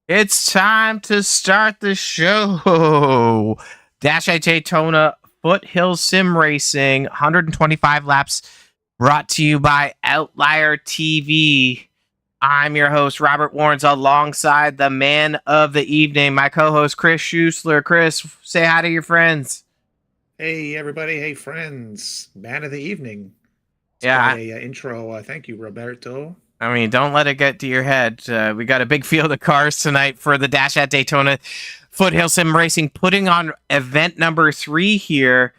It's time to start the show. Dash at Daytona, Foothills Sim Racing, 125 laps, brought to you by Outlier TV. I'm your host, Robert Warrens, alongside the man of the evening, my co-host, Chris Schusler. Chris, say hi to your friends. Hey, everybody. Hey, friends. Man of the evening. It's quite Yeah, a intro. Thank you, Roberto. I mean, don't let it get to your head. We got a big field of cars tonight for the Dash at Daytona. Foothills Sim Racing putting on event number 3 here.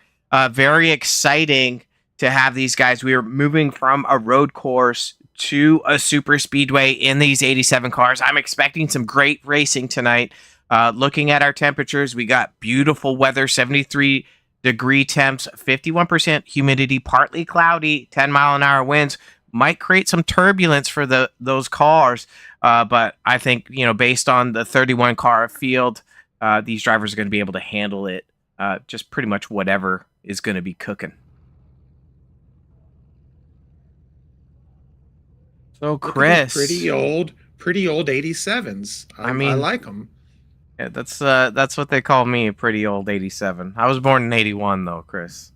Very exciting to have these guys. We are moving from a road course to a super speedway in these 87 cars. I'm expecting some great racing tonight. Looking at our temperatures, we got beautiful weather, 73-degree temps, 51% humidity, partly cloudy, 10-mile-an-hour winds. Might create some turbulence for those cars, but I think based on the 31 car field, these drivers are going to be able to handle it. Just pretty much whatever is going to be cooking. So Look at these Chris, pretty old 87s. I I mean, like them. yeah, that's what they call me, a pretty old 87. I was born in 81 though, Chris.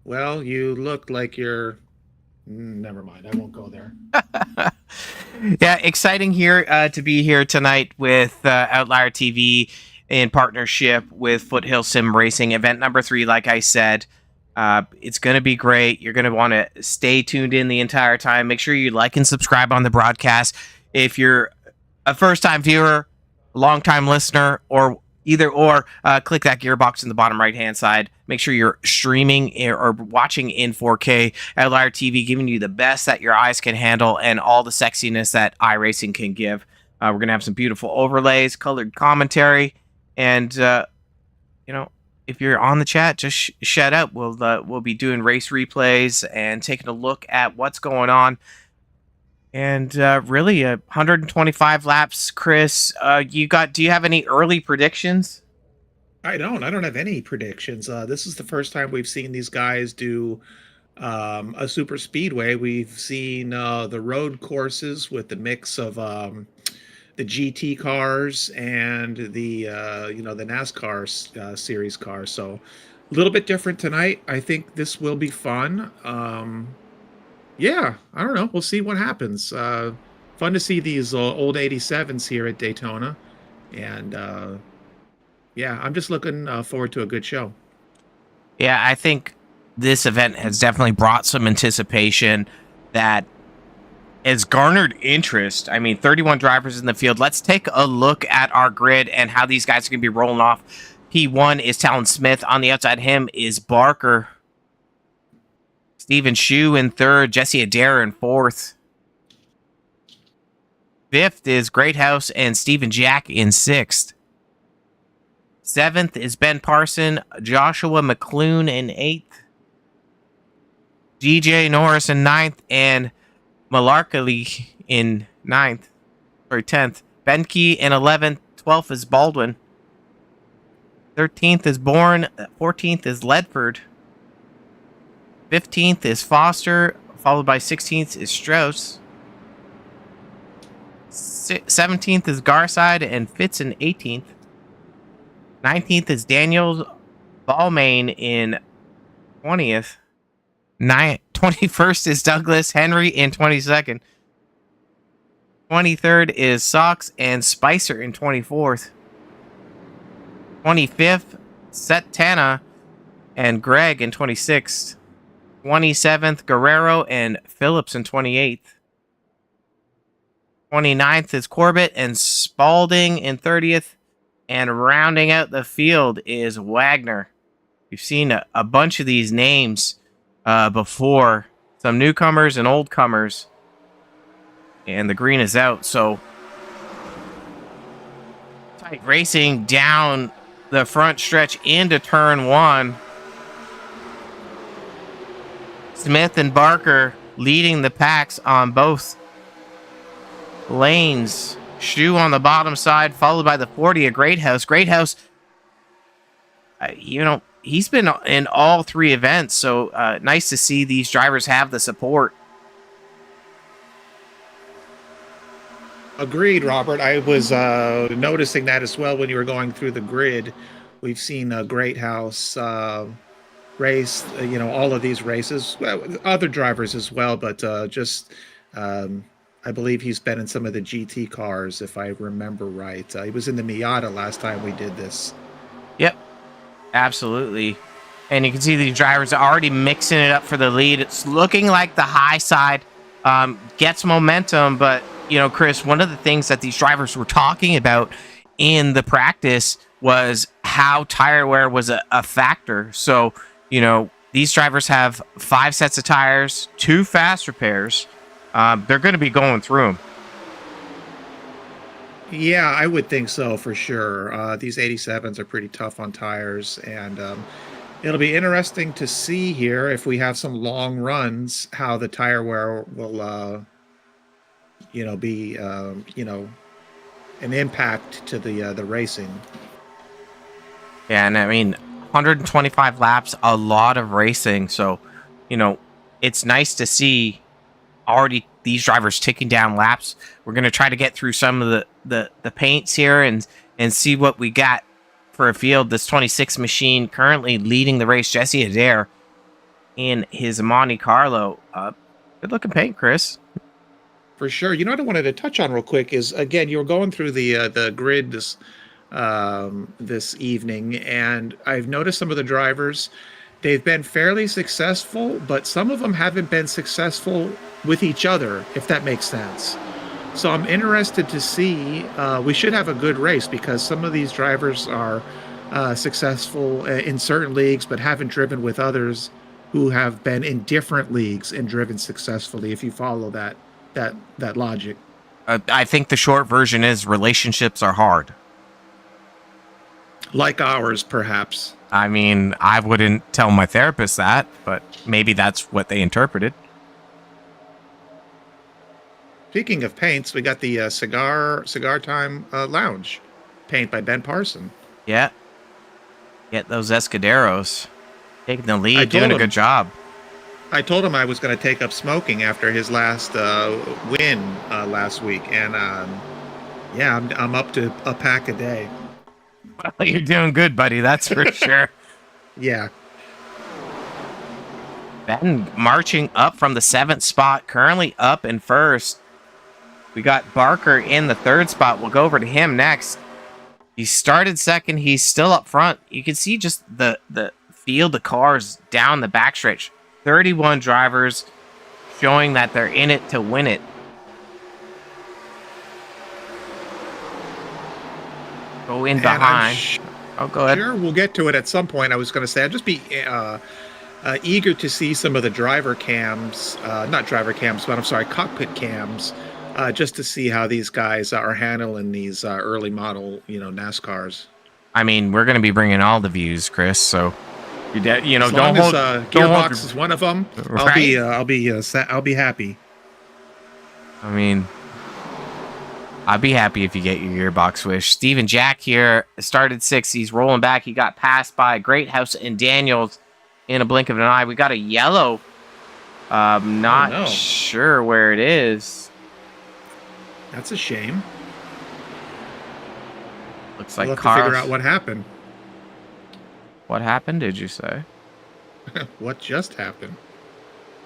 Well, you look like you're. Never mind. I won't go there. Yeah, exciting here to be here tonight with Outlier TV in partnership with Foothill Sim Racing. Event number 3, like I said, it's going to be great. You're going to want to stay tuned in the entire time. Make sure you like and subscribe on the broadcast. If you're a first-time viewer, long-time listener, or either or, click that gearbox in the bottom right-hand side. Make sure you're streaming or watching in 4K. Outlier TV giving you the best that your eyes can handle and all the sexiness that iRacing can give. We're going to have some beautiful overlays, colored commentary, and, if you're on the chat, just shout out. We'll be doing race replays and taking a look at what's going on. And really, 125 laps, Chris. Do you have any early predictions? I don't have any predictions. This is the first time we've seen these guys do a super speedway. We've seen the road courses with the mix of the GT cars and the the NASCAR series cars. So a little bit different tonight. I think this will be fun. Yeah, I don't know. We'll see what happens. Fun to see these old 87s here at Daytona, and yeah, I'm just looking forward to a good show. Yeah, I think this event has definitely brought some anticipation that has garnered interest. I mean, 31 drivers in the field. Let's take a look at our grid and how these guys are going to be rolling off. P1 is Talon Smith. On the outside of him is Barker. Stephen Shue in 3rd. Jesse Adair in 4th. 5th is Greathouse and Stephen Jack in 6th. 7th is Ben Parson, Joshua McClune in 8th. DJ Norris in 9th, and Malarkey in 9th, or 10th. Benke in 11th. 12th is Baldwin. 13th is Bourne. 14th is Ledford. 15th is Foster, followed by 16th is Strauss. 17th is Garside and Fitz in 18th. 19th is Daniels, Balmain in 20th. 21st is Douglas Henry in 22nd. 23rd is Sox and Spicer in 24th. 25th, Setana and Greg in 26th. 27th, Guerrero and Phillips in 28th. 29th is Corbett and Spalding in 30th. And rounding out the field is Wagner. We've seen a bunch of these names before. Some newcomers and old comers. And the green is out. So tight racing down the front stretch into turn 1. Smith and Barker leading the packs on both lanes. Shue on the bottom side, followed by the 40 of Greathouse. Greathouse, he's been in all 3 events, so nice to see these drivers have the support. Agreed, Robert. I was noticing that as well when you were going through the grid. We've seen a Great House race, all of these races, well, other drivers as well, but just um, I believe he's been in some of the GT cars, if I remember right. He was in the Miata last time we did this. Yep, absolutely. And you can see the drivers are already mixing it up for the lead. It's looking like the high side gets momentum, but Chris, one of the things that these drivers were talking about in the practice was how tire wear was a factor. So, these drivers have 5 sets of tires, 2 fast repairs. They're going to be going through them. Yeah, I would think so for sure. These 87s are pretty tough on tires, and it'll be interesting to see here if we have some long runs, how the tire wear will, be, an impact to the racing. Yeah, and I mean, 125 laps, a lot of racing. So, it's nice to see already these drivers ticking down laps. We're going to try to get through some of the paints here and see what we got for a field. This 26 machine currently leading the race, Jesse Adair in his Monte Carlo. Good looking paint, Chris. For sure. You know what I wanted to touch on real quick is, again, you were going through the grid this evening, and I've noticed some of the drivers, they've been fairly successful, but some of them haven't been successful with each other, if that makes sense. So I'm interested to see. We should have a good race because some of these drivers are successful in certain leagues, but haven't driven with others who have been in different leagues and driven successfully. If you follow that logic. I think the short version is relationships are hard. Like ours, perhaps. I mean, I wouldn't tell my therapist that, but maybe that's what they interpreted. Speaking of paints, we got the Cigar Time Lounge paint by Ben Parson. Yeah. Get those Escuderos. Taking the lead, doing a good job. I told him I was going to take up smoking after his last win last week. And yeah, I'm up to a pack a day. Well, you're doing good, buddy. That's for sure. Yeah. Ben marching up from the 7th spot, currently up in 1st. We got Barker in the 3rd spot. We'll go over to him next. He started 2nd. He's still up front. You can see just the field of cars down the backstretch. 31 drivers showing that they're in it to win it. Go in behind. Go ahead. Sure, we'll get to it at some point. I was going to say, I'd just be eager to see some of the driver cams, not driver cams, but I'm sorry, cockpit cams, just to see how these guys are handling these early model, NASCARs. I mean, we're going to be bringing all the views, Chris. So, as long as Gearbox is one of them, right? I'll be happy. I mean, I'd be happy if you get your gearbox wish. Steven Jack here started 6th. He's rolling back. He got passed by Great House and Daniels in a blink of an eye. We got a yellow. Not sure where it is. That's a shame. Looks like we'll have to figure out what happened. What happened, did you say? What just happened?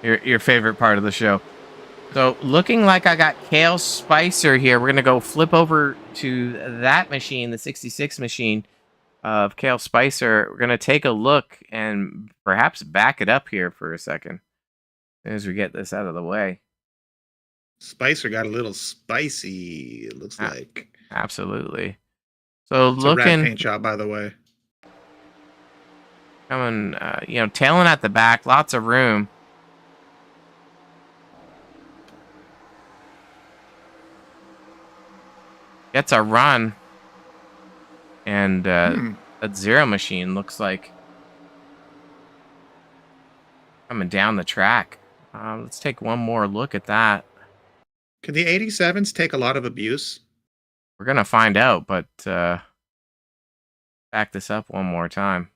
Your favorite part of the show. So, looking like I got Kale Spicer here. We're going to go flip over to that machine, the 66 machine of Kale Spicer. We're going to take a look and perhaps back it up here for a second as we get this out of the way. Spicer got a little spicy, it looks like. Absolutely. So, it's looking... a red paint job, by the way. Coming, tailing at the back. Lots of room. Gets a run. And that Zero machine looks like coming down the track. Let's take one more look at that. Can the 87s take a lot of abuse? We're going to find out, but back this up one more time.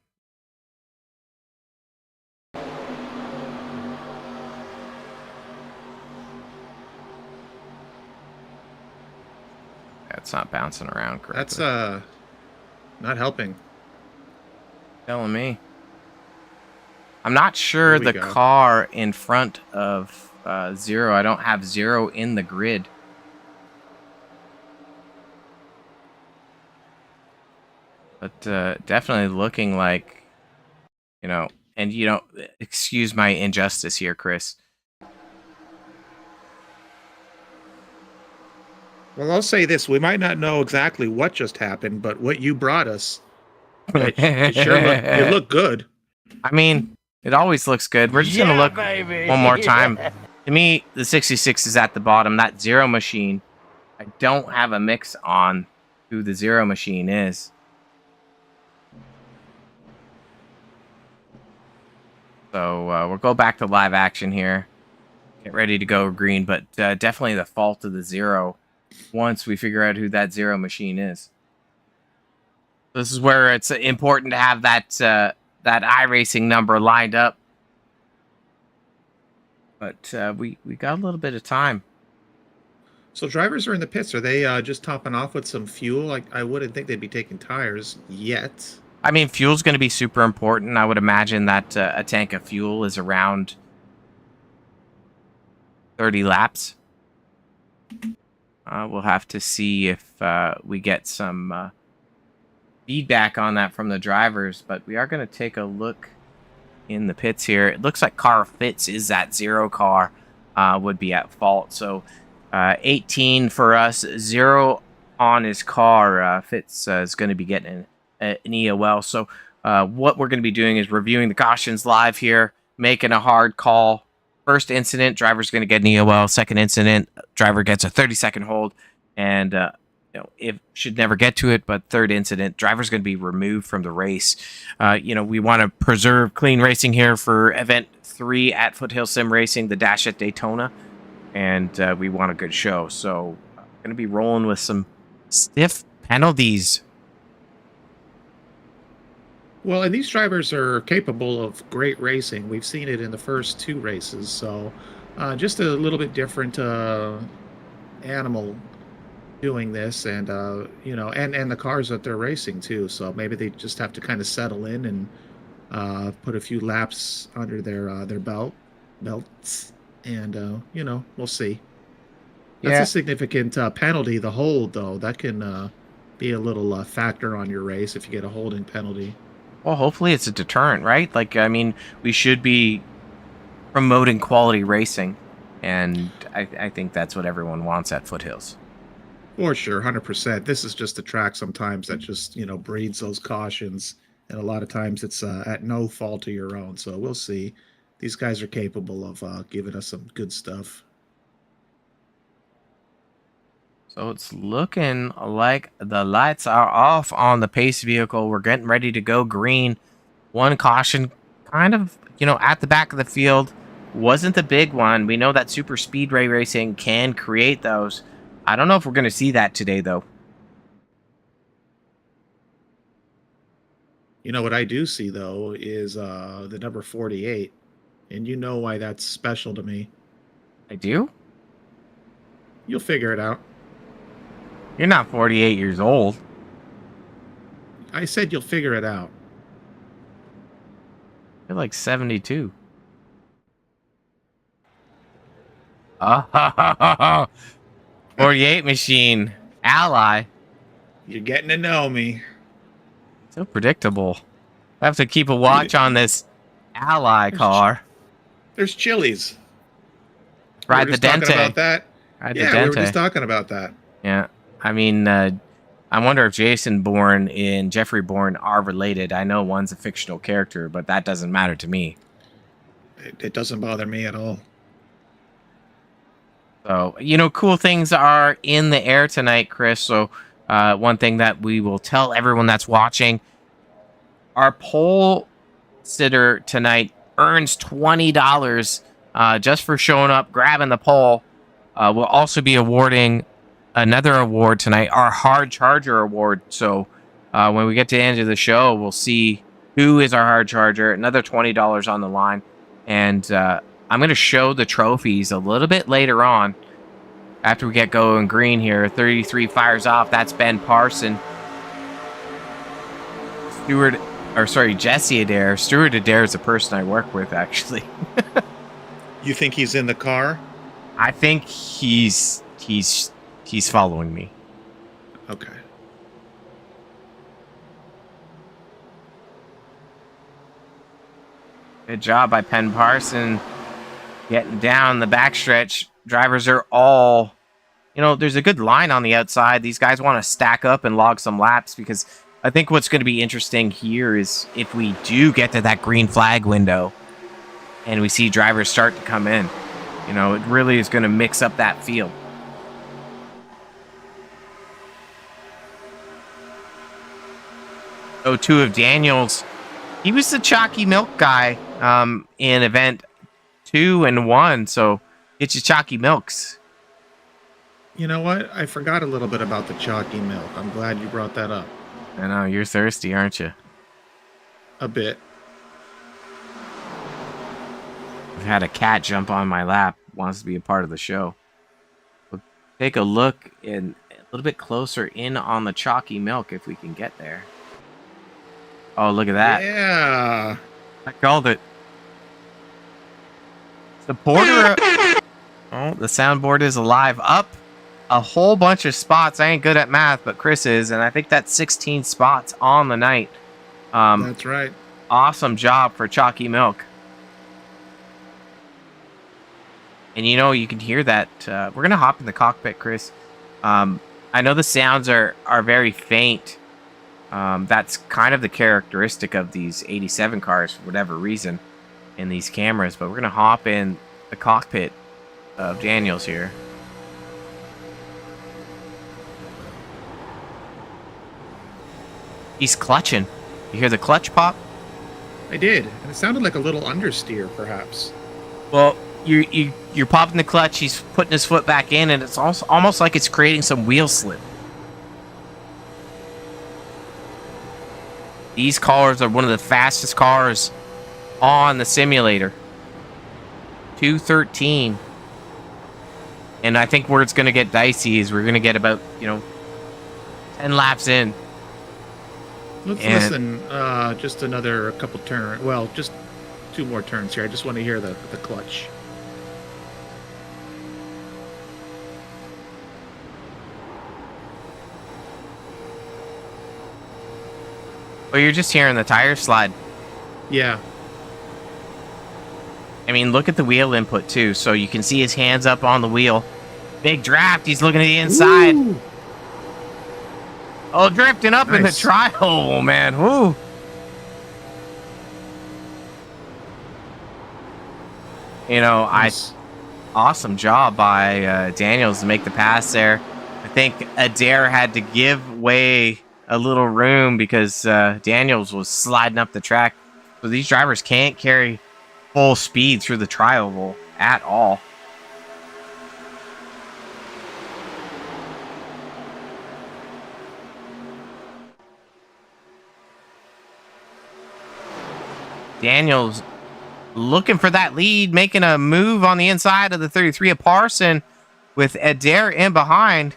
That's not bouncing around correctly. That's not helping. Telling me. I'm not sure Here we the go. car in front of Zero. I don't have Zero in the grid. But definitely looking like, and excuse my injustice here, Chris. Well, I'll say this: we might not know exactly what just happened, but what you brought us, it sure looked good. I mean, it always looks good. We're just gonna look one more time. To me, the 66 is at the bottom. That Zero machine, I don't have a mix on who the Zero machine is. So we'll go back to live action here. Get ready to go green, but definitely the fault of the Zero once we figure out who that Zero machine is. This is where it's important to have that iRacing number lined up. But we got a little bit of time. So drivers are in the pits. Are they just topping off with some fuel? I wouldn't think they'd be taking tires yet. I mean, fuel's going to be super important. I would imagine that a tank of fuel is around 30 laps. We'll have to see if we get some feedback on that from the drivers, but we are going to take a look in the pits here. It looks like car Fitz is that Zero car would be at fault. So 18 for us, 0 on his car. Fitz is going to be getting an EOL. So what we're going to be doing is reviewing the cautions live here, making a hard call. First incident, driver's going to get an EOL. Second incident, driver gets a 30-second hold, and it should never get to it. But third incident, driver's going to be removed from the race. We want to preserve clean racing here for event 3 at Foothills Sim Racing, the Dash at Daytona, and we want a good show. So going to be rolling with some stiff penalties. Well, and these drivers are capable of great racing. We've seen it in the first 2 races. So just a little bit different animal doing this, and and the cars that they're racing too. So maybe they just have to kind of settle in and put a few laps under their belts, and we'll see. That's a significant penalty. The hold, though, that can be a little factor on your race if you get a holding penalty. Well, hopefully it's a deterrent, right? We should be promoting quality racing, and I think that's what everyone wants at Foothills. For sure, 100%. This is just a track sometimes that just, breeds those cautions, and a lot of times it's at no fault of your own. So we'll see. These guys are capable of giving us some good stuff. So it's looking like the lights are off on the pace vehicle. We're getting ready to go green. One caution kind of, at the back of the field. Wasn't the big one. We know that super speedway racing can create those. I don't know if we're going to see that today, though. What I do see, though, is the number 48. And you know why that's special to me. I do? You'll figure it out. You're not 48 years old. I said you'll figure it out. You're like 72. 48 machine. Ally. You're getting to know me. So predictable. I have to keep a watch on this Ally car. There's Chili's. Ride the Dente. About that. Ride yeah, the Dente. we were just talking about that. Yeah. I mean, I wonder if Jason Bourne and Jeffrey Bourne are related. I know one's a fictional character, but that doesn't matter to me. It doesn't bother me at all. So, cool things are in the air tonight, Chris. So, one thing that we will tell everyone that's watching, our pole sitter tonight earns $20 just for showing up, grabbing the pole. We'll also be awarding another award tonight, our Hard Charger Award. So when we get to the end of the show, we'll see who is our Hard Charger. Another $20 on the line. And I'm going to show the trophies a little bit later on. after we get going green here. 33 fires off. That's Ben Parson. Jesse Adair. Stuart Adair is a person I work with, actually. You think he's in the car? I think he's following me. Okay. Good job by Penn Parson getting down the backstretch. Drivers are all, there's a good line on the outside. These guys want to stack up and log some laps, because I think what's going to be interesting here is if we do get to that green flag window and we see drivers start to come in, it really is going to mix up that field. So two of Daniels, he was the chalky milk guy in event 2 and 1. So get your chalky milks. You know what? I forgot a little bit about the chalky milk. I'm glad you brought that up. I know, you're thirsty, aren't you? A bit. I've had a cat jump on my lap, wants to be a part of the show. We'll take a look a little bit closer in on the chalky milk if we can get there. Oh, look at that. Yeah. I called it. The border. Oh, the soundboard is alive. Up a whole bunch of spots. I ain't good at math, but Chris is, and I think that's 16 spots on the night. That's right. Awesome job for Chalky Milk. And you can hear that. We're gonna hop in the cockpit, Chris. I know the sounds are very faint. That's kind of the characteristic of these 87 cars for whatever reason in these cameras, but we're gonna hop in the cockpit of Daniels here. He's clutching. You hear the clutch pop? I did, and it sounded like a little understeer, perhaps. Well, you're popping the clutch. He's putting his foot back in, and it's also almost like it's creating some wheel slip. These cars are one of the fastest cars on the simulator. 213. And I think where it's going to get dicey is we're going to get about, 10 laps in. Let's listen just a couple turns. Well, just 2 more turns here. I just want to hear the clutch. Well, you're just hearing the tire slide. Yeah. I mean, look at the wheel input, too. So you can see his hands up on the wheel. Big draft. He's looking at the inside. Ooh. Oh, drifting up in the trial, man. Woo. Nice. Awesome job by Daniels to make the pass there. I think Adair had to give way a little room because Daniels was sliding up the track. So these drivers can't carry full speed through the trial roll at all. Daniels looking for that lead, making a move on the inside of the 33 of Parson with Adair in behind.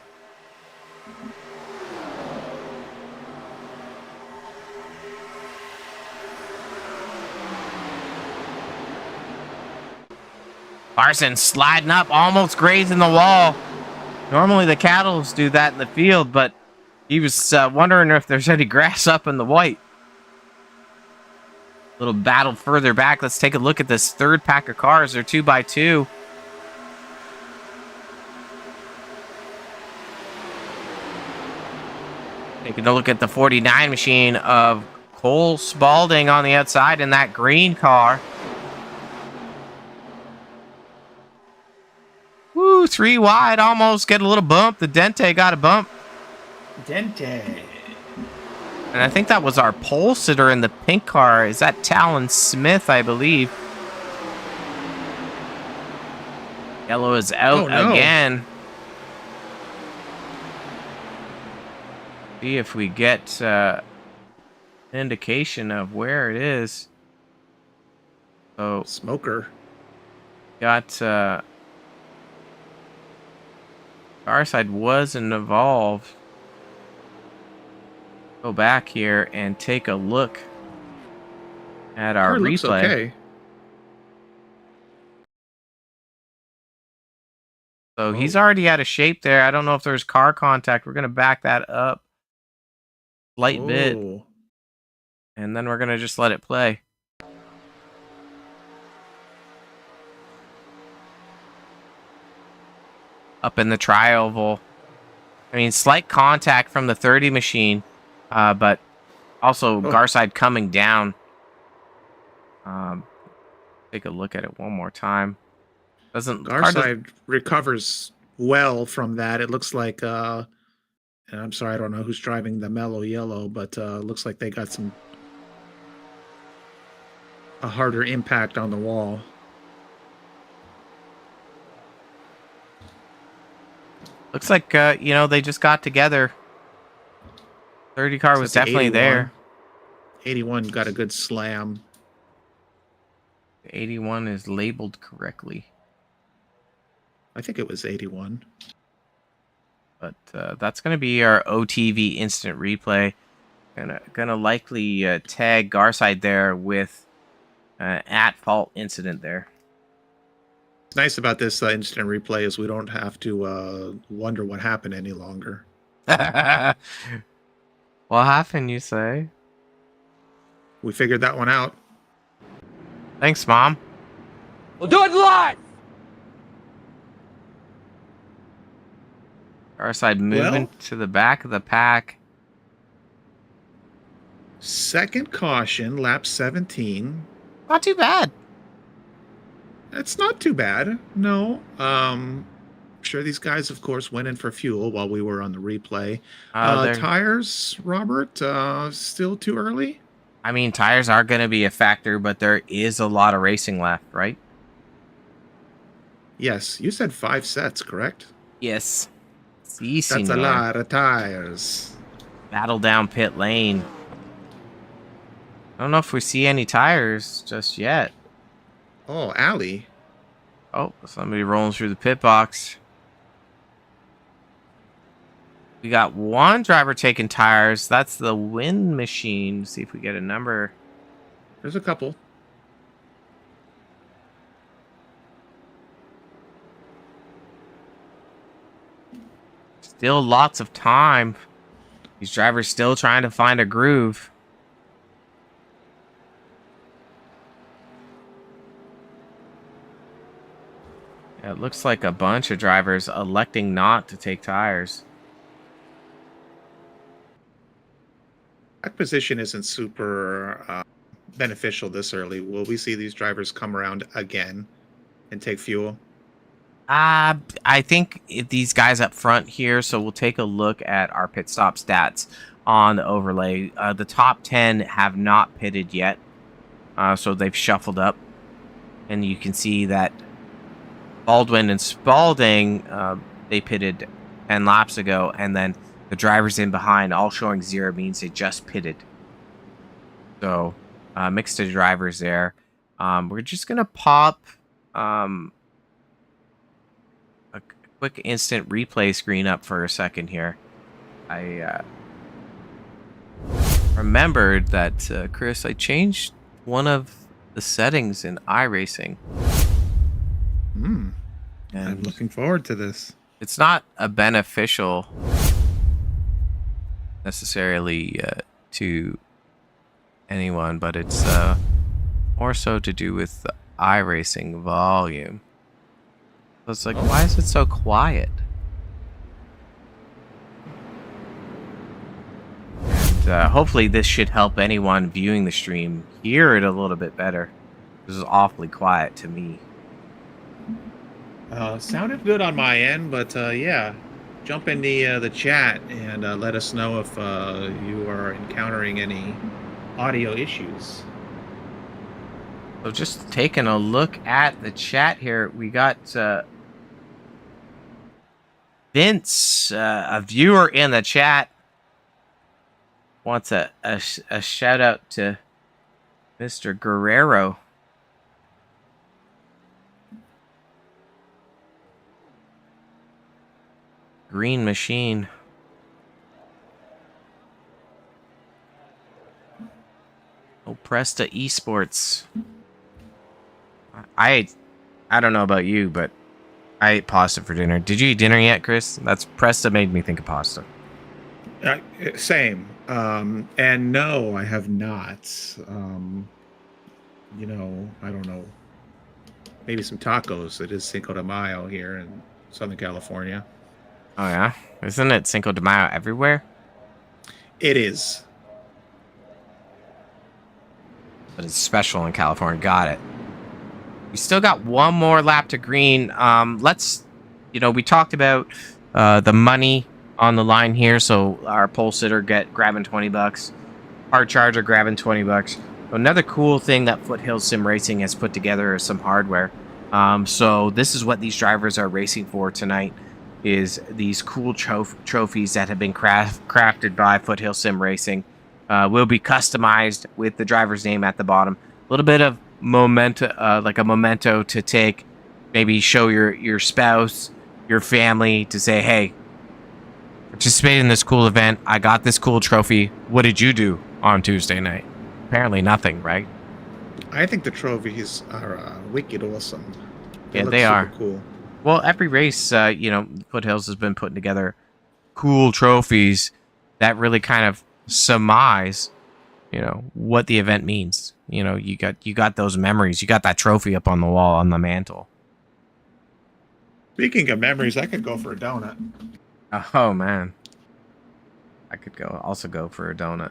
Parson sliding up, almost grazing the wall. Normally the cattles do that in the field, but he was wondering if there's any grass up in the white. Little battle further back. Let's take a look at this third pack of cars. They're 2x2. Taking a look at the 49 machine of Cole Spalding on the outside in that green car. Woo, 3 wide, almost get a little bump. The Dente got a bump. Dente. And I think that was our pole sitter in the pink car. Is that Talon Smith, I believe? Yellow is out again. See if we get an indication of where it is. So Smoker. got Our side wasn't involved. Go back here and take a look at our Car looks replay. okay. So he's already out of shape there. I don't know if there's car contact. We're going to back that up slight bit. And then we're going to just let it play. Up in the tri-oval. I mean, slight contact from the 30 machine. But also Garside coming down. Take a look at it one more time. Garside recovers well from that. It looks like and I'm sorry, I don't know who's driving the mellow yellow, but looks like they got a harder impact on the wall. Looks like they just got together. 30 car was definitely 81. there. 81 got a good slam. 81 is labeled correctly. I think it was 81. But that's going to be our OTV instant replay. Gonna likely tag Garside there with at fault incident there. What's nice about this instant replay is we don't have to wonder what happened any longer. What happened, you say? We figured that one out. Thanks, Mom. We'll do it live! Garside moving to the back of the pack. Second caution, lap 17. Not too bad. It's not too bad. No. Sure, these guys, of course, went in for fuel while we were on the replay. Tires, Robert, still too early? I mean, tires are going to be a factor, but there is a lot of racing left, right? Yes. You said 5 sets, correct? Yes. That's a lot of tires. Battle down pit lane. I don't know if we see any tires just yet. Oh, Allie. Oh, somebody rolling through the pit box. We got one driver taking tires. That's the wind machine. See if we get a number. There's a couple. Still lots of time. These drivers still trying to find a groove. Yeah, it looks like a bunch of drivers electing not to take tires. That position isn't super beneficial this early. Will we see these drivers come around again and take fuel? I think these guys up front here, so we'll take a look at our pit stop stats on the overlay. The top 10 have not pitted yet, so they've shuffled up. And you can see that Baldwin and Spalding, they pitted 10 laps ago, and then the drivers in behind all showing 0 means they just pitted. So, mixed of drivers there. We're just going to pop a quick instant replay screen up for a second here. I remembered that, Chris, I changed one of the settings in iRacing. And I'm looking forward to this. It's not a beneficial necessarily to anyone, but it's more so to do with the iRacing volume. So it's like, why is it so quiet? And hopefully this should help anyone viewing the stream hear it a little bit better. This is awfully quiet to me. Sounded good on my end, but yeah, jump in the chat and let us know if you are encountering any audio issues. So just taking a look at the chat here, we got Vince, a viewer in the chat, wants a shout out to Mr. Guerrero. green machine. Oh, Presta Esports. I don't know about you, but I ate pasta for dinner. Did you eat dinner yet, Chris? That's Presta made me think of pasta. Same. And no, I have not. I don't know. Maybe some tacos. It is Cinco de Mayo here in Southern California. Oh, yeah? Isn't it Cinco de Mayo everywhere? It is. But it's special in California. Got it. We still got one more lap to green. We talked about the money on the line here. So our pole sitter grabbing $20. Hard charger grabbing $20. Another cool thing that Foothills Sim Racing has put together is some hardware. So this is what these drivers are racing for tonight, is these cool trophies that have been crafted by Foothills Sim Racing. Will be customized with the driver's name at the bottom. A little bit of memento, like a memento to take, maybe show your spouse, your family, to say, hey, participated in this cool event. I got this cool trophy. What did you do on Tuesday night? Apparently nothing, right? I think the trophies are wicked awesome. Yeah, they are cool. Well, every race, Foothills has been putting together cool trophies that really kind of surmise, what the event means. You got those memories. You got that trophy up on the wall on the mantle. Speaking of memories, I could go for a donut. Oh man, I could also go for a donut.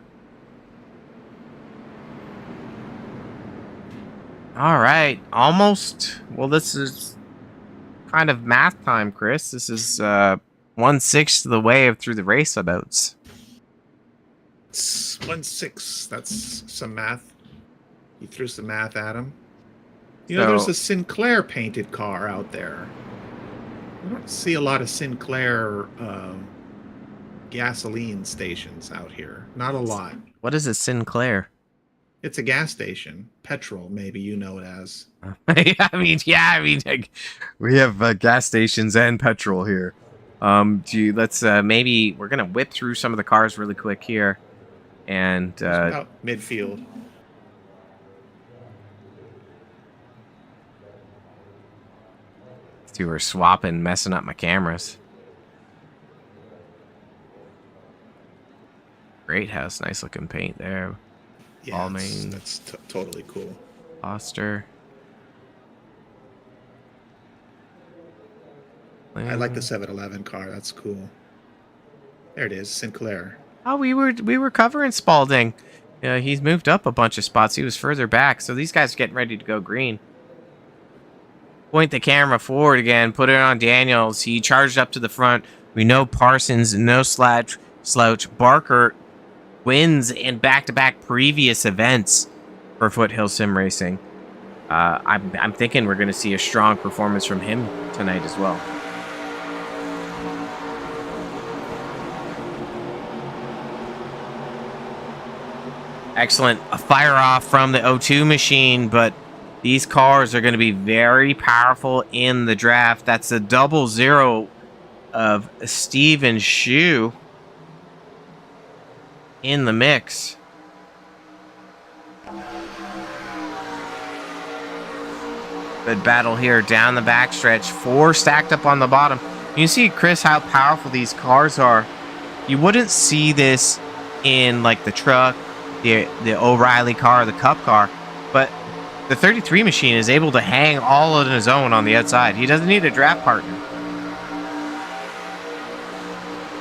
All right, almost. Well, this is kind of math time, Chris. This is 1/6 of the way through the race abouts. It's 1/6. That's some math. You threw some math at him. There's a Sinclair painted car out there. I don't see a lot of Sinclair gasoline stations out here. Not a lot. What is a Sinclair? It's a gas station. Petrol, maybe you know it as. I mean, we have gas stations and petrol here. Let's maybe we're gonna whip through some of the cars really quick here, and about midfield. These two are swapping, messing up my cameras. Great house, nice looking paint there. Yeah, that's totally cool. Foster. I like the 7-Eleven car. That's cool. There it is, Sinclair. Oh, we were covering Spalding. He's moved up a bunch of spots. He was further back, so these guys are getting ready to go green. Point the camera forward again. Put it on Daniels. He charged up to the front. We know Parsons, no slouch. Barker wins in back-to-back previous events for Foothills Sim Racing. I'm thinking we're going to see a strong performance from him tonight as well. Excellent. A fire off from the O2 machine, but these cars are going to be very powerful in the draft. That's a 0-0 of Steven Shue in the mix. Good battle here down the backstretch. 4 stacked up on the bottom. You see, Chris, how powerful these cars are. You wouldn't see this in like the truck, the O'Reilly car, the Cup car, but the 33 machine is able to hang all on his own on the outside. He doesn't need a draft partner.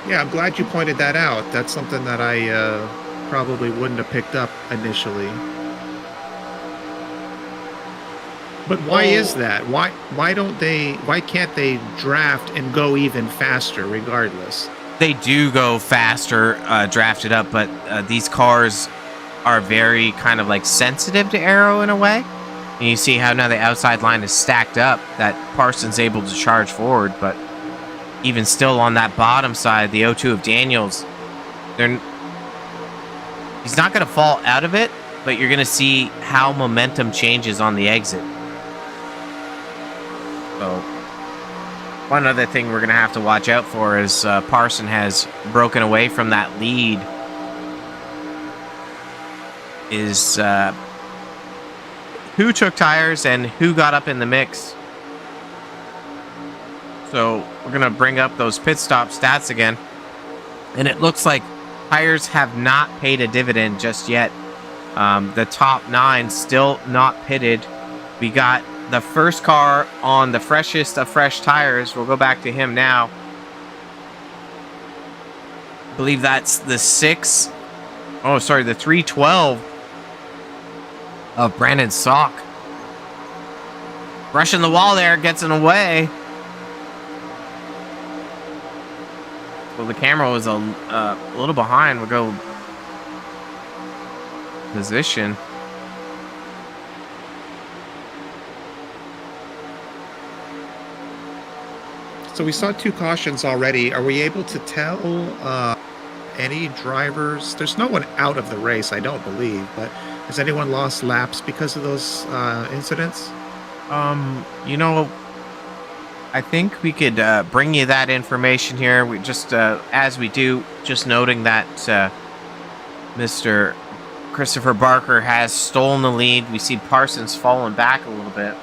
Yeah, I'm glad you pointed that out. That's something that I probably wouldn't have picked up initially. But why is that? Why can't they draft and go even faster regardless? They do go faster, drafted up, but these cars are very kind of like sensitive to aero in a way. And you see how now the outside line is stacked up, that Parsons able to charge forward, but even still on that bottom side, the O2 of Daniels, he's not going to fall out of it, but you're going to see how momentum changes on the exit. So One other thing we're going to have to watch out for is Parson has broken away from that lead. Is who took tires and who got up in the mix. So we're going to bring up those pit stop stats again. And it looks like tires have not paid a dividend just yet. The top 9 still not pitted. We got the first car on the freshest of fresh tires. We'll go back to him now. I believe that's the 312 of Brandon Salk. Rushing the wall there, gets in the way. Well, the camera was a little behind. We'll go position. So we saw 2 cautions already. Are we able to tell any drivers? There's no one out of the race, I don't believe, but has anyone lost laps because of those incidents? I think we could bring you that information here. We just, as we do, just noting that Mr. Christopher Barker has stolen the lead. We see Parsons falling back a little bit.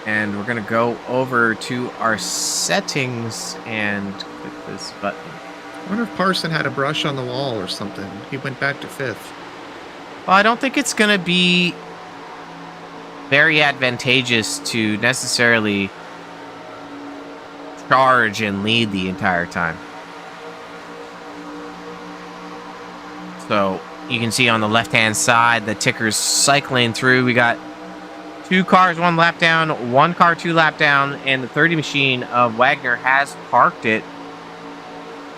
And we're going to go over to our settings and click this button. I wonder if Parson had a brush on the wall or something. He went back to 5th. Well, I don't think it's going to be very advantageous to necessarily charge and lead the entire time. So you can see on the left-hand side, the ticker's cycling through. We got 2 cars, 1 lap down, 1 car, 2 lap down, and the 30 machine of Wagner has parked it.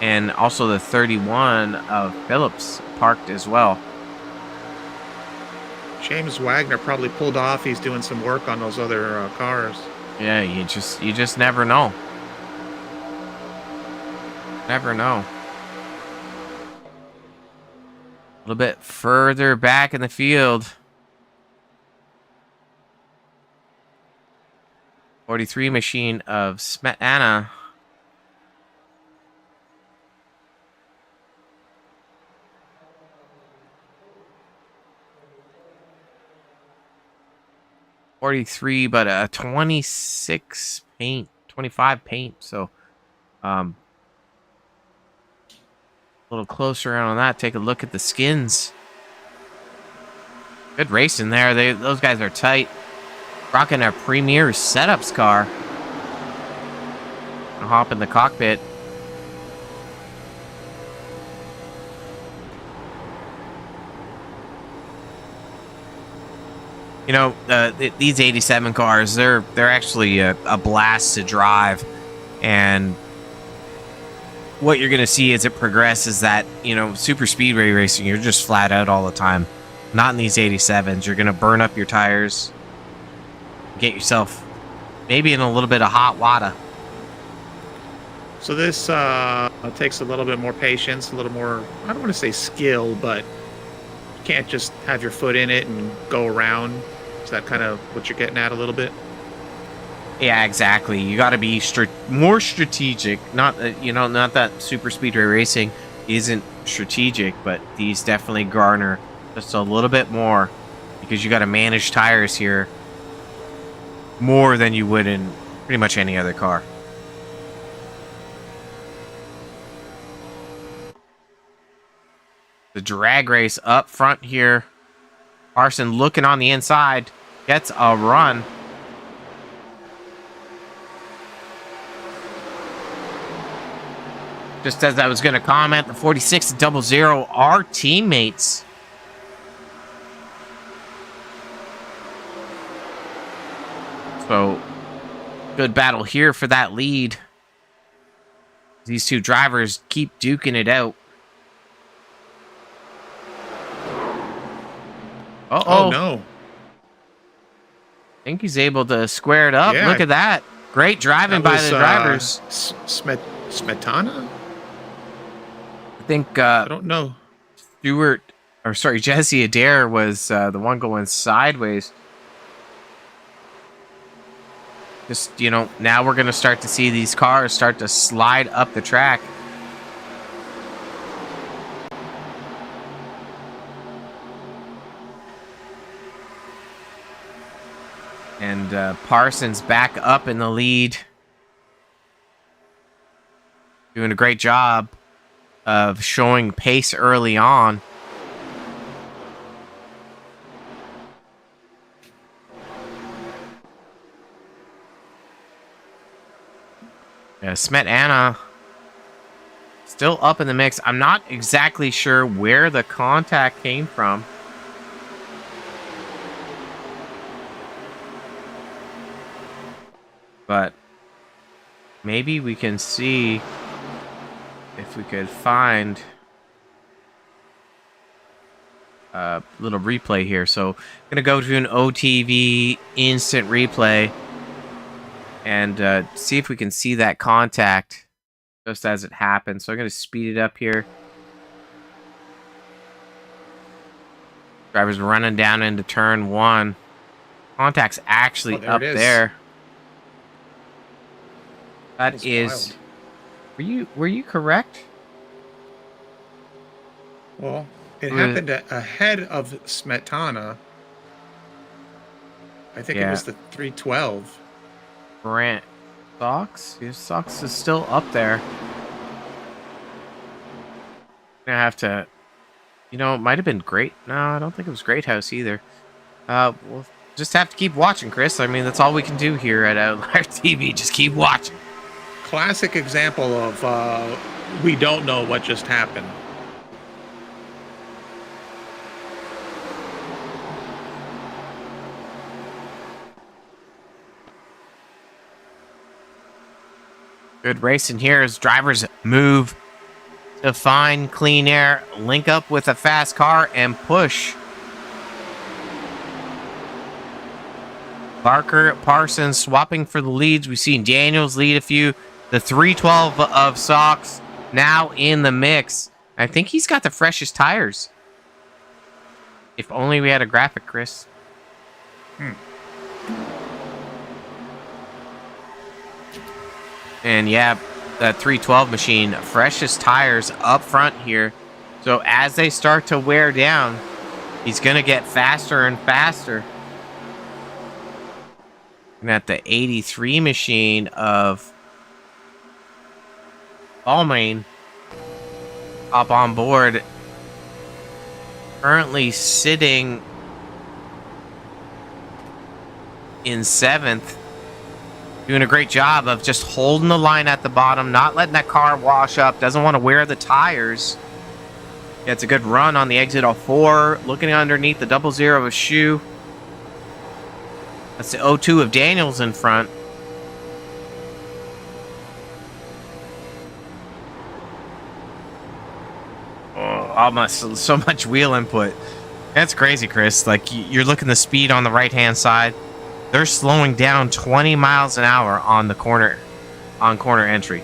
And also the 31 of Phillips parked as well. James Wagner probably pulled off. He's doing some work on those other cars. Yeah, you just never know. Never know. A little bit further back in the field. 43 machine of Smetana. .43, but a 26 paint, 25 paint. So, a little closer on that. Take a look at the skins. Good racing there. Those guys are tight. Rocking a Premier Setups car. I'll hop in the cockpit. You know, these 87 cars, they're actually a blast to drive. And what you're going to see as it progresses that, you know, super speedway racing, you're just flat out all the time. Not in these 87s. You're going to burn up your tires. Get yourself maybe in a little bit of hot water. So this takes a little bit more patience, a little more, I don't want to say skill, but you can't just have your foot in it and go around. Is that kind of what you're getting at a little bit? Yeah, exactly. You got to be more strategic. Not that super speedway racing isn't strategic, but these definitely garner just a little bit more because you got to manage tires here more than you would in pretty much any other car. The drag race up front here. Parson looking on the inside. Gets a run. Just as I was going to comment, the 46 00 are teammates. So, good battle here for that lead. These two drivers keep duking it out. Oh, no. I think he's able to square it up. Yeah. Look at that. Great driving by the drivers. Smetana? I think I don't know. Jesse Adair was the one going sideways. just, now we're going to start to see these cars start to slide up the track. And Parsons back up in the lead. Doing a great job of showing pace early on. Yeah, Smetana still up in the mix. I'm not exactly sure where the contact came from. But maybe we can see if we could find a little replay here. So I'm going to go to an OTV instant replay and see if we can see that contact just as it happened. So I'm going to speed it up here. Driver's running down into turn 1. Contact's actually up there. That is wild. Were you correct? Well, it happened ahead of Smetana. I think it was the 312. Brant Sox? His Sox is still up there. Gonna have to, it might have been Great. No, I don't think it was Great House either. We'll just have to keep watching, Chris. I mean, that's all we can do here at Outlier TV. Just keep watching. Classic example of we don't know what just happened. Good racing here as drivers move to find clean air, link up with a fast car, and push. Barker, Parsons swapping for the leads. We've seen Daniels lead a few. The 312 of Sox now in the mix. I think he's got the freshest tires. If only we had a graphic, Chris. And yeah, that 312 machine, freshest tires up front here. So as they start to wear down, he's going to get faster and faster. And at the 83 machine of Balmain up on board, currently sitting in 7th, doing a great job of just holding the line at the bottom, not letting that car wash up, doesn't want to wear the tires. Yeah, it's a good run on the exit of 4, looking underneath the 00 of a shoe. That's the 02 of Daniels in front. Almost so much wheel input. That's crazy, Chris. Like, you're looking the speed on the right-hand side. They're slowing down 20 miles an hour on the corner entry.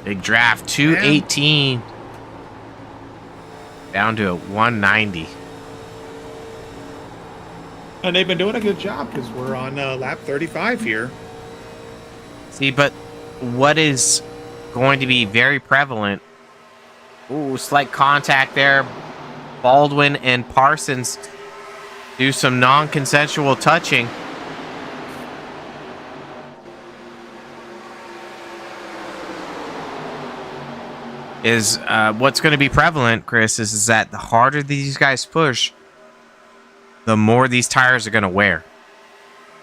Big draft, 218. Down to a 190. And they've been doing a good job because we're on lap 35 here. See, but what is going to be very prevalent? Ooh, slight contact there. Baldwin and Parsons do some non-consensual touching. Is what's going to be prevalent, Chris, is that the harder these guys push, the more these tires are going to wear.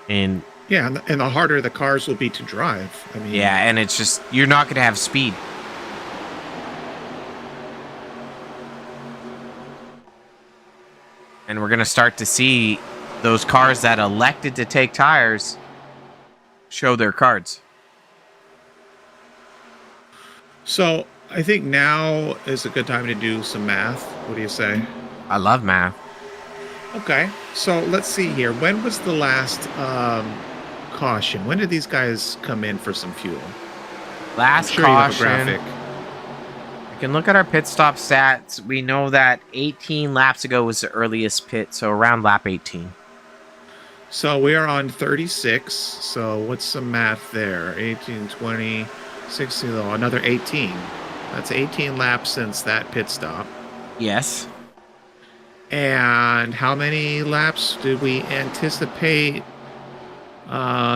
And yeah, and the harder the cars will be to drive. I mean, yeah, and it's just, you're not going to have speed. And we're going to start to see those cars that elected to take tires show their cards. So I think now is a good time to do some math. What do you say? I love math. Okay, so let's see here. When was the last caution? When did these guys come in for some fuel? Last I'm sure caution. You have a graphic. We can look at our pit stop stats. We know that 18 laps ago was the earliest pit, so around lap 18. So we are on 36. So what's some math there? 18, 20, 60, another 18. That's 18 laps since that pit stop. Yes. And how many laps do we anticipate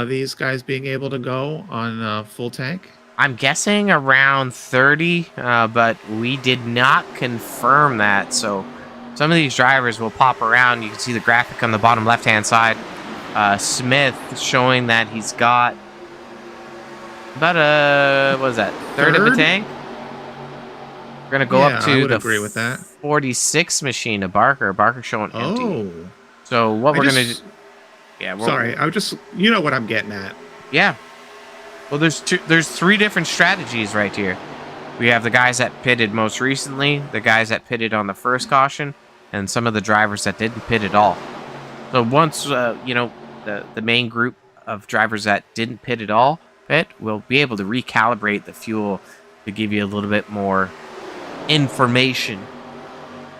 these guys being able to go on full tank? I'm guessing around 30, but we did not confirm that. So some of these drivers will pop around. You can see the graphic on the bottom left-hand side. Smith showing that he's got about what is that? Third of a tank? We're going to go up to the agree with that. 46 machine of Barker. Barker showing empty. Oh. So what we're going to do... Yeah, sorry, I just... You know what I'm getting at. Yeah. Well, there's 3 different strategies right here. We have the guys that pitted most recently, the guys that pitted on the first caution, and some of the drivers that didn't pit at all. So once, you know, the main group of drivers that didn't pit at all pit, we'll be able to recalibrate the fuel to give you a little bit more information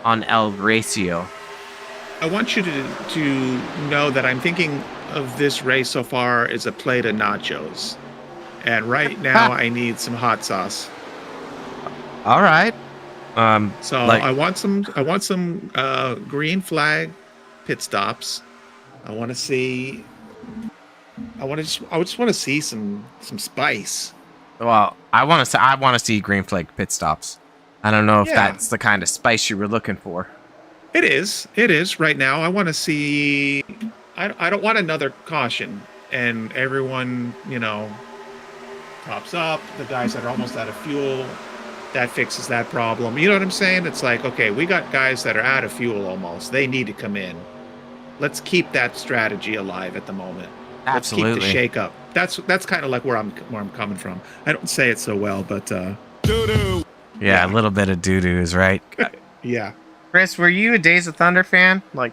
on El Ratio. I want you to know that I'm thinking of this race so far as a plate of nachos. And right now I need some hot sauce. All right. So like, I want some green flag pit stops. I just want to see some spice. Well, I want to see green flag pit stops. I don't know if that's the kind of spice you were looking for. It is right now. I want to see. I don't want another caution and everyone, you know, pops up. The guys that are almost out of fuel, that fixes that problem. You know what I'm saying? It's like, okay, we got guys that are out of fuel almost. They need to come in. Let's keep that strategy alive at the moment. Absolutely. Let's keep the shake up. That's kind of like where I'm coming from. I don't say it so well, but doo-doo. Yeah, a little bit of doo-doo is right. Yeah. Chris, were you a Days of Thunder fan? Like,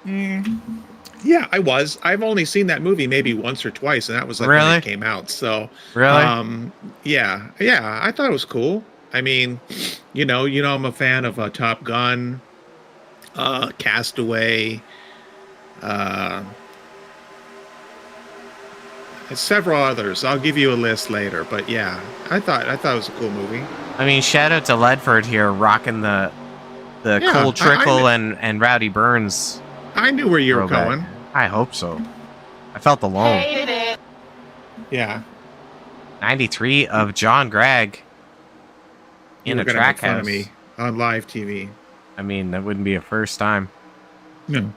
yeah, I was. I've only seen that movie maybe once or twice, and that was like really? when it came out. So, really, yeah, I thought it was cool. I mean, you know, I'm a fan of Top Gun, Castaway, several others. I'll give you a list later, but yeah, I thought it was a cool movie. I mean, shout out to Ledford here, rocking the Cole Trickle and Rowdy Burns. I knew where you were going. I hope so. I felt alone. Yeah. 93 of John Gregg in a track house. Of me on live TV. I mean, that wouldn't be a first time. No.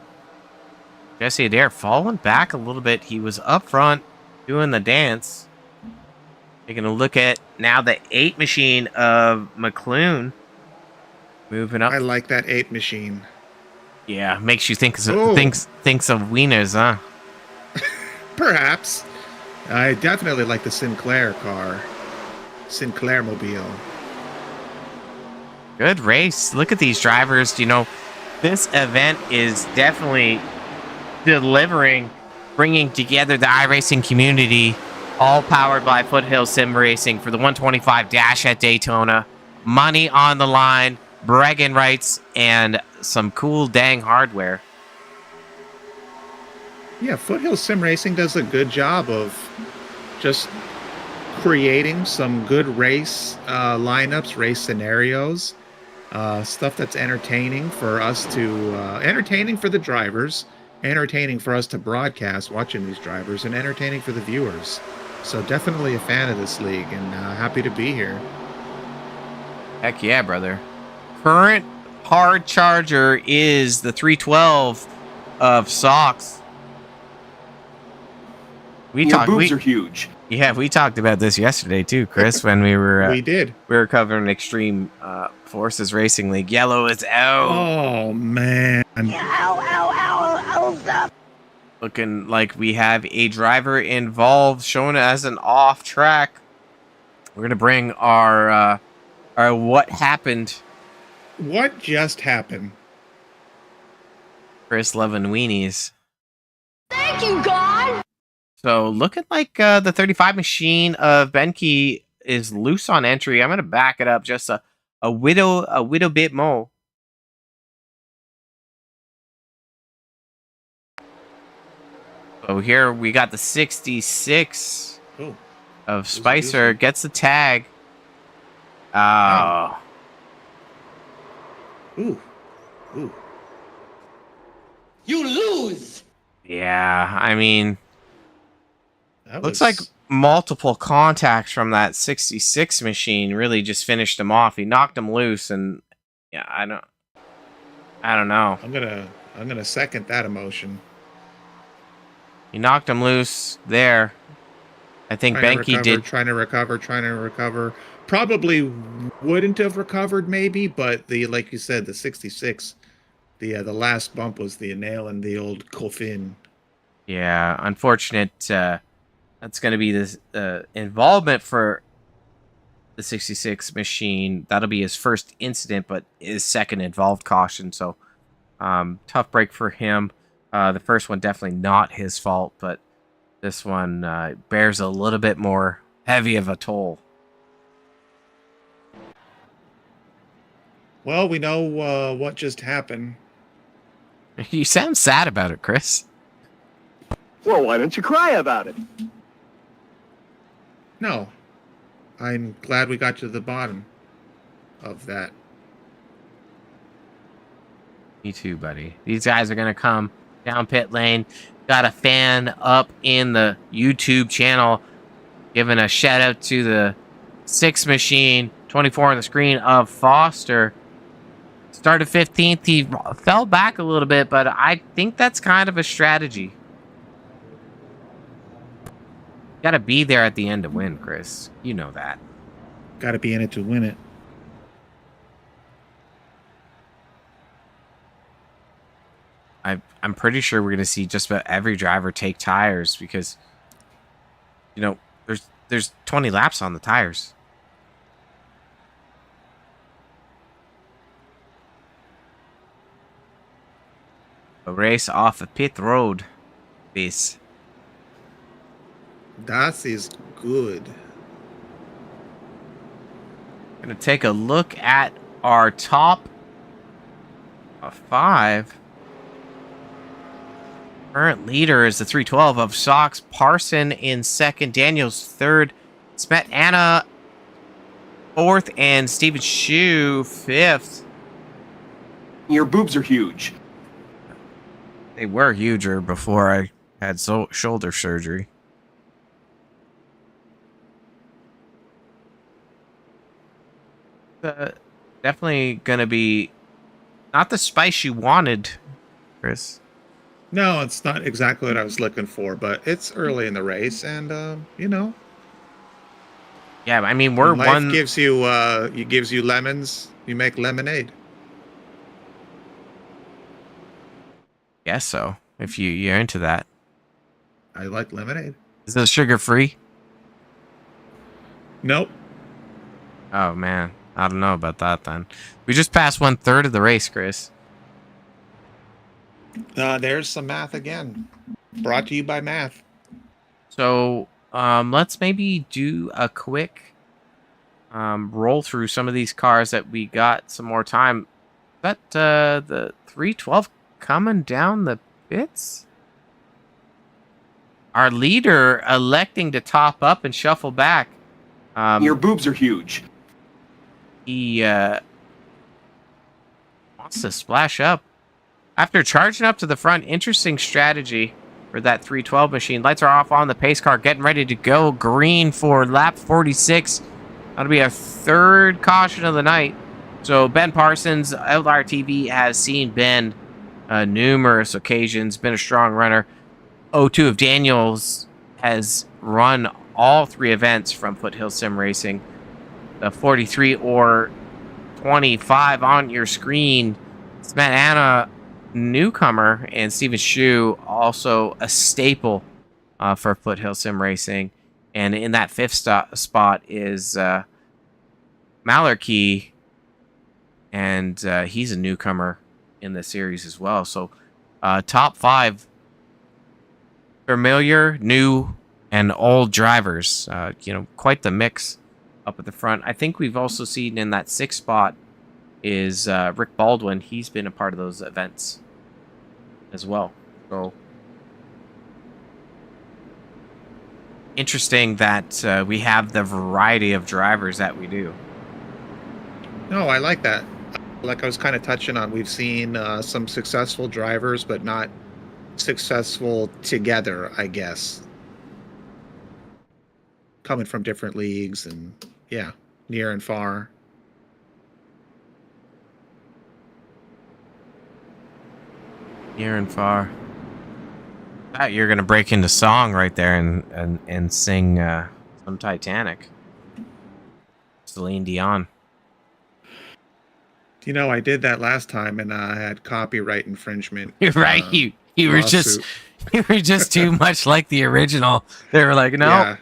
Jesse Adair falling back a little bit. He was up front doing the dance. Taking a look at now the 8 machine of McClune. Moving up. I like that 8 machine. Yeah, makes you thinks of wieners, huh? Perhaps. I definitely like the Sinclair car. Sinclair Mobile. Good race. Look at these drivers. You know, this event is definitely delivering, bringing together the iRacing community, all powered by Foothills Sim Racing for the 125 Dash at Daytona. Money on the line, bragging rights, and some cool dang hardware. Yeah, Foothills Sim Racing does a good job of just creating some good race lineups, race scenarios, stuff that's entertaining for us to, entertaining for the drivers, entertaining for us to broadcast watching these drivers, and entertaining for the viewers. So definitely a fan of this league, and happy to be here. Heck yeah, brother. Current hard charger is the 312 of Sox. Boobs are huge. Yeah, we talked about this yesterday too, Chris, when we were we were covering Extreme Forces Racing League. Yellow is out. Oh man. Ow. Looking like we have a driver involved, shown as an off track. We're gonna bring our what happened. What just happened? Chris loving weenies. Thank you, God. So looking like the 35 machine of Benke is loose on entry. I'm going to back it up just a little bit more. So here we got the 66 of Spicer. Gets the tag. Oh. Ooh. You lose. Yeah, I mean, looks like multiple contacts from that 66 machine really just finished him off. He knocked him loose, and yeah, I don't know. I'm gonna second that emotion. He knocked him loose there. I think Benke did. Trying to recover. Probably wouldn't have recovered, maybe, but like you said, the 66, the last bump was the nail in the old coffin. Yeah, unfortunate. That's going to be the involvement for the 66 machine. That'll be his first incident, but his second involved caution. So tough break for him. The first one definitely not his fault, but this one bears a little bit more heavy of a toll. Well, we know what just happened. You sound sad about it, Chris. Well, why don't you cry about it? No. I'm glad we got to the bottom of that. Me too, buddy. These guys are going to come down pit lane. Got a fan up in the YouTube channel giving a shout out to the 6 machine, 24 on the screen of Foster. Started 15th. He fell back a little bit, but I think that's kind of a strategy. Got to be there at the end to win, Chris. You know that. Got to be in it to win it. I'm pretty sure we're going to see just about every driver take tires because, you know, there's 20 laps on the tires. A race off a pit road. This. That is good. Gonna take a look at our top 5. Current leader is the 312 of Sox. Parson in second. Daniels third. Smet Anna fourth. And Steven Shue fifth. Your boobs are huge. They were huger before I had shoulder surgery. Definitely gonna be not the spice you wanted, Chris. No, it's not exactly what I was looking for, but it's early in the race, and you know. Yeah, I mean we're life gives you lemons, you make lemonade. Guess so. If you're into that. I like lemonade. Is it sugar free? Nope. Oh man, I don't know about that then. We just passed 1/3 of the race, Chris. There's some math again. Brought to you by math. So let's maybe do a quick roll through some of these cars that we got some more time. But the 312 coming down the pits. Our leader electing to top up and shuffle back. Your boobs are huge. He wants to splash up. After charging up to the front, interesting strategy for that 312 machine. Lights are off on the pace car, getting ready to go green for lap 46. That'll be our third caution of the night. So Ben Parsons, Outlier TV, has seen Ben numerous occasions, been a strong runner. 02 of Daniels has run all 3 events from Foothills Sim Racing. The 43 or 25 on your screen. Smet Anna, newcomer, and Steven Shue, also a staple for Foothills Sim Racing. And in that 5th spot is Malarkey, and he's a newcomer in the series as well. So top 5 familiar, new, and old drivers. You know, quite the mix up at the front. I think we've also seen in that 6th spot is Rick Baldwin. He's been a part of those events as well. So interesting that we have the variety of drivers that we do. No, I like that. Like I was kind of touching on, we've seen some successful drivers, but not successful together, I guess. Coming from different leagues and, yeah, near and far. Near and far. I thought you were going to break into song right there and sing some Titanic. Celine Dion. You know, I did that last time and I had copyright infringement. You're right. You were just too much like the original. They were like, no, yeah.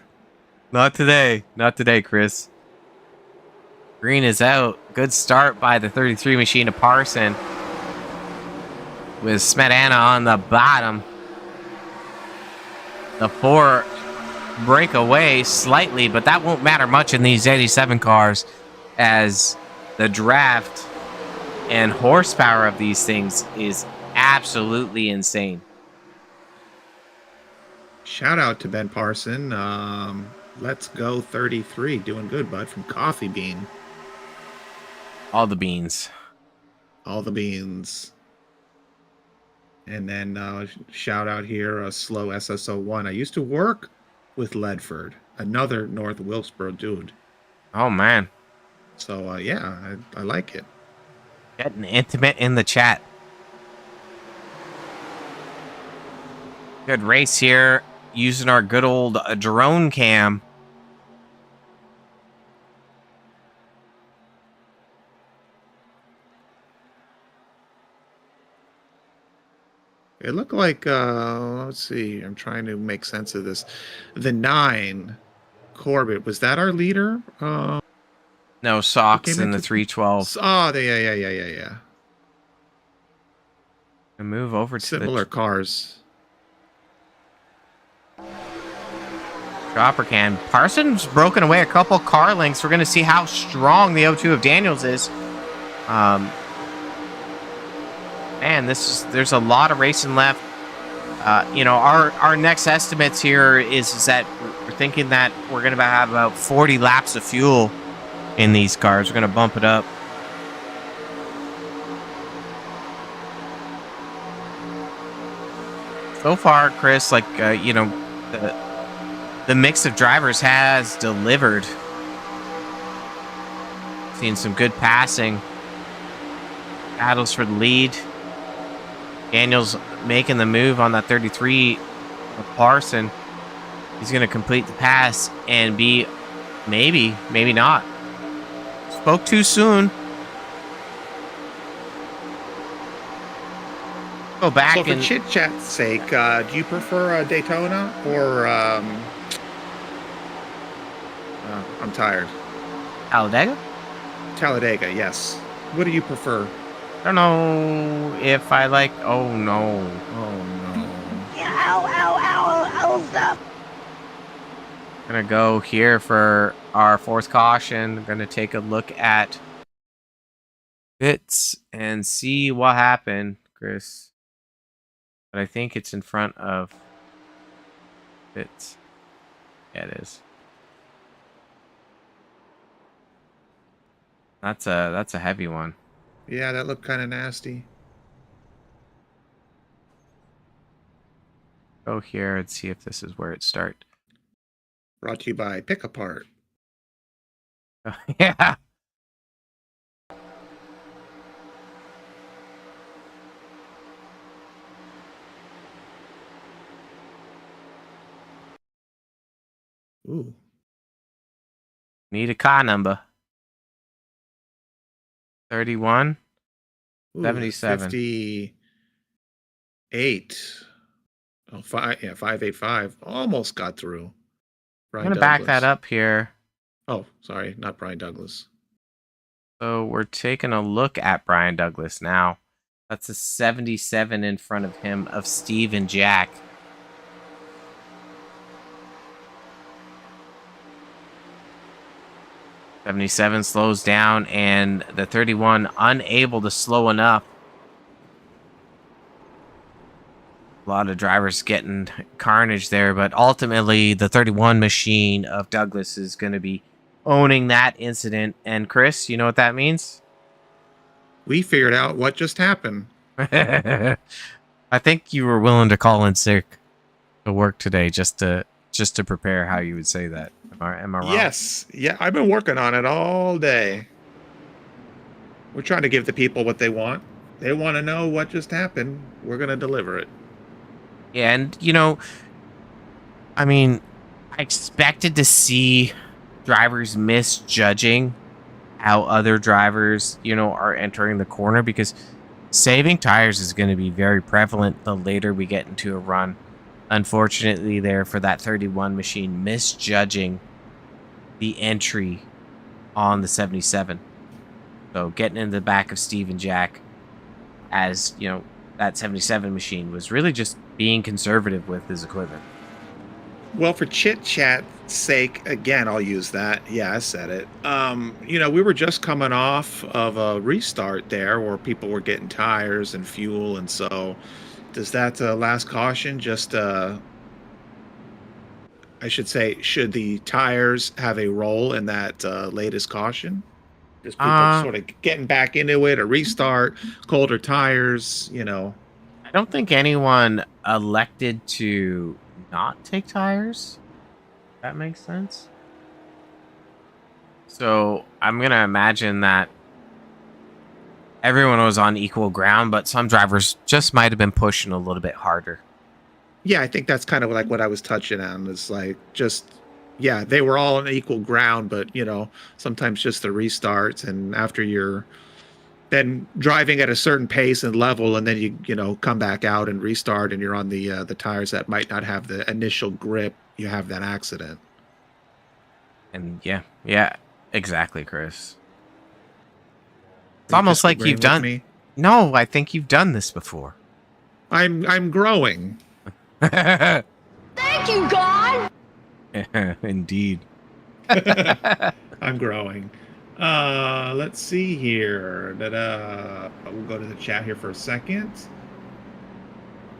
not today. Not today, Chris. Green is out. Good start by the 33 machine of Parson. With Smetana on the bottom. The 4 break away slightly, but that won't matter much in these 87 cars as the draft and horsepower of these things is absolutely insane. Shout out to Ben Parson. Let's go 33. Doing good, bud, from Coffee Bean. All the beans. All the beans. And then shout out here, a slow SSO1. I used to work with Ledford, another North Wilkesboro dude. Oh, man. So, yeah, I like it. Getting intimate in the chat. Good race here. Using our good old drone cam. It looked like, let's see, I'm trying to make sense of this. The 9, Corbett, was that our leader? No, Socks in the 312. Oh, yeah. And move over to similar cars. Dropper can. Parsons broken away a couple car lengths. We're going to see how strong the O2 of Daniels is. Man, there's a lot of racing left. You know, our next estimates here is that we're thinking that we're going to have about 40 laps of fuel in these cars. We're going to bump it up. So far, Chris, like, you know, the mix of drivers has delivered. Seen some good passing. Battles for the lead. Daniels making the move on that 33 of Parson. He's going to complete the pass and be maybe not. Spoke too soon. Go back so for chit chat's sake, do you prefer Daytona or I'm tired. Talladega? Talladega, yes. What do you prefer? I don't know if I like. Oh no! Ow, stop. Gonna go here for our 4th caution. Gonna take a look at bits and see what happened, Chris. But I think it's in front of bits. Yeah, it is. That's a heavy one. Yeah, that looked kind of nasty. Go here and see if this is where it starts. Brought to you by Pick Apart. Yeah. Ooh. Need a car number. 31. Ooh, 77. 58. Oh, 585. Almost got through. I'm going to back that up here. Oh, sorry. Not Brian Douglas. So we're taking a look at Brian Douglas now. That's a 77 in front of him of Steve and Jack. 77 slows down, and the 31 unable to slow enough. A lot of drivers getting carnage there, but ultimately the 31 machine of Douglas is going to be owning that incident. And Chris, you know what that means? We figured out what just happened. I think you were willing to call in sick to work today just to prepare how you would say that. Am I wrong? Yes. Yeah, I've been working on it all day. We're trying to give the people what they want. They want to know what just happened. We're going to deliver it. Yeah, and I mean, I expected to see drivers misjudging how other drivers, are entering the corner, because saving tires is going to be very prevalent the later we get into a run. Unfortunately, there for that 31 machine misjudging the entry on the 77. So getting in the back of Steve and Jack, as that 77 machine was really just being conservative with his equipment. Well, for chit chat's sake, again, I'll use that. Yeah, I said it. We were just coming off of a restart there where people were getting tires and fuel, and so does that last caution just I should say, should the tires have a role in that latest caution? Just people sort of getting back into it, a restart, colder tires, I don't think anyone elected to not take tires. That makes sense. So I'm going to imagine that everyone was on equal ground, but some drivers just might have been pushing a little bit harder. Yeah, I think that's kind of like what I was touching on. Is like they were all on equal ground, but sometimes just the restarts, and after you're then driving at a certain pace and level, and then you come back out and restart, and you're on the tires that might not have the initial grip, you have that accident. And yeah, exactly, Chris. It's almost like you've done me. No, I think you've done this before. I'm growing. Thank you, God. Indeed. I'm growing. Let's see here. We'll go to the chat here for a second.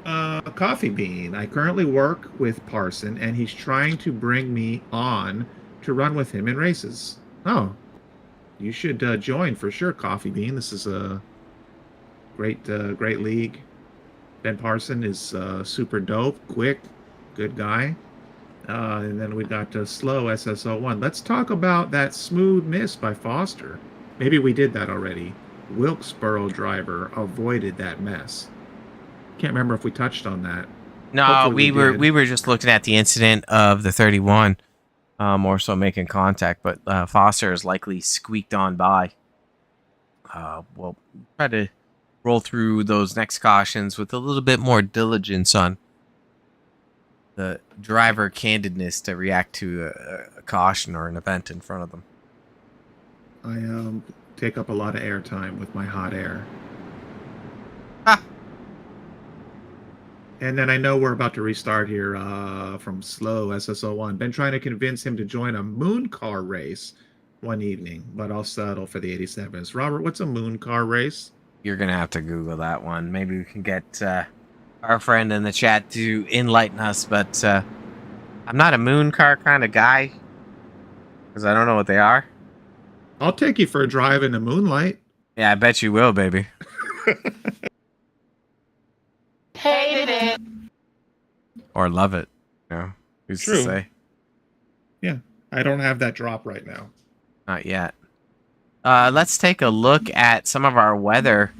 Coffee Bean. I currently work with Parson, and he's trying to bring me on to run with him in races. Oh, you should join for sure, Coffee Bean. This is a great league. Ben Parson is super dope, quick, good guy. And then we got Slow SSO1. Let's talk about that smooth miss by Foster. Maybe we did that already. Wilkesboro driver avoided that mess. Can't remember if we touched on that. No, Hopefully we were just looking at the incident of the 31, more so making contact, but Foster is likely squeaked on by. We'll try to roll through those next cautions with a little bit more diligence on the driver candidness to react to a caution or an event in front of them. I take up a lot of airtime with my hot air. Ah. And then I know we're about to restart here from Slow SSO1. Been trying to convince him to join a moon car race one evening, but I'll settle for the 87s. Robert, what's a moon car race? You're going to have to Google that one. Maybe we can get our friend in the chat to enlighten us, but I'm not a moon car kind of guy because I don't know what they are. I'll take you for a drive in the moonlight. Yeah, I bet you will, baby. Hated it. Or love it. Who's True. to say? Yeah, I don't have that drop right now. Not yet. Let's take a look at some of our weather.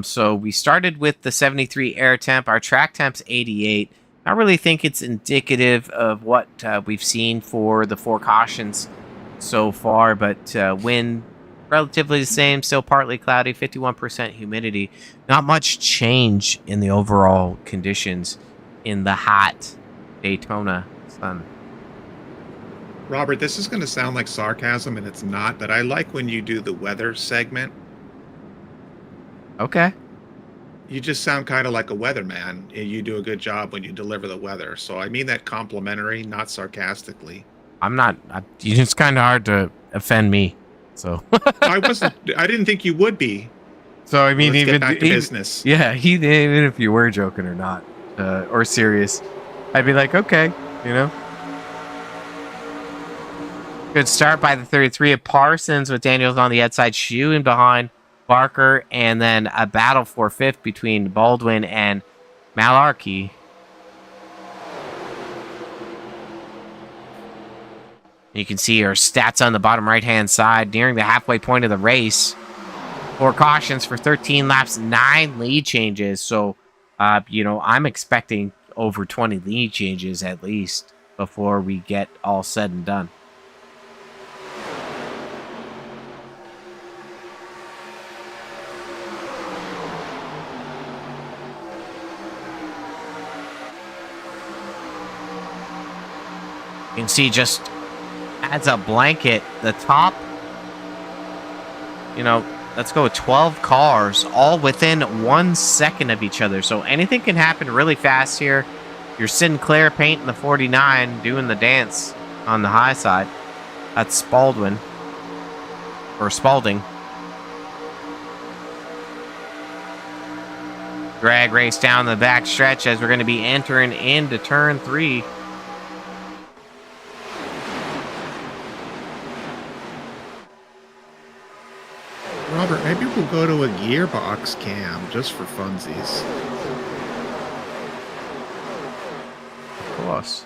So we started with the 73 air temp. Our track temp's 88. I really think it's indicative of what we've seen for the 4 cautions so far, but wind relatively the same, still partly cloudy, 51% humidity. Not much change in the overall conditions in the hot Daytona sun. Robert, this is going to sound like sarcasm, and it's not, but I like when you do the weather segment. Okay. You just sound kind of like a weatherman. You do a good job when you deliver the weather. So I mean that complimentary, not sarcastically. I'm not. It's kind of hard to offend me. So I wasn't. I didn't think you would be. So I mean, Let's even get back to business. Yeah, even if you were joking or not, or serious, I'd be like, okay, you know. Good start by the 33 of Parsons with Daniels on the outside, shooing behind Barker, and then a battle for fifth between Baldwin and Malarkey. You can see her stats on the bottom right-hand side, nearing the halfway point of the race. 4 cautions for 13 laps, 9 lead changes. So, you know, I'm expecting over 20 lead changes at least before we get all said and done. You can see just adds a blanket. The top, you know, let's go with 12 cars, all within 1 second of each other. So anything can happen really fast here. Your Sinclair painting the 49, doing the dance on the high side. That's Spalding. Drag race down the back stretch as we're going to be entering into turn 3. Robert, maybe we'll go to a gearbox cam just for funsies. Of course.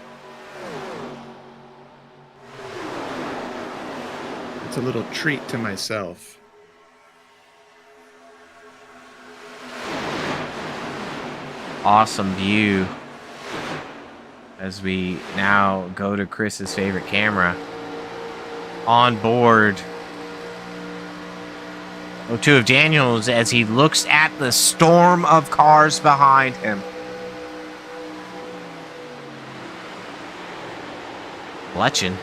It's a little treat to myself. Awesome view as we now go to Chris's favorite camera. On board. 02 of Daniels as he looks at the storm of cars behind him. Fletching.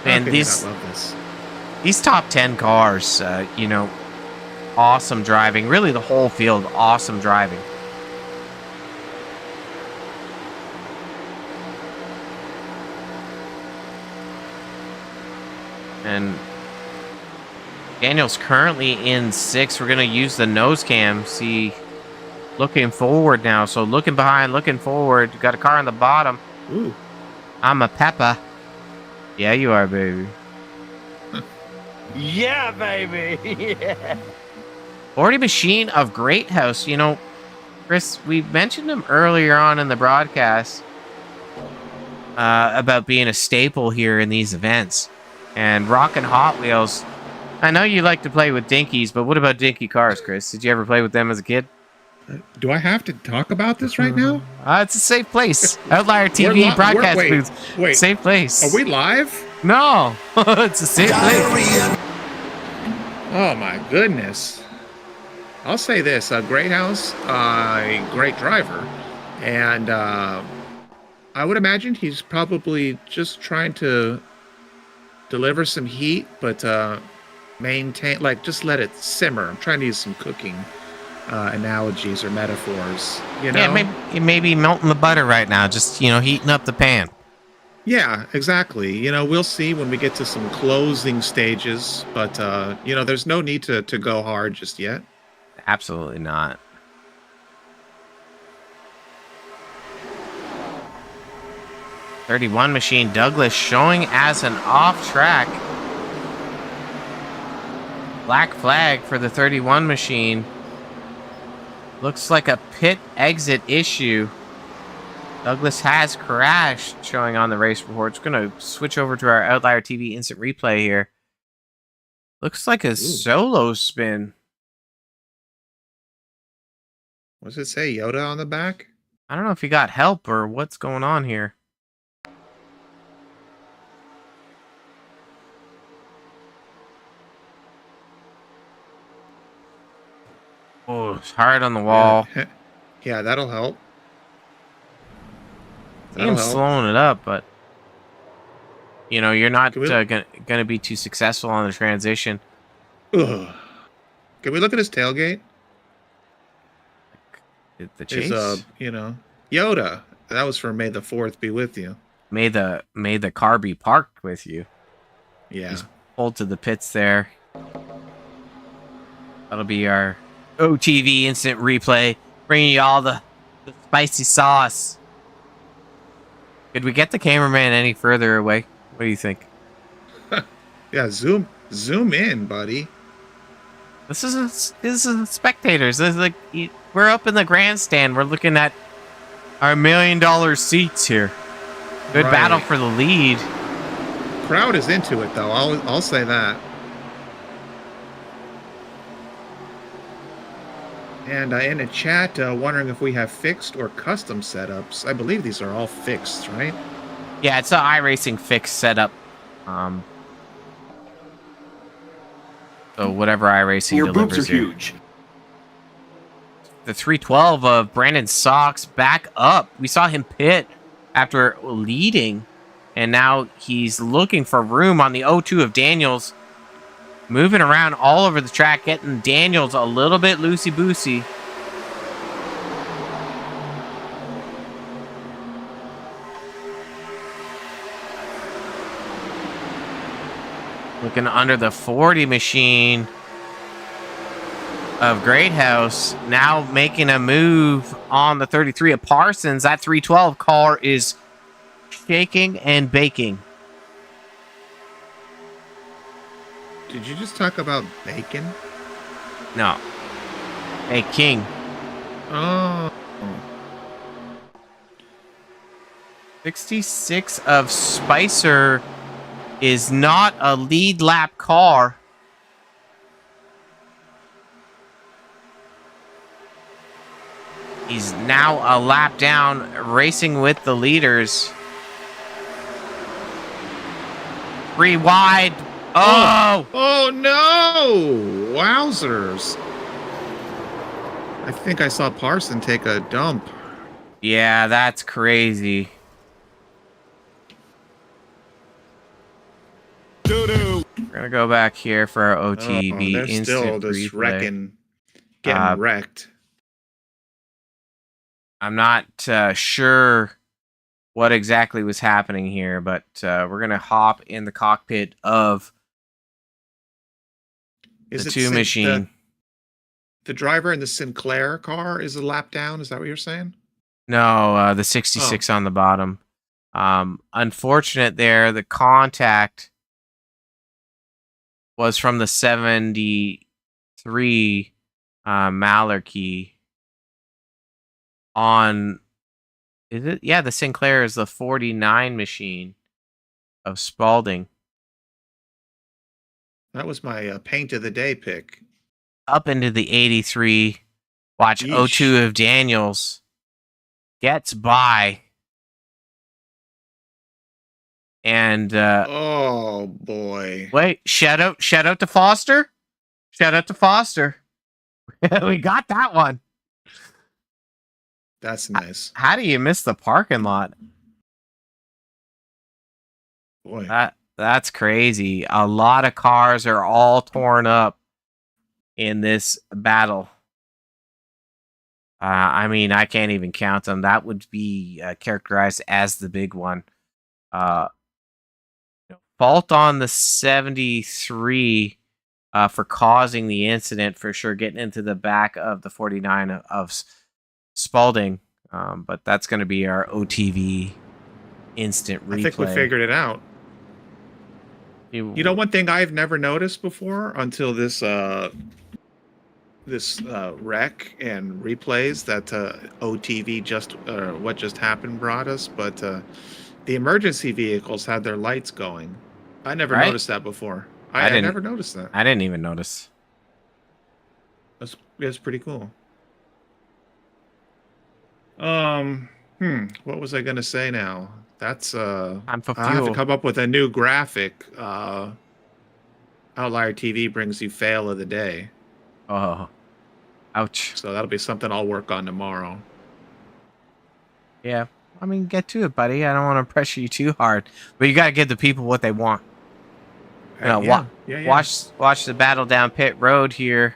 And these top 10 cars, you know, awesome driving. Really, the whole field, awesome driving. And Daniel's currently in 6th. We're going to use the nose cam. See, looking forward now. So looking behind, looking forward. Got a car on the bottom. Ooh. I'm a Peppa. Yeah, you are, baby. Yeah, baby. Yeah. 40 Machine of Great House. You know, Chris, we mentioned him earlier on in the broadcast about being a staple here in these events. And Rockin' Hot Wheels. I know you like to play with dinkies, but what about dinky cars, Chris? Did you ever play with them as a kid? Do I have to talk about this right now? It's a safe place. Outlier TV broadcast booth. Wait. Safe place. Are we live? No. It's a safe place. Oh, my goodness. I'll say this. Great house, a great driver. And I would imagine he's probably just trying to deliver some heat, but maintain, like, just let it simmer. I'm trying to use some cooking analogies or metaphors, you know? Yeah, it may be melting the butter right now, just, you know, heating up the pan. Yeah, exactly. You know, we'll see when we get to some closing stages, but, you know, there's no need to go hard just yet. Absolutely not. .31 Machine Douglas showing as an off-track. Black flag for the 31 Machine. Looks like a pit exit issue. Douglas has crashed, showing on the race report. It's going to switch over to our Outlier TV instant replay here. Looks like a solo spin. What does it say? Yoda on the back? I don't know if he got help or what's going on here. Oh, it's hard on the wall. Yeah, that'll help. Team's slowing it up, but you know, you're not gonna be too successful on the transition. Ugh. Can we look at his tailgate? The chase? His, you know, Yoda. That was for May the 4th be with you. May the car be parked with you. Yeah. He's pulled to the pits there. That'll be our OTV instant replay, bringing you all the spicy sauce. Could we get the cameraman any further away? What do you think? Yeah, zoom in, buddy. This is the spectators. This is like we're up in the grandstand. We're looking at our $1 million seats here. Good Right. battle for the lead. Crowd is into it though. I'll say that. And in a chat, wondering if we have fixed or custom setups. I believe these are all fixed, right? Yeah, it's an iRacing fix setup. So whatever iRacing Your boobs delivers are here. huge. The 312 of Brandon Sox back up. We saw him pit after leading, and now he's looking for room on the 02 of Daniels. Moving around all over the track, getting Daniels a little bit loosey-boosey. Looking under the 40 machine of Greathouse. Now making a move on the 33 of Parsons. That 312 car is shaking and baking. Did you just talk about bacon? No. Hey, King. Oh. 66 of Spicer is not a lead lap car. He's now a lap down, racing with the leaders. 3 wide. Oh! Oh no! Wowzers! I think I saw Parson take a dump. Yeah, that's crazy. Doo-doo. We're gonna go back here for our OTV They're instant still just replay. getting wrecked. I'm not sure what exactly was happening here, but we're gonna hop in the cockpit of Is the it two machine. The driver in the Sinclair car is a lap down? Is that what you're saying? No, the 66 on the bottom. Unfortunate there, the contact was from the 73 Malarkey on, is it? Yeah, the Sinclair is the 49 machine of Spalding. That was my paint of the day pick. Up into the 83. Watch Yeesh. 02 of Daniels gets by. And Oh boy. wait, shout out to Foster. Shout out to Foster. We got that one. That's nice. How do you miss the parking lot? Boy. That's crazy. A lot of cars are all torn up in this battle. I mean, I can't even count them. That would be characterized as the big one. Fault on the 73 for causing the incident, for sure, getting into the back of the 49 of Spalding. But that's going to be our OTV instant replay. I think we figured it out. You know, one thing I've never noticed before until this wreck and replays that OTV what just happened brought us, but the emergency vehicles had their lights going. I never noticed that before. I never noticed that. I didn't even notice. That's pretty cool. What was I gonna say now? That's Time for I have to fuel. come up with a new graphic. Outlier TV brings you fail of the day. Oh, ouch. So that'll be something I'll work on tomorrow. Yeah, I mean, get to it, buddy. I don't want to pressure you too hard, but you got to give the people what they want. You know, Yeah. watch the battle down pit road here.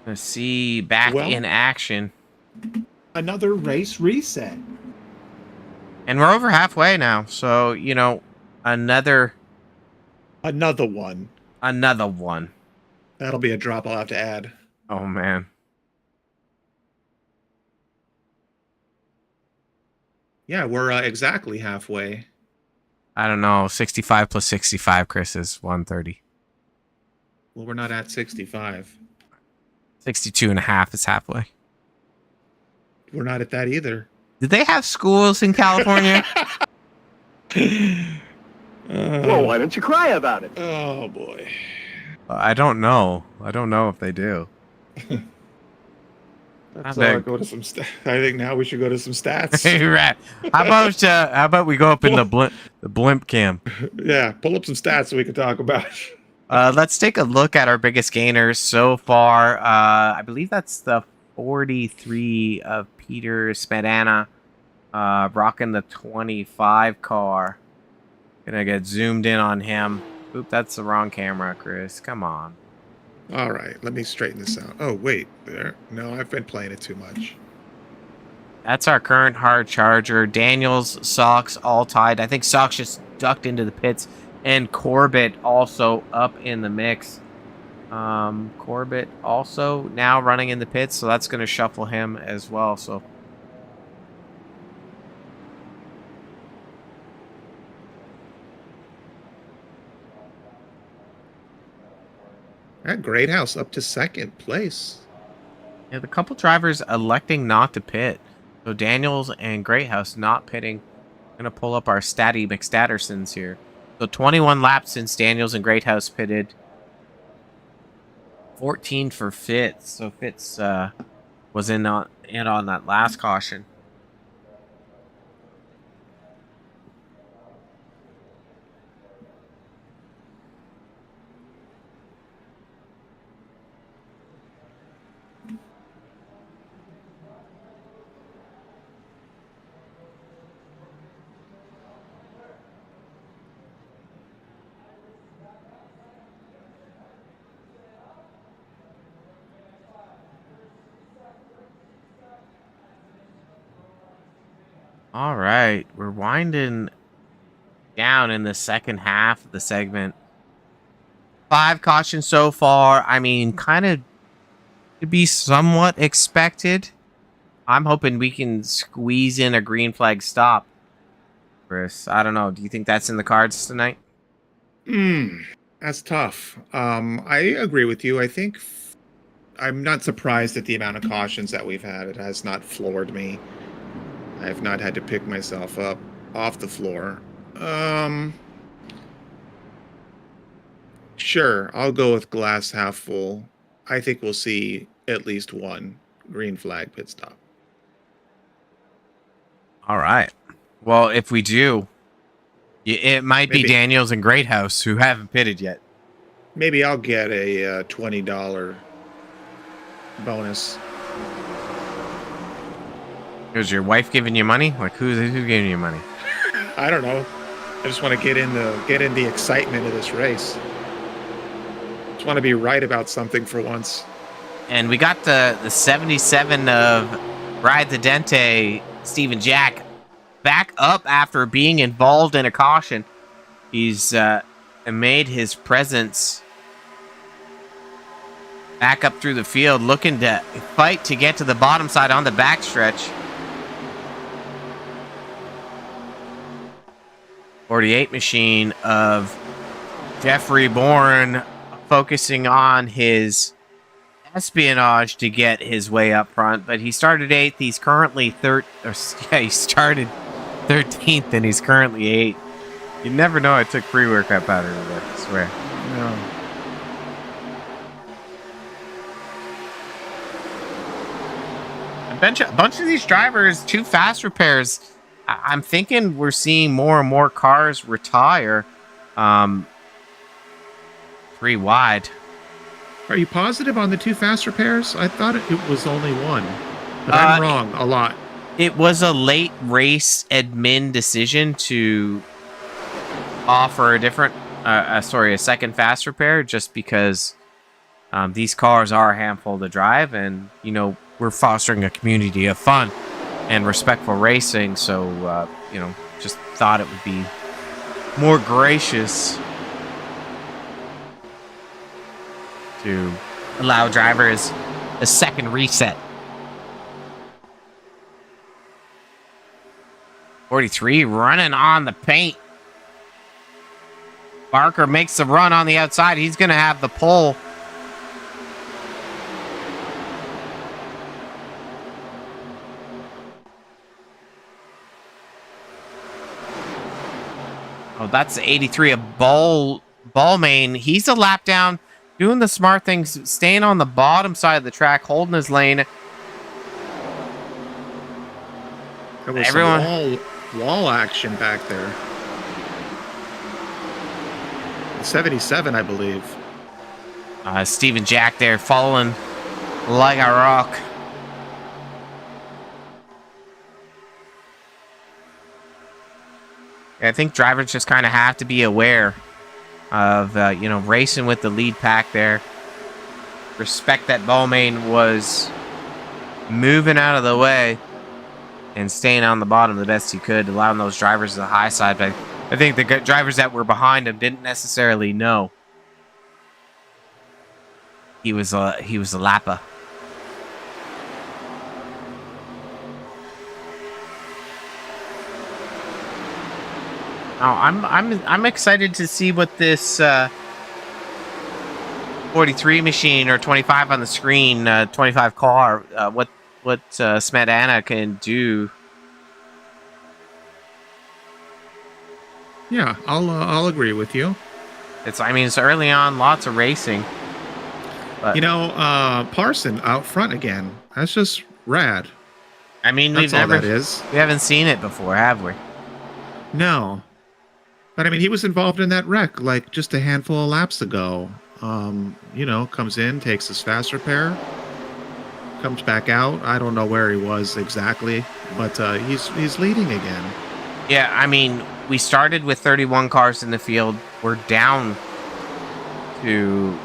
Let's see, back Well- in action. Another race reset. And we're over halfway now, so, you know, another one. That'll be a drop I'll have to add. Oh, man. Yeah, we're exactly halfway. I don't know. 65 plus 65, Chris, is 130. Well, we're not at 65. 62 and a half is halfway. We're not at that either. Did they have schools in California? Well, why don't you cry about it? Oh, boy. I don't know. I don't know if they do. Let's go to some I think now we should go to some stats. Right. How about we go up in the blimp cam? Yeah, pull up some stats so we can talk about. Let's take a look at our biggest gainers so far. I believe that's the 43 of Peter Spadana, rocking the 25 car. Gonna get zoomed in on him. Oop, that's the wrong camera, Chris. Come on. All right, let me straighten this out. Oh, wait. There. No, I've been playing it too much. That's our current hard charger. Daniels, Sox, all tied. I think Sox just ducked into the pits. And Corbett also up in the mix. Corbett also now running in the pits, so that's going to shuffle him as well. So That Greathouse up to second place. yeah, the couple drivers electing not to pit. So Daniels and Greathouse not pitting. Going to pull up our Statty McStattersons here. So 21 laps since Daniels and Greathouse pitted. 14 for Fitz. So Fitz was in on that last caution. All right, we're winding down in the second half of the segment. 5 cautions so far. I mean, kind of to be somewhat expected. I'm hoping we can squeeze in a green flag stop. Chris, I don't know. Do you think that's in the cards tonight? That's tough. I agree with you. I think I'm not surprised at the amount of cautions that we've had. It has not floored me. I have not had to pick myself up off the floor. Sure, I'll go with glass half full. I think we'll see at least one green flag pit stop. All right. Well, if we do, it might be Maybe. Daniels and Greathouse who haven't pitted yet. Maybe I'll get a $20 bonus. Is your wife giving you money? Like who's giving you money? I don't know. I just want to get in the excitement of this race. Just want to be right about something for once. And we got the 77 of Ride the Dente, Steven Jack, back up after being involved in a caution. He's made his presence back up through the field, looking to fight to get to the bottom side on the backstretch. 48 machine of Jeffrey Bourne focusing on his espionage to get his way up front, but he started 8th. He's currently he started 13th and he's currently 8th. You never know. I took pre-workout powder today, I swear. No. A bunch of these drivers, 2 fast repairs. I'm thinking we're seeing more and more cars retire. 3 wide. Are you positive on the 2 fast repairs? I thought it was only 1. But I'm wrong a lot. It was a late race admin decision to offer a different, a second fast repair just because These cars are a handful to drive, and we're fostering a community of fun and respectful racing. So just thought it would be more gracious to allow drivers a second reset. 43 running on the paint. Barker makes the run on the outside. He's going to have the pole. Oh, that's 83 of Ballmain. He's a lap down, doing the smart things, staying on the bottom side of the track, holding his lane. There was some wall action back there. 77, I believe. Steven Jack there following like a rock. I think drivers just kind of have to be aware of, racing with the lead pack there. Respect that Ballmain was moving out of the way and staying on the bottom the best he could, allowing those drivers to the high side. But I think the drivers that were behind him didn't necessarily know he was a lapper. Oh, I'm excited to see what this 43 machine, or 25 on the screen, 25 car, what Smetana can do. Yeah, I'll agree with you. It's early on, lots of racing. But, Parson out front again. That's just rad. We haven't seen it before, have we? No. But he was involved in that wreck like just a handful of laps ago. Comes in, takes his fast repair, comes back out. I don't know where he was exactly, but he's leading again. Yeah, we started with 31 cars in the field. We're down to,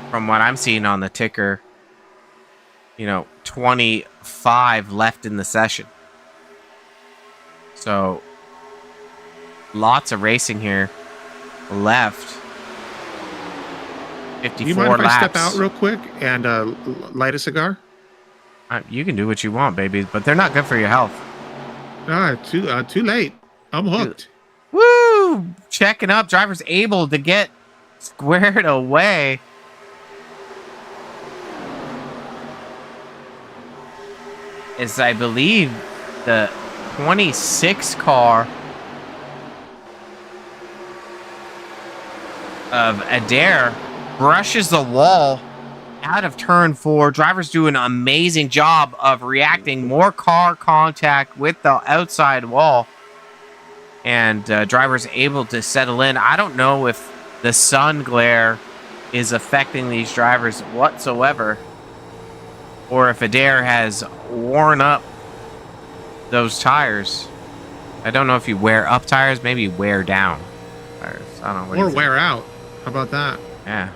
from what I'm seeing on the ticker, 25 left in the session. So lots of racing here left. 54 you mind if laps. I step out real quick and light a cigar? You can do what you want, baby, but they're not good for your health. Too late. I'm hooked. Woo! Checking up. Driver's able to get squared away. As I believe the 26 car of Adair brushes the wall out of turn 4. Drivers do an amazing job of reacting. More car contact with the outside wall. And drivers able to settle in. I don't know if the sun glare is affecting these drivers whatsoever, or if Adair has worn up those tires. I don't know if you wear up tires, maybe you wear down tires. I don't know. Or wear out. How about that? Yeah.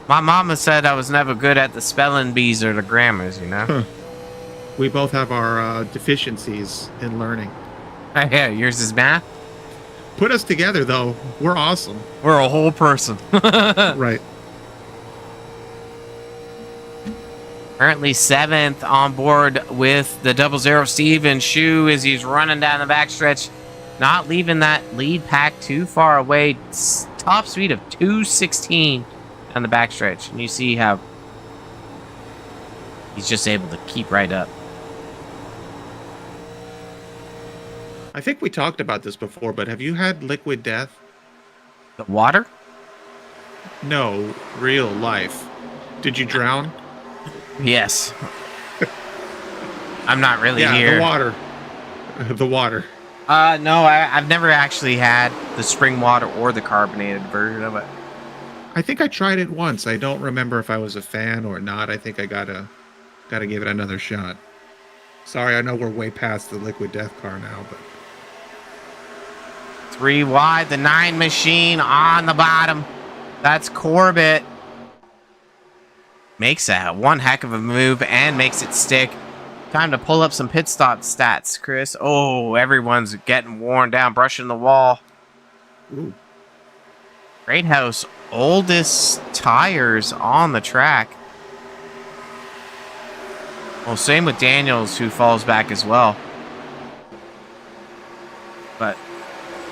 My mama said I was never good at the spelling bees or the grammars, We both have our deficiencies in learning. Yeah, yours is math. Put us together, though. We're awesome. We're a whole person. Right. Currently 7th on board with the 00 Steven Shu as he's running down the backstretch. Not leaving that lead pack too far away. Top speed of 216 on the backstretch. And you see how he's just able to keep right up. I think we talked about this before, but have you had liquid death? The water? No, real life. Did you drown? Yes. I'm not really here. The water. The water. No, I've never actually had the spring water or the carbonated version of it. I think I tried it once. I don't remember if I was a fan or not. I think I gotta give it another shot. Sorry, I know we're way past the liquid death car now, but 3 wide, the 9 machine on the bottom. That's Corbett. makes one heck of a move and makes it stick. Time to pull up some pit stop stats, Chris. Oh, everyone's getting worn down, brushing the wall. Ooh. Great House, oldest tires on the track. Well, same with Daniels, who falls back as well. But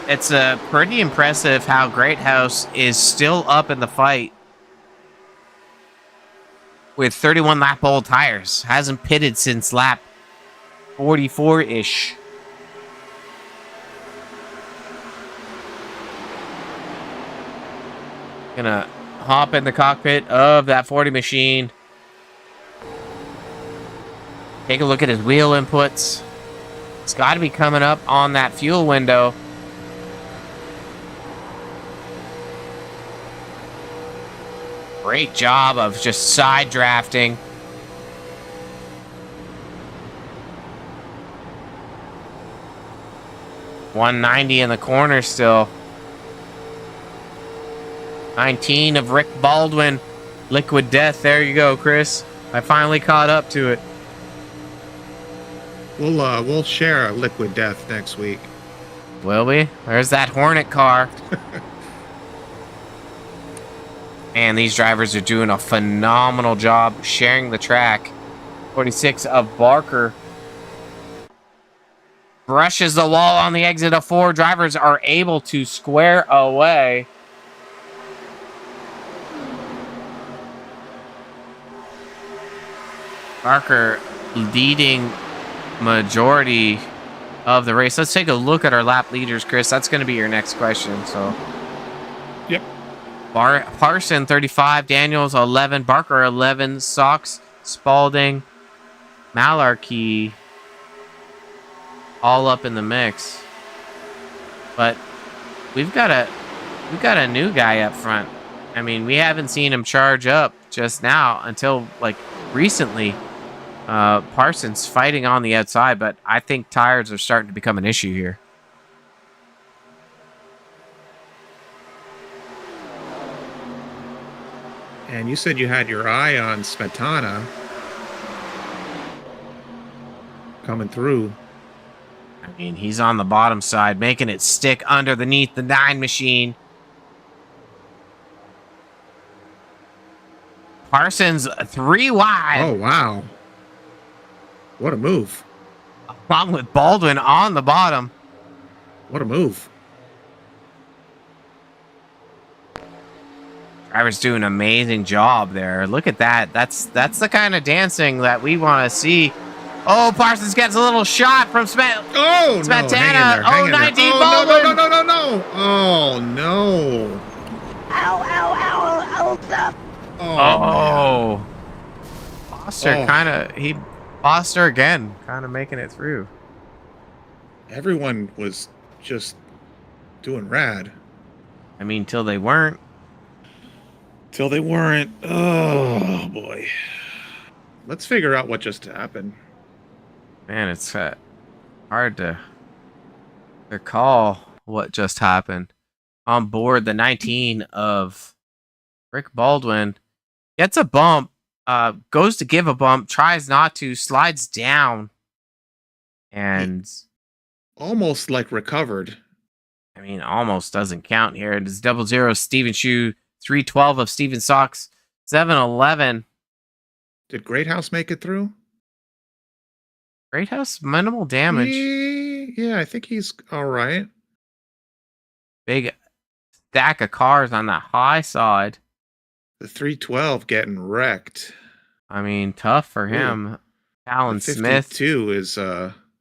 it's pretty impressive how Great House is still up in the fight with 31 lap old tires. Hasn't pitted since lap 44-ish. Gonna hop in the cockpit of that 40 machine. Take a look at his wheel inputs. It's got to be coming up on that fuel window. Great job of just side drafting. $190 in the corner still. 19 of Rick Baldwin. Liquid Death. There you go, Chris. I finally caught up to it. We'll share a Liquid Death next week. Will we? There's that Hornet car. And these drivers are doing a phenomenal job sharing the track. 46 of Barker brushes the wall on the exit of 4. Drivers are able to square away. Barker leading majority of the race. Let's take a look at our lap leaders, Chris. That's going to be your next question. So, yep. Parson 35, Daniels 11, Barker 11, Sox, Spalding, Malarkey, all up in the mix. But we've got a new guy up front. I mean, we haven't seen him charge up just now until like recently. Parsons fighting on the outside, but I think tires are starting to become an issue here. And you said you had your eye on Smetana coming through. I mean, he's on the bottom side, making it stick underneath the 9 machine. Parsons 3 wide. Oh, wow. What a move. Along with Baldwin on the bottom. What a move. Driver's doing an amazing job there. Look at that. That's the kind of dancing that we want to see. Oh, Parsons gets a little shot from Smetana. Oh, 19 Baldwin. No. Oh, no. Ow, stop. Oh. Foster Foster again, kind of making it through. Everyone was just doing rad. I mean, till they weren't. Till they weren't. Oh, boy. Let's figure out what just happened. Man, it's hard to recall what just happened. On board, the 19 of Rick Baldwin gets a bump, goes to give a bump, tries not to, slides down, and almost like recovered. I mean, almost doesn't count here. It is 00 Steven Shue, 312 of Steven Sox, 711. Did Great House make it through? Great House, minimal damage. Yeah, I think he's all right. Big stack of cars on the high side. The 312 getting wrecked. I mean, tough for him. Alan Smith. 52 is,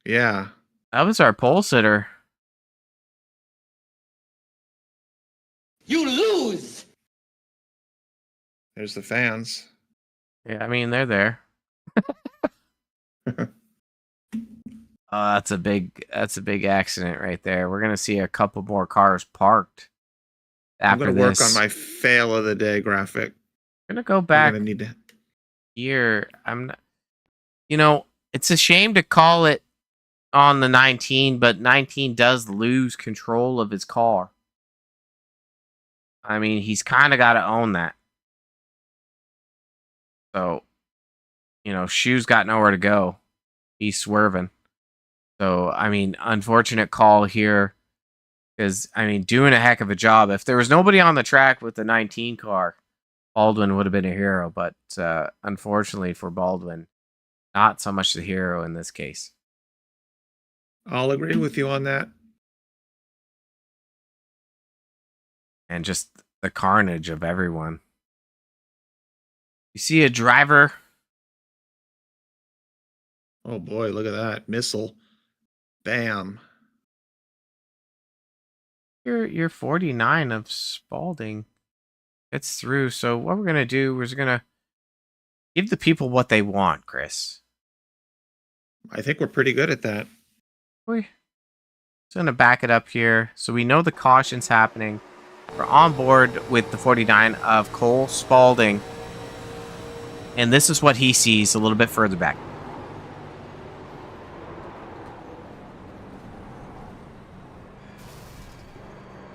yeah. That was our pole sitter. You lose. There's the fans. Yeah, I mean, they're there. That's a big accident right there. We're gonna see a couple more cars parked after I'm this. gonna work on my fail of the day graphic. I'm gonna go back. I'm gonna need to... Here. I'm not, it's a shame to call it on the 19, but 19 does lose control of his car. I mean, he's kind of got to own that. So, Shoe's got nowhere to go. He's swerving. So, I mean, unfortunate call here. Because, I mean, doing a heck of a job. If there was nobody on the track with the 19 car, Baldwin would have been a hero. But unfortunately for Baldwin, not so much the hero in this case. I'll agree with you on that. And just the carnage of everyone. You see a driver. Oh boy, look at that. Missile. Bam. You're 49 of Spalding. It's through. So what we're going to do is we're going to give the people what they want, Chris. I think we're pretty good at that. We're just going to back it up here. So we know the caution's happening. We're on board with the 49 of Cole Spalding. And this is what he sees a little bit further back.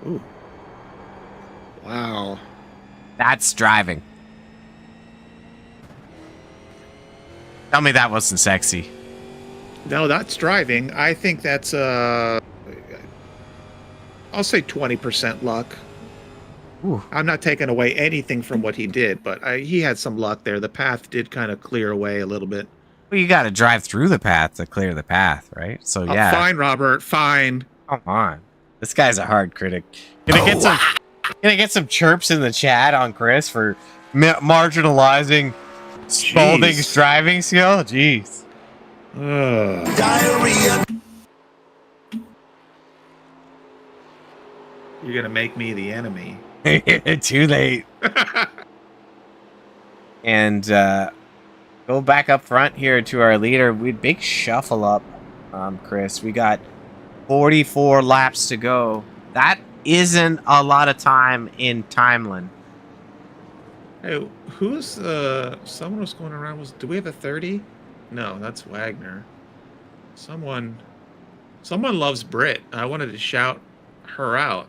Ooh. Wow. That's driving. Tell me that wasn't sexy. No, that's driving. I think that's I'll say 20% luck. Ooh. I'm not taking away anything from what he did, but he had some luck there. The path did kind of clear away a little bit. Well, you got to drive through the path to clear the path, right? So yeah. Fine, Robert. Fine. Come on. This guy's a hard critic. Gonna get some chirps in the chat on Chris for marginalizing Spalding's driving skill. Jeez. Diarrhea. You're gonna make me the enemy. Too late. And go back up front here to our leader. Big shuffle up, Chris. We got 44 laps to go. That isn't a lot of time in Timeline. Hey, who's someone was going around? Do we have a 30? No, that's Wagner. Someone loves Brit. I wanted to shout her out.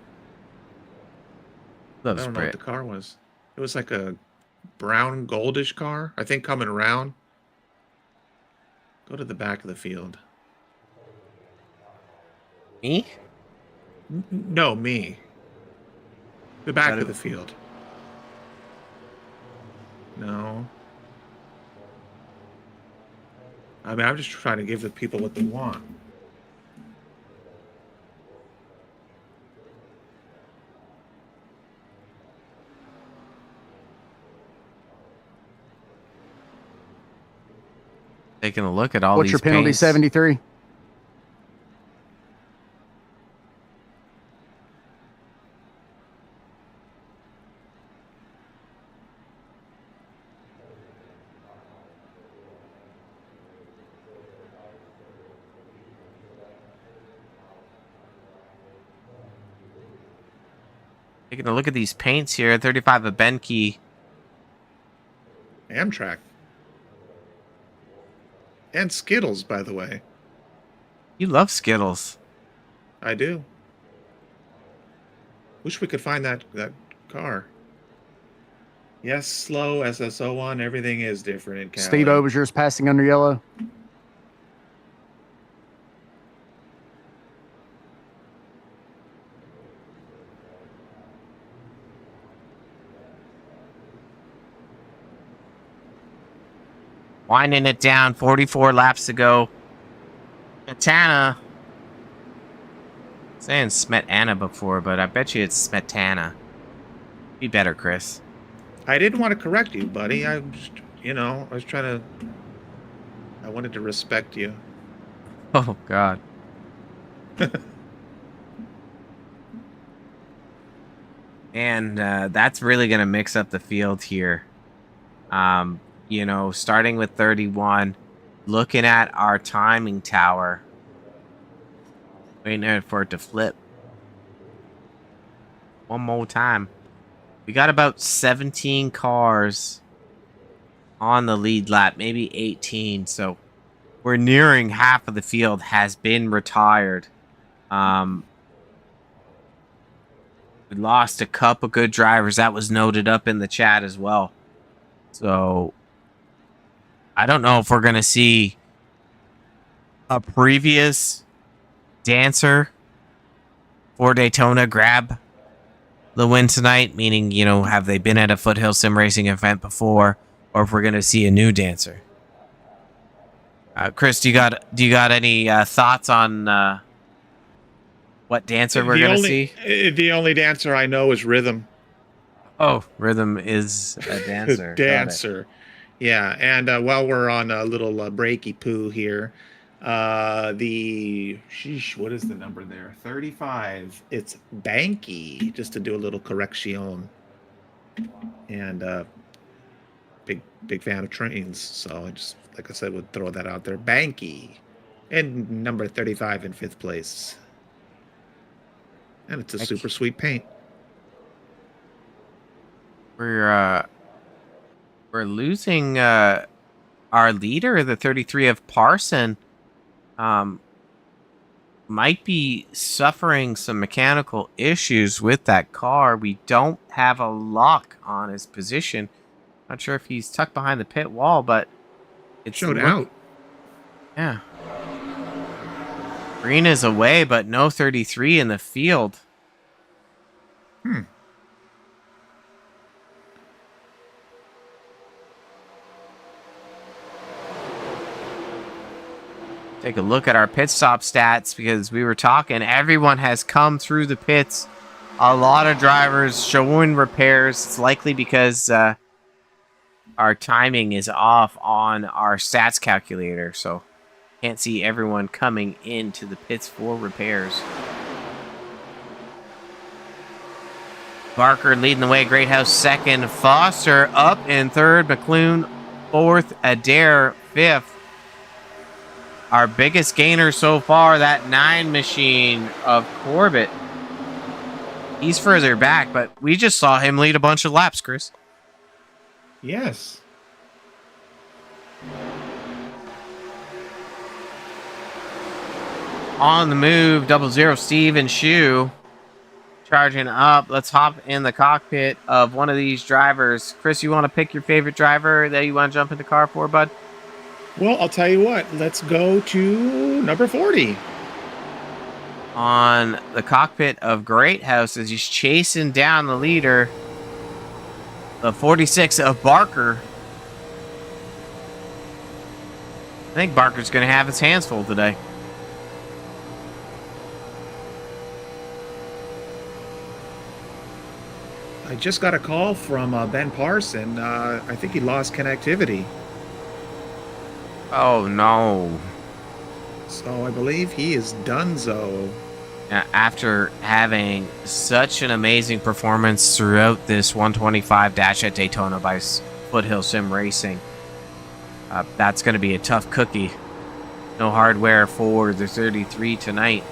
Loves I don't know Brit. what the car was. It was like a brown goldish car, I think, coming around. Go to the back of the field. Me? No, me. The back of the field. No. I mean, I'm just trying to give the people what they want. Taking a look at all What's these your penalty, paints. 73? Taking a look at these paints here. 35 of Benke. Amtrak. And Skittles, by the way. You love Skittles. I do. Wish we could find that car. Yes, slow, SSO1, everything is different in Cali. Steve Overture's passing under yellow. Winding it down. 44 laps to go. Smetana. Saying Smetana before, but I bet you it's Smetana. Be better, Chris. I didn't want to correct you, buddy. I was trying to... I wanted to respect you. Oh, God. And that's really going to mix up the field here. Starting with 31, looking at our timing tower. Waiting for it to flip. One more time. We got about 17 cars on the lead lap, maybe 18. So we're nearing half of the field has been retired. We lost a couple good drivers. That was noted up in the chat as well. So I don't know if we're going to see a previous dancer for Daytona grab the win tonight, meaning, have they been at a Foothills Sim Racing event before, or if we're going to see a new dancer. Chris, do you got any thoughts on what dancer we're going to see? The only dancer I know is Rhythm. Oh, Rhythm is a dancer. Dancer. Yeah, and while we're on a little breaky poo here, what is the number there? 35. It's Banky, just to do a little correction. And big fan of trains, so I just, like I said, would throw that out there. Banky, and number 35 in 5th place. And it's a super sweet paint. We're losing our leader, the 33 of Parson. Might be suffering some mechanical issues with that car. We don't have a lock on his position. Not sure if he's tucked behind the pit wall, but it showed out. Yeah. Green is away, but no 33 in the field. Take a look at our pit stop stats, because we were talking, everyone has come through the pits. A lot of drivers showing repairs. It's likely because our timing is off on our stats calculator, so can't see everyone coming into the pits for repairs. Barker leading the way, Greathouse second, Foster up in third, McClune fourth, Adair fifth. Our biggest gainer so far, that 9 machine of Corbett. He's further back, but we just saw him lead a bunch of laps, Chris. Yes. On the move, 00 Steve and Shu charging up. Let's hop in the cockpit of one of these drivers. Chris, you want to pick your favorite driver that you want to jump in the car for, bud? Well, I'll tell you what. Let's go to number 40. On the cockpit of Greathouse as he's chasing down the leader, the 46 of Barker. I think Barker's going to have his hands full today. I just got a call from Ben Parson. I think he lost connectivity. Oh, no. So I believe he is donezo. After having such an amazing performance throughout this 125 dash at Daytona by Foothills Sim Racing, that's going to be a tough cookie. No hardware for the 33 tonight.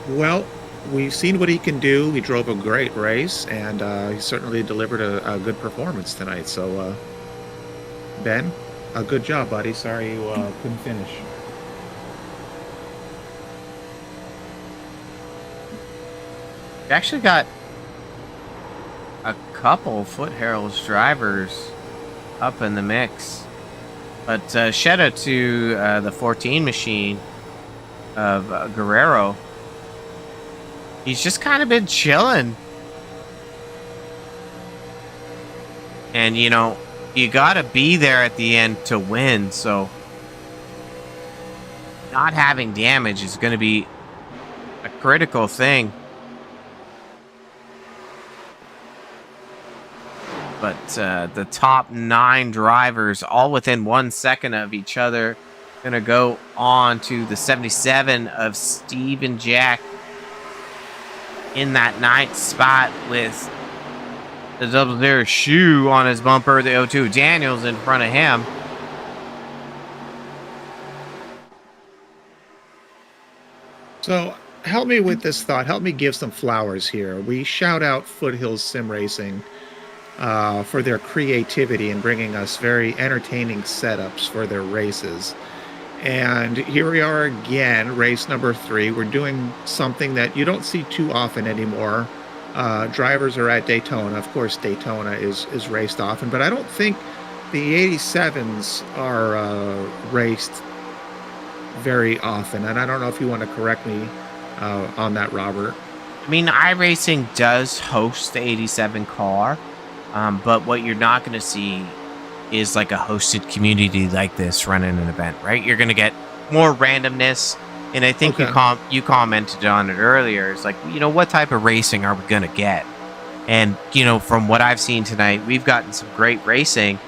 Well, we've seen what he can do. He drove a great race, and he certainly delivered a good performance tonight. So, Ben, a good job, buddy. Sorry you couldn't finish. We actually got a couple Foothills drivers up in the mix. But shout out to the 14 machine of Guerrero. He's just kind of been chilling. And, you know, you got to be there at the end to win. So not having damage is going to be a critical thing. But the top 9 drivers, all within 1 second of each other, going to go on to the 77 of Steve and Jack in that 9th spot with the 00 Shoe on his bumper, the 02 Daniels in front of him. So help me with this thought. Help me give some flowers here. We shout out Foothills Sim Racing for their creativity in bringing us very entertaining setups for their races. And here we are again, race number 3. We're doing something that you don't see too often anymore. Drivers are at Daytona. Of course, Daytona is raced often, but I don't think The 87s are raced very often, and I don't know if you want to correct me on that, Robert. I mean, iRacing does host the 87 car, but what you're not going to see is like a hosted community like this running an event, right? You're going to get more randomness, and I think Okay. you commented on it earlier. It's like, what type of racing are we going to get? And from what I've seen tonight, we've gotten some great racing.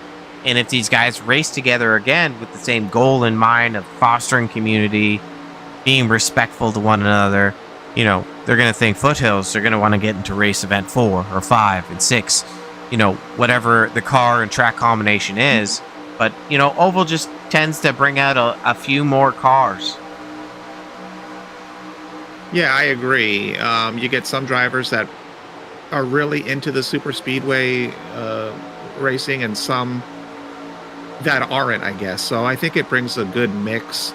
And if these guys race together again with the same goal in mind of fostering community, being respectful to one another, they're going to think Foothills. They're going to want to get into race event 4 or 5 and 6, whatever the car and track combination is. But, Oval just tends to bring out a few more cars. Yeah, I agree. You get some drivers that are really into the super speedway racing, and some that aren't, I guess. So I think it brings a good mix.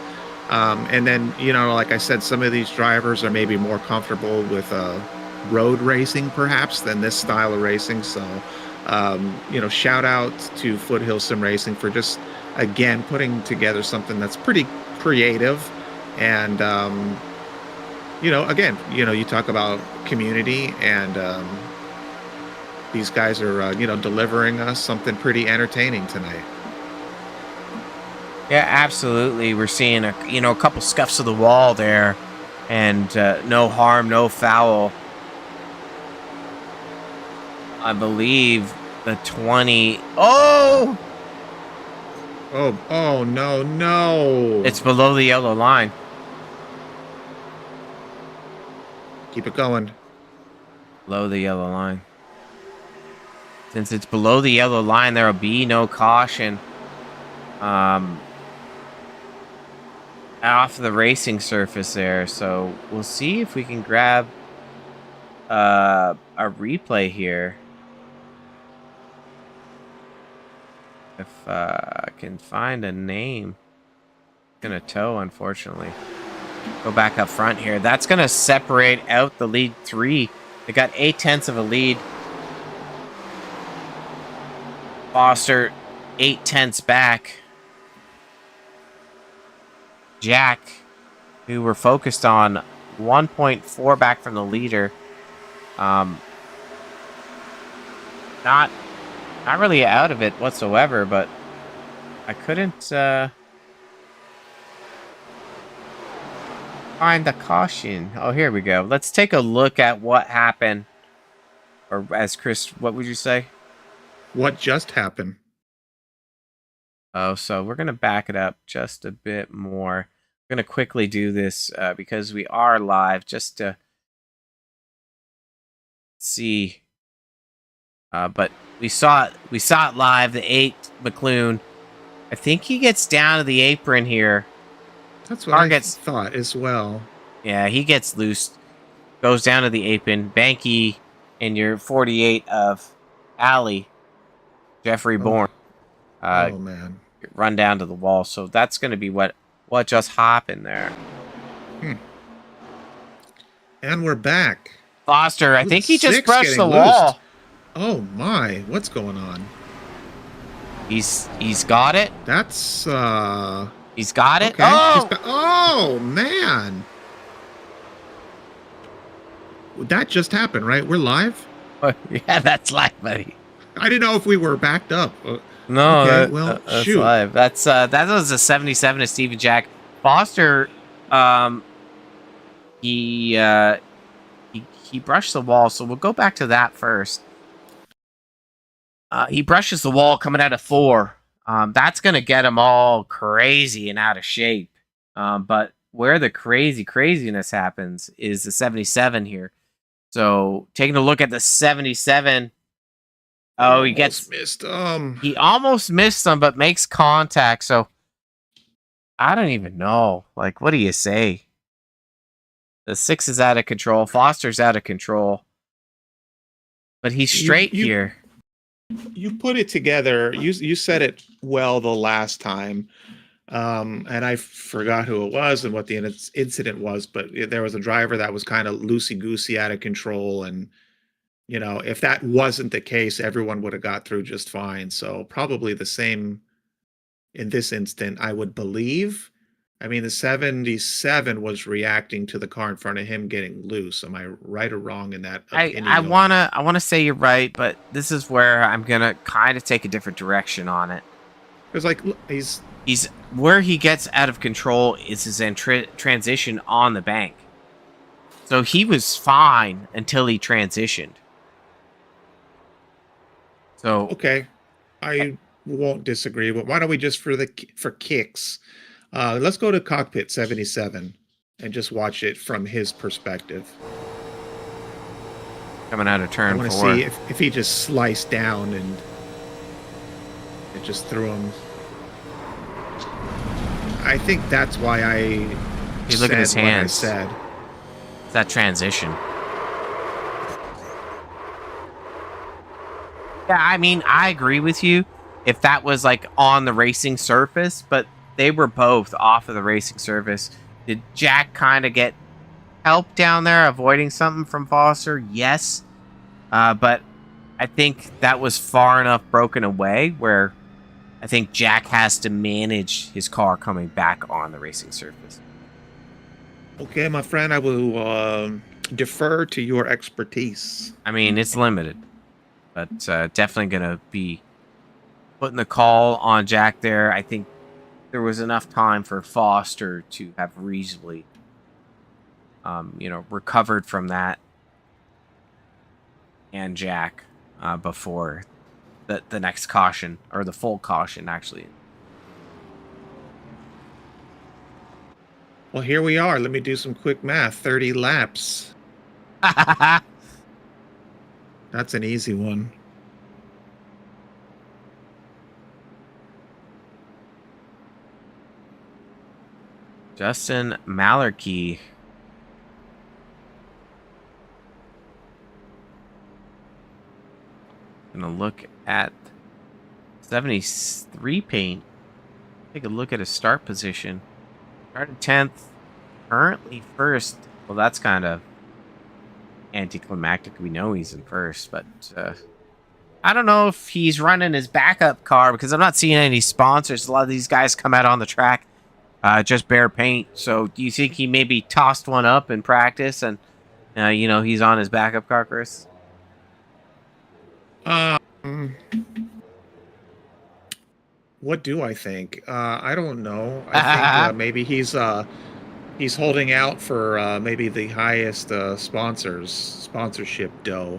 And then, like I said, some of these drivers are maybe more comfortable with road racing, perhaps, than this style of racing. So, shout out to Foothills Sim Racing for just, again, putting together something that's pretty creative. And, again, you talk about community, and these guys are, delivering us something pretty entertaining tonight. Yeah, absolutely. We're seeing a couple scuffs of the wall there, and no harm, no foul. I believe the 20. Oh, no! It's below the yellow line. Keep it going. Below the yellow line. Since it's below the yellow line, there will be no caution. Off the racing surface there, so we'll see if we can grab a replay here. If I can find a name. Gonna tow, unfortunately. Go back up front here. That's gonna separate out the lead 3. They got 8/10 of a lead. Foster 8/10 back. Jack, who we're focused on, 1.4 back from the leader. Not really out of it whatsoever, but I couldn't find the caution. Oh, here we go. Let's take a look at what happened. Or as Chris, what would you say? What just happened? Oh, so we're going to back it up just a bit more. We're going to quickly do this because we are live, just to see. But we saw it live. The 8 McLuhan. I think he gets down to the apron here. That's what I thought as well. Yeah, he gets loose, goes down to the apron. Banky and your 48 of Alley, Jeffrey Bourne. Oh man. Run down to the wall. So that's going to be what just happened there. And we're back. Foster, I think he just brushed the wall. Oh my, what's going on? He's got it. That's He's got it. Okay. Oh! Oh man. That just happened, right? We're live? Yeah, that's live, buddy. I didn't know if we were backed up. No, okay, well, that's shoot. live. That was a 77 of Steven Jack. Foster, he brushed the wall, so we'll go back to that first. He brushes the wall coming out of 4. That's going to get him all crazy and out of shape. But where the craziness happens is the 77 here. So taking a look at the 77. Oh, he missed. He almost missed him, but makes contact. So I don't even know. Like, what do you say? The 6 is out of control. Foster's out of control. But he's straight here. You put it together. You said it well the last time. And I forgot who it was and what the incident was, but there was a driver that was kind of loosey-goosey, out of control, and You know, if that wasn't the case, everyone would have got through just fine. So probably the same in this instant, I would believe. I mean, the 77 was reacting to the car in front of him getting loose. Am I right or wrong in that I opinion? wanna say you're right, but this is where I'm gonna kind of take a different direction on it. Because like he's He's where he gets out of control is his transition on the bank. So he was fine until he transitioned. So okay. eh, I won't disagree, but why don't we just for kicks, let's go to cockpit 77 and just watch it from his perspective. coming out of I turn want to four, see if he just sliced down and it just threw him. I think that's why I you look at his said what I hands. said. That transition. Yeah, I mean, I agree with you if that was like on the racing surface, but they were both off of the racing surface. Did Jack kind of get help down there avoiding something from Foster? Yes. But I think that was far enough broken away where I think Jack has to manage his car coming back on the racing surface. Okay, my friend, I will defer to your expertise. I mean, it's limited, but definitely going to be putting the call on Jack there. I think there was enough time for Foster to have reasonably, recovered from that and Jack before the next caution, or the full caution, actually. Well, here we are. Let me do some quick math. 30 laps. That's an easy one. Justin Malarkey. Gonna look at 73 paint. Take a look at his start position. Started 10th, currently first. Well, that's kind of anticlimactic. We know he's in first, but I don't know if he's running his backup car because I'm not seeing any sponsors. A lot of these guys come out on the track just bare paint. So do you think he maybe tossed one up in practice and, he's on his backup car, Chris? What do I think? I don't know. I think maybe he's holding out for maybe the highest sponsorship dough.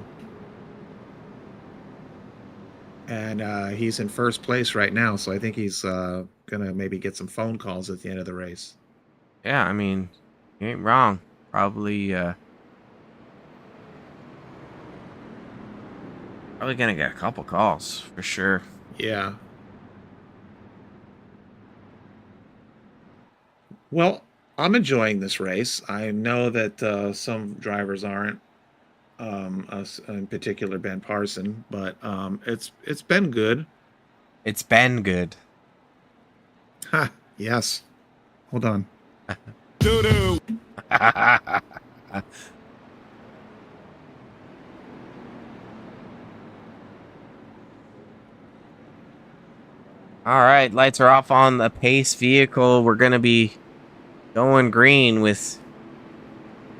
And he's in first place right now, so I think he's gonna maybe get some phone calls at the end of the race. Yeah, I mean, you ain't wrong. Probably gonna get a couple calls for sure. Yeah. Well, I'm enjoying this race. I know that some drivers aren't. Us in particular, Ben Parson, but it's been good. It's been good. Ha, yes. Hold on. Doo-doo. All right, lights are off on the pace vehicle. We're going to be going green with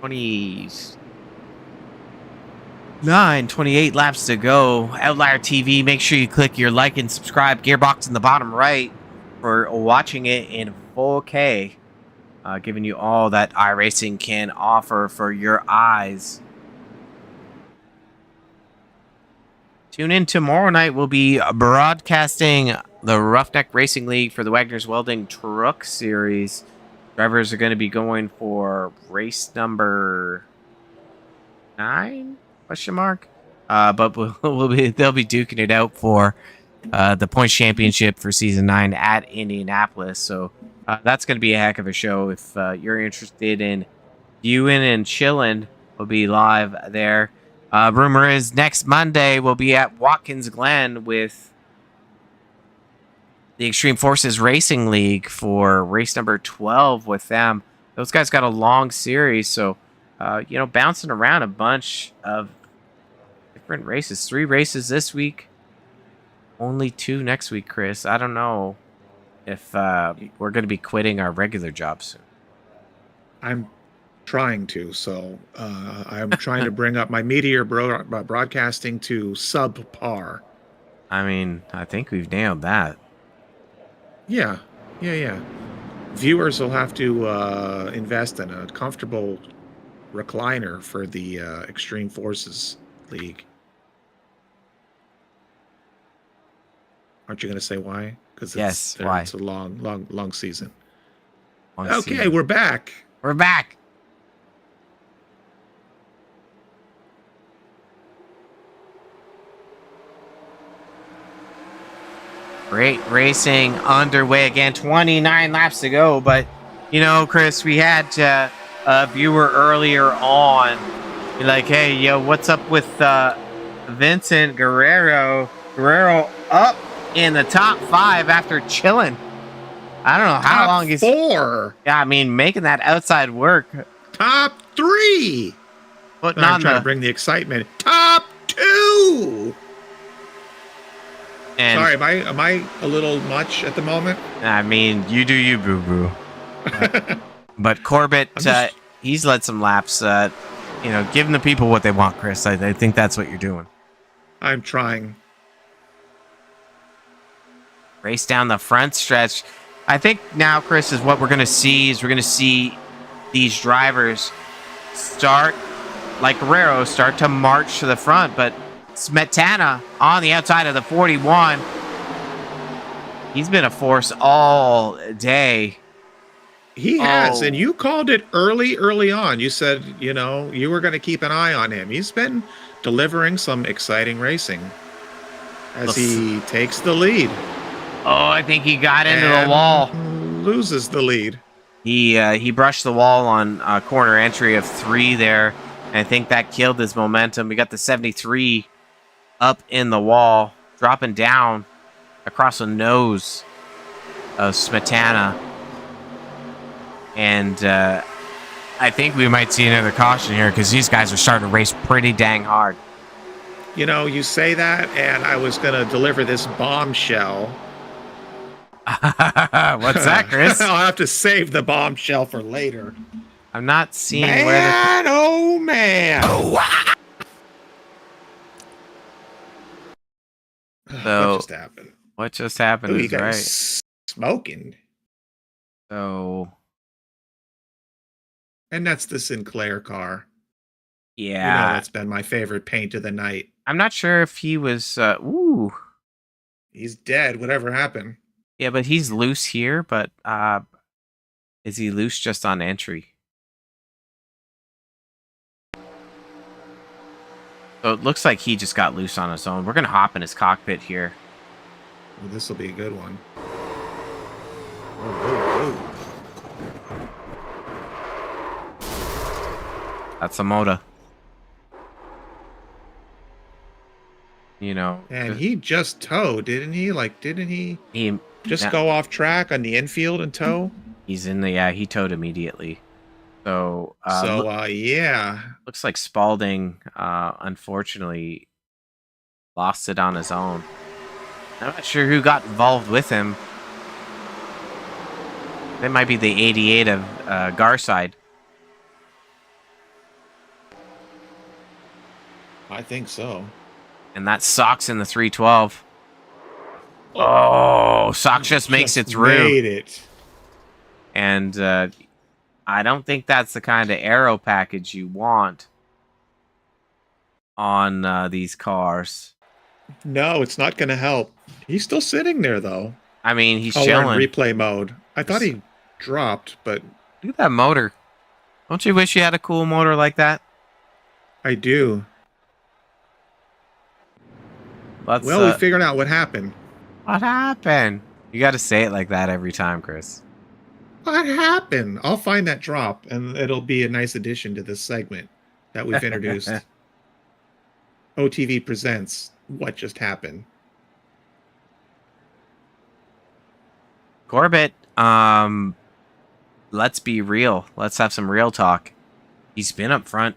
28 laps to go. Outlier TV, make sure you click your like and subscribe gearbox in the bottom right for watching it in 4K. Giving you all that iRacing can offer for your eyes. Tune in tomorrow night. We'll be broadcasting the Roughneck Racing League for the Wagner's Welding Truck Series. Drivers are going to be going for race number 9? Question mark. But they'll be duking it out for the points championship for season 9 at Indianapolis. So that's going to be a heck of a show. If you're interested in viewing and chilling, we'll be live there. Rumor is next Monday we'll be at Watkins Glen with the Extreme Forces Racing League for race number 12 with them. Those guys got a long series, so bouncing around a bunch of different races. 3 races this week. Only 2 next week, Chris. I don't know if we're going to be quitting our regular jobs soon. I'm trying to, so I'm trying to bring up my Meteor broadcasting to subpar. I mean, I think we've nailed that. Yeah. Viewers will have to invest in a comfortable recliner for the Extreme Forces League. Aren't you going to say why? Because why? It's a long season. Long season. We're back. We're back. Great racing underway again. 29 laps to go. But, you know, Chris, we had a viewer earlier on be like, hey, yo, what's up with Vincent Guerrero? Guerrero up in the top 5 after chilling. I don't know how long he's... 4. Yeah, I mean, making that outside work. Top 3. Putting I'm on trying to bring the excitement. Top 2. And sorry, am I a little much at the moment? I mean, you do you, boo-boo. But Corbett, he's led some laps. You know, giving the people what they want, Chris. I think that's what you're doing. I'm trying. Race down the front stretch. I think now, Chris, is what we're going to see. We're going to see these drivers start, like Guerrero, start to march to the front. But Smetana on the outside of the 41. He's been a force all day. He has, and you called it early on. You said, you know, you were going to keep an eye on him. He's been delivering some exciting racing as he takes the lead. Oh, I think he got into the wall. Loses the lead. He brushed the wall on corner entry of 3 there. And I think that killed his momentum. We got the 73 up in the wall, dropping down across the nose of Smetana. And I think we might see another caution here because these guys are starting to race pretty dang hard. You know, you say that, and I was going to deliver this bombshell. What's that, Chris? I'll have to save the bombshell for later. I'm not seeing where the... Oh, man! So, what just happened? What just happened is you right. Smoking. So... And that's the Sinclair car. Yeah. You know, that's been my favorite paint of the night. I'm not sure if he was... ooh. He's dead. Whatever happened. Yeah, but he's loose here, but is he loose just on entry? So it looks like he just got loose on his own. We're going to hop in his cockpit here. Well, this will be a good one. That's a motor. You know. And he just towed, didn't he? Like, didn't he just go off track on the infield and tow? He's in the, yeah, he towed immediately. So, yeah. Looks like Spalding, unfortunately, lost it on his own. I'm not sure who got involved with him. That might be the 88 of Garside. I think so. And that's Sox in the 312. Oh, Sox just makes it through. Made it. And I don't think that's the kind of aero package you want on these cars. No, it's not going to help. He's still sitting there, though. I mean, he's chilling. We're in replay mode. I thought he dropped, but... Look at that motor. Don't you wish you had a cool motor like that? I do. We figured out what happened. What happened? You got to say it like that every time, Chris. What happened? I'll find that drop, and it'll be a nice addition to this segment that we've introduced. OTV presents What Just Happened. Corbett, let's be real. Let's have some real talk. He's been up front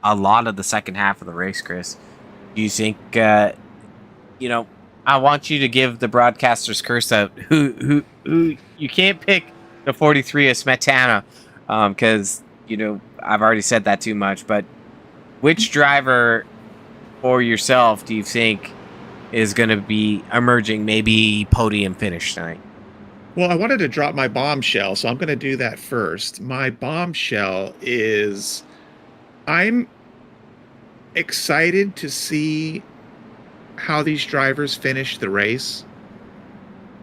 a lot of the second half of the race, Chris. Do you think, you know, I want you to give the broadcaster's curse out. Who you can't pick the 43 of Smetana, because, you know, I've already said that too much, but which driver for yourself do you think is going to be emerging, maybe podium finish tonight? Well, I wanted to drop my bombshell, so I'm going to do that first. My bombshell is I'm excited to see how these drivers finish the race,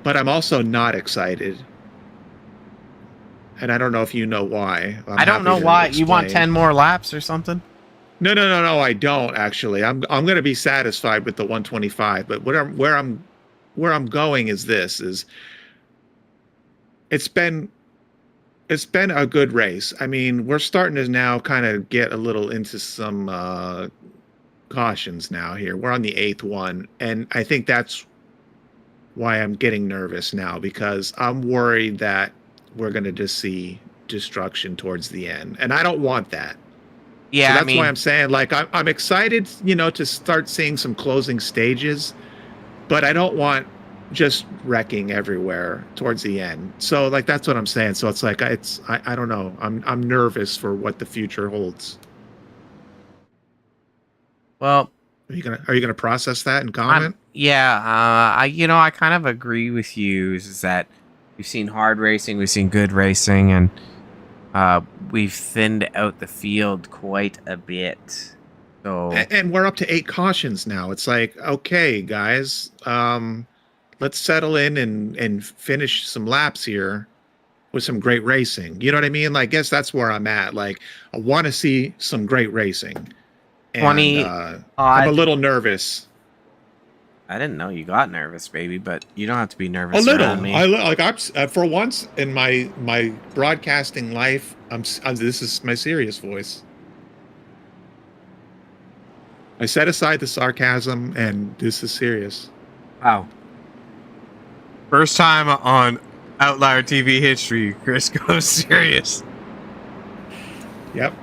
but I'm also not excited. And I don't know if you know why. I don't know why. You want 10 more laps or something? No, I don't actually. I'm going to be satisfied with the 125, but where I'm going is this is it's been a good race. I mean, we're starting to now kind of get a little into some cautions now here. We're on the 8th one, and I think that's why I'm getting nervous now, because I'm worried that we're going to just see destruction towards the end, and I don't want that. Yeah, so that's why I'm saying, like, I'm excited, you know, to start seeing some closing stages, but I don't want just wrecking everywhere towards the end. So, like, that's what I'm saying. So it's like I don't know. I'm nervous for what the future holds. Well, are you gonna process that and comment? I kind of agree with you. Is that we've seen hard racing, we've seen good racing, and we've thinned out the field quite a bit. So, and we're up to 8 cautions now. It's like, okay, guys, let's settle in and finish some laps here with some great racing. You know what I mean? Like, I guess that's where I'm at. Like, I want to see some great racing. And, 20 I'm a little nervous. I didn't know you got nervous, baby, but you don't have to be nervous. A little. Around me. I'm for once in my broadcasting life, this is my serious voice. I set aside the sarcasm, and this is serious. Wow. First time on Outlier TV history, Chris goes serious. Yep.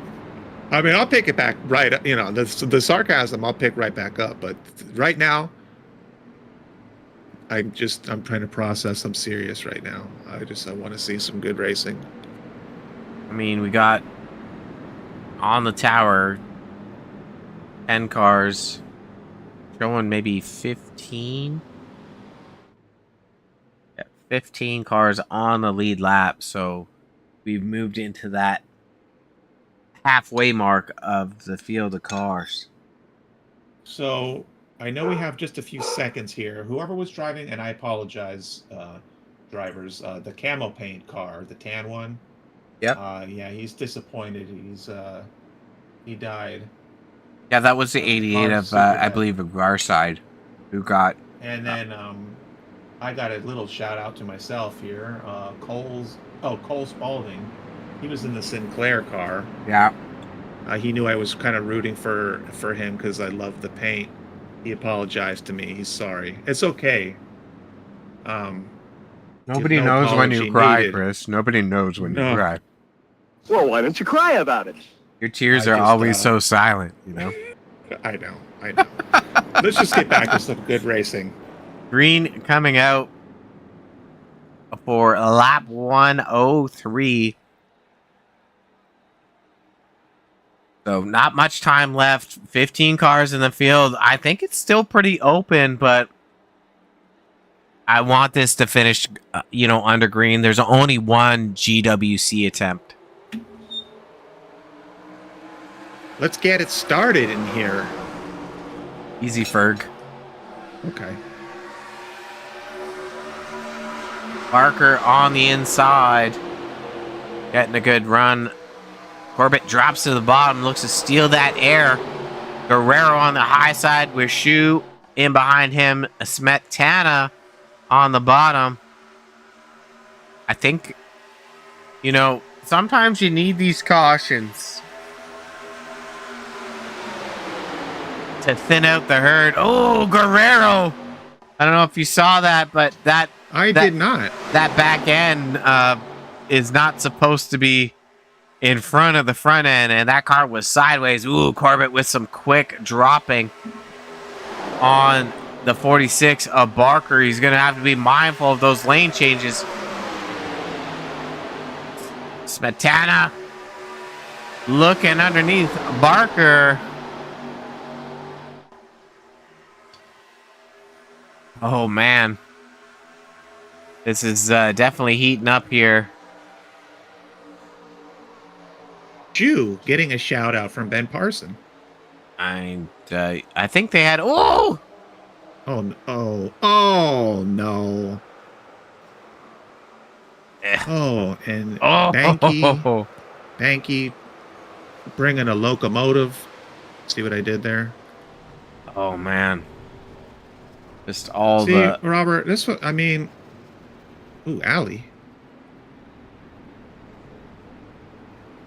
I mean, I'll pick it back right. You know, the sarcasm I'll pick right back up. But right now, I'm trying to process. I'm serious right now. I want to see some good racing. I mean, we got on the tower 10 cars showing maybe 15. 15 cars on the lead lap, so we've moved into that halfway mark of the field of cars. So I know we have just a few seconds here. Whoever was driving, and I apologize, drivers, the camo paint car, the tan one. Yep. Yeah, he's disappointed. He died. Yeah, that was the 88 of, I believe, of our side, who got. And then I got a little shout out to myself here. Cole Spalding. He was in the Sinclair car. Yeah. He knew I was kind of rooting for him because I love the paint. He apologized to me. He's sorry. It's okay. Nobody knows when you cry, Chris. Nobody knows when you cry. Well, why don't you cry about it? Your tears are always so silent, you know? I know. Let's just get back to some good racing. Green coming out for lap 103. So not much time left. 15 cars in the field. I think it's still pretty open, but I want this to finish, under green. There's only one GWC attempt. Let's get it started in here. Easy, Ferg. Okay. Barker on the inside. Getting a good run. Corbett drops to the bottom. Looks to steal that air. Guerrero on the high side with Shu in behind him. Smetana on the bottom. I think, sometimes you need these cautions to thin out the herd. Oh, Guerrero. I don't know if you saw that, but I did not. That back end is not supposed to be in front of the front end, and that car was sideways. Ooh, Corbett with some quick dropping on the 46 of Barker. He's going to have to be mindful of those lane changes. Smetana looking underneath Barker. Oh, man. This is definitely heating up here. Jew getting a shout out from Ben Parson. I think they had... Oh! Oh no. And Banky bringing a locomotive. See what I did there? Oh, man. Just all See, the... Robert, this what I mean. Ooh, Allie.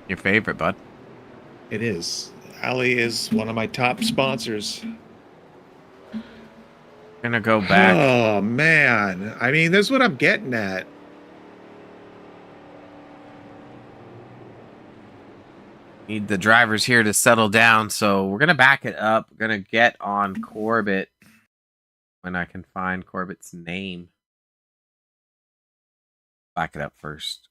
Your favorite, bud. It is. Allie is one of my top sponsors. Gonna go back. Oh, man. I mean, this is what I'm getting at. Need the drivers here to settle down, so we're gonna back it up. We're gonna get on Corbett when I can find Corbett's name. Back it up first.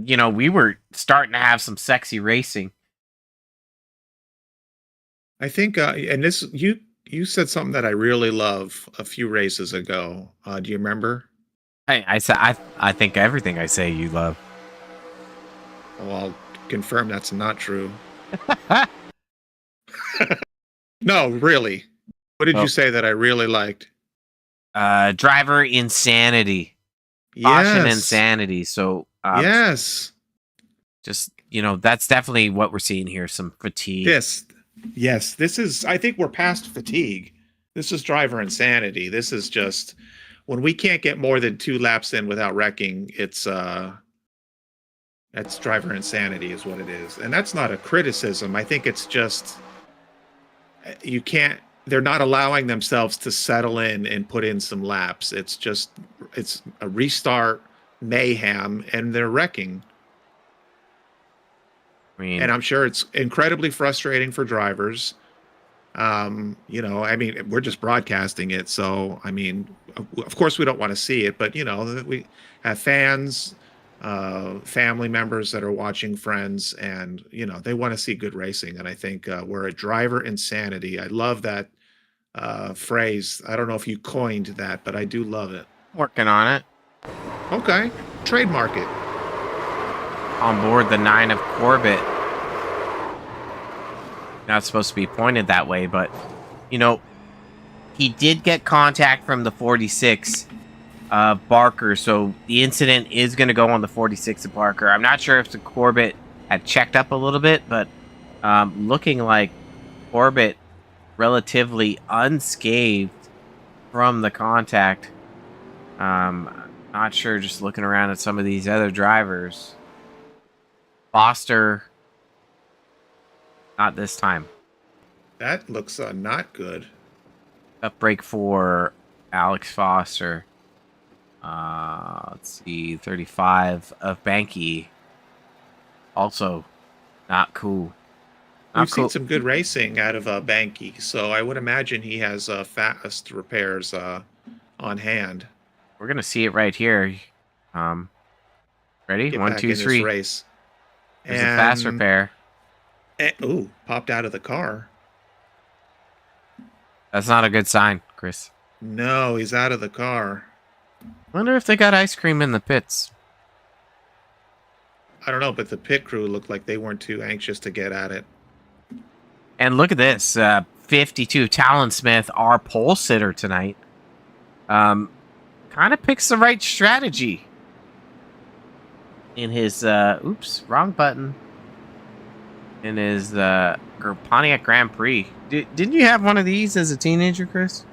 You know, we were starting to have some sexy racing. I think, and this you said something that I really love a few races ago. Do you remember? I think everything I say you love. Well, I'll confirm that's not true. No, really. What did you say that I really liked? Driver insanity. Caution insanity. So yes. Just, you know, that's definitely what we're seeing here. Some fatigue. Yes, this is, I think we're past fatigue. This is driver insanity. This is just, when we can't get more than 2 laps in without wrecking, it's, that's driver insanity is what it is. And that's not a criticism. I think it's just, they're not allowing themselves to settle in and put in some laps. It's just, it's a restart mayhem and they're wrecking. And I'm sure it's incredibly frustrating for drivers. You know, I mean, we're just broadcasting it. So, I mean, of course we don't want to see it, but you know, we have fans, family members that are watching, friends, and you know, they want to see good racing. And I think we're a driver insanity. I love that phrase. I don't know if you coined that, but I do love it. Working on it. Okay. Trademark it. On board the 9 of Corbett. Not supposed to be pointed that way, but you know, he did get contact from the 46 of Barker, so the incident is going to go on the 46 of Barker. I'm not sure if the Corbett had checked up a little bit, but looking like Corbett relatively unscathed from the contact. Not sure, just looking around at some of these other drivers. Foster, not this time. That looks not good. Up break for Alex Foster. Let's see, 35 of Banky. Also, not cool. We've seen some good racing out of Banky, so I would imagine he has fast repairs on hand. We're gonna see it right here. Ready? Get 1, back 2, in this 3. race. There's a fast repair. Ooh, popped out of the car. That's not a good sign, Chris. No, he's out of the car. Wonder if they got ice cream in the pits. I don't know, but the pit crew looked like they weren't too anxious to get at it. And look at this, 52 Talon Smith, our pole sitter tonight. Kind of picks the right strategy in his oops, wrong button. In his Pontiac Grand Prix. Didn't you have one of these as a teenager, Chris?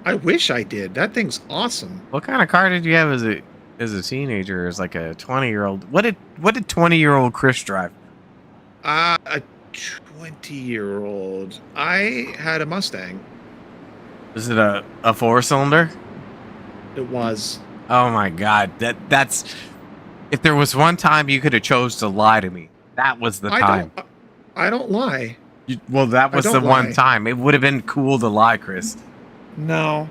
I wish I did. That thing's awesome. What kind of car did you have as a teenager? As like a 20-year-old? What did 20-year-old Chris drive? A 20-year-old. I had a Mustang. Is it a 4-cylinder? It was. Oh my God, that's if there was one time you could have chose to lie to me, that was the time. I don't lie. Well, that I was the don't one lie. time. It would have been cool to lie, Chris. No.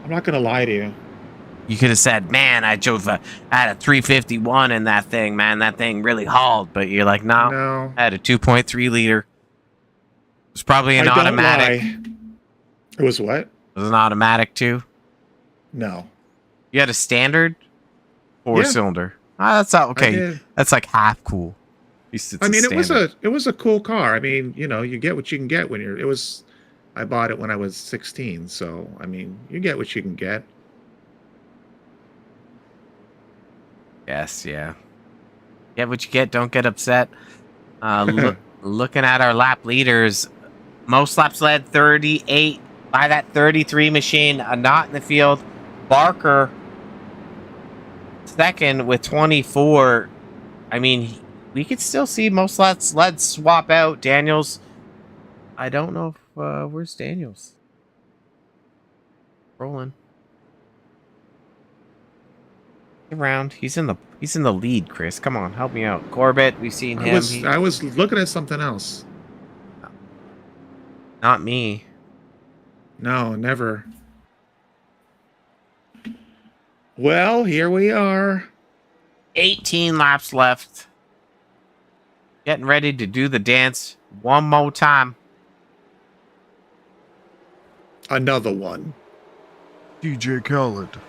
I'm not gonna lie to you. You could have said, "Man, I had a 351 in that thing. Man, that thing really hauled." But you're like, "No, No. I had a 2.3 liter. It was probably an I don't automatic. lie. It was what? It was an automatic too. No. You had a standard 4-cylinder. Ah, that's not I okay. did. That's like half cool. I mean, it was a cool car. I mean, you know, you get what you can get when I bought it when I was 16, so I mean, you get what you can get. Yes, yeah. Get what you get. Don't get upset. Looking at our lap leaders, most laps led 38 by that 33 machine. Not in the field. Barker second with 24. I mean, we could still see most laps led swap out. Daniels, I don't know if where's Daniels? Rolling around. He's in the lead. Chris, come on, help me out. Corbett, we've seen him. I was looking at something else. Not me. No, never. Well, here we are. 18 laps left. Getting ready to do the dance one more time. Another one. DJ Khaled.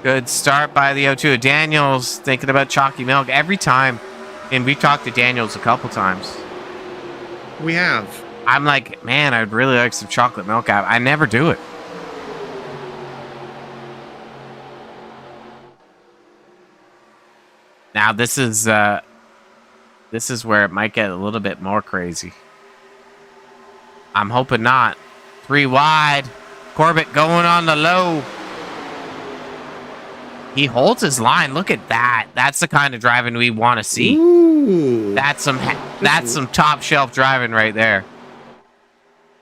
Good start by the O2. Daniels thinking about chalky milk every time. And we talked to Daniels a couple times. We have. I'm like, man, I'd really like some chocolate milk. I never do it. Now this is where it might get a little bit more crazy. I'm hoping not. 3 wide. Corbett going on the low. He holds his line. Look at that. That's the kind of driving we want to see. Ooh. That's some top shelf driving right there.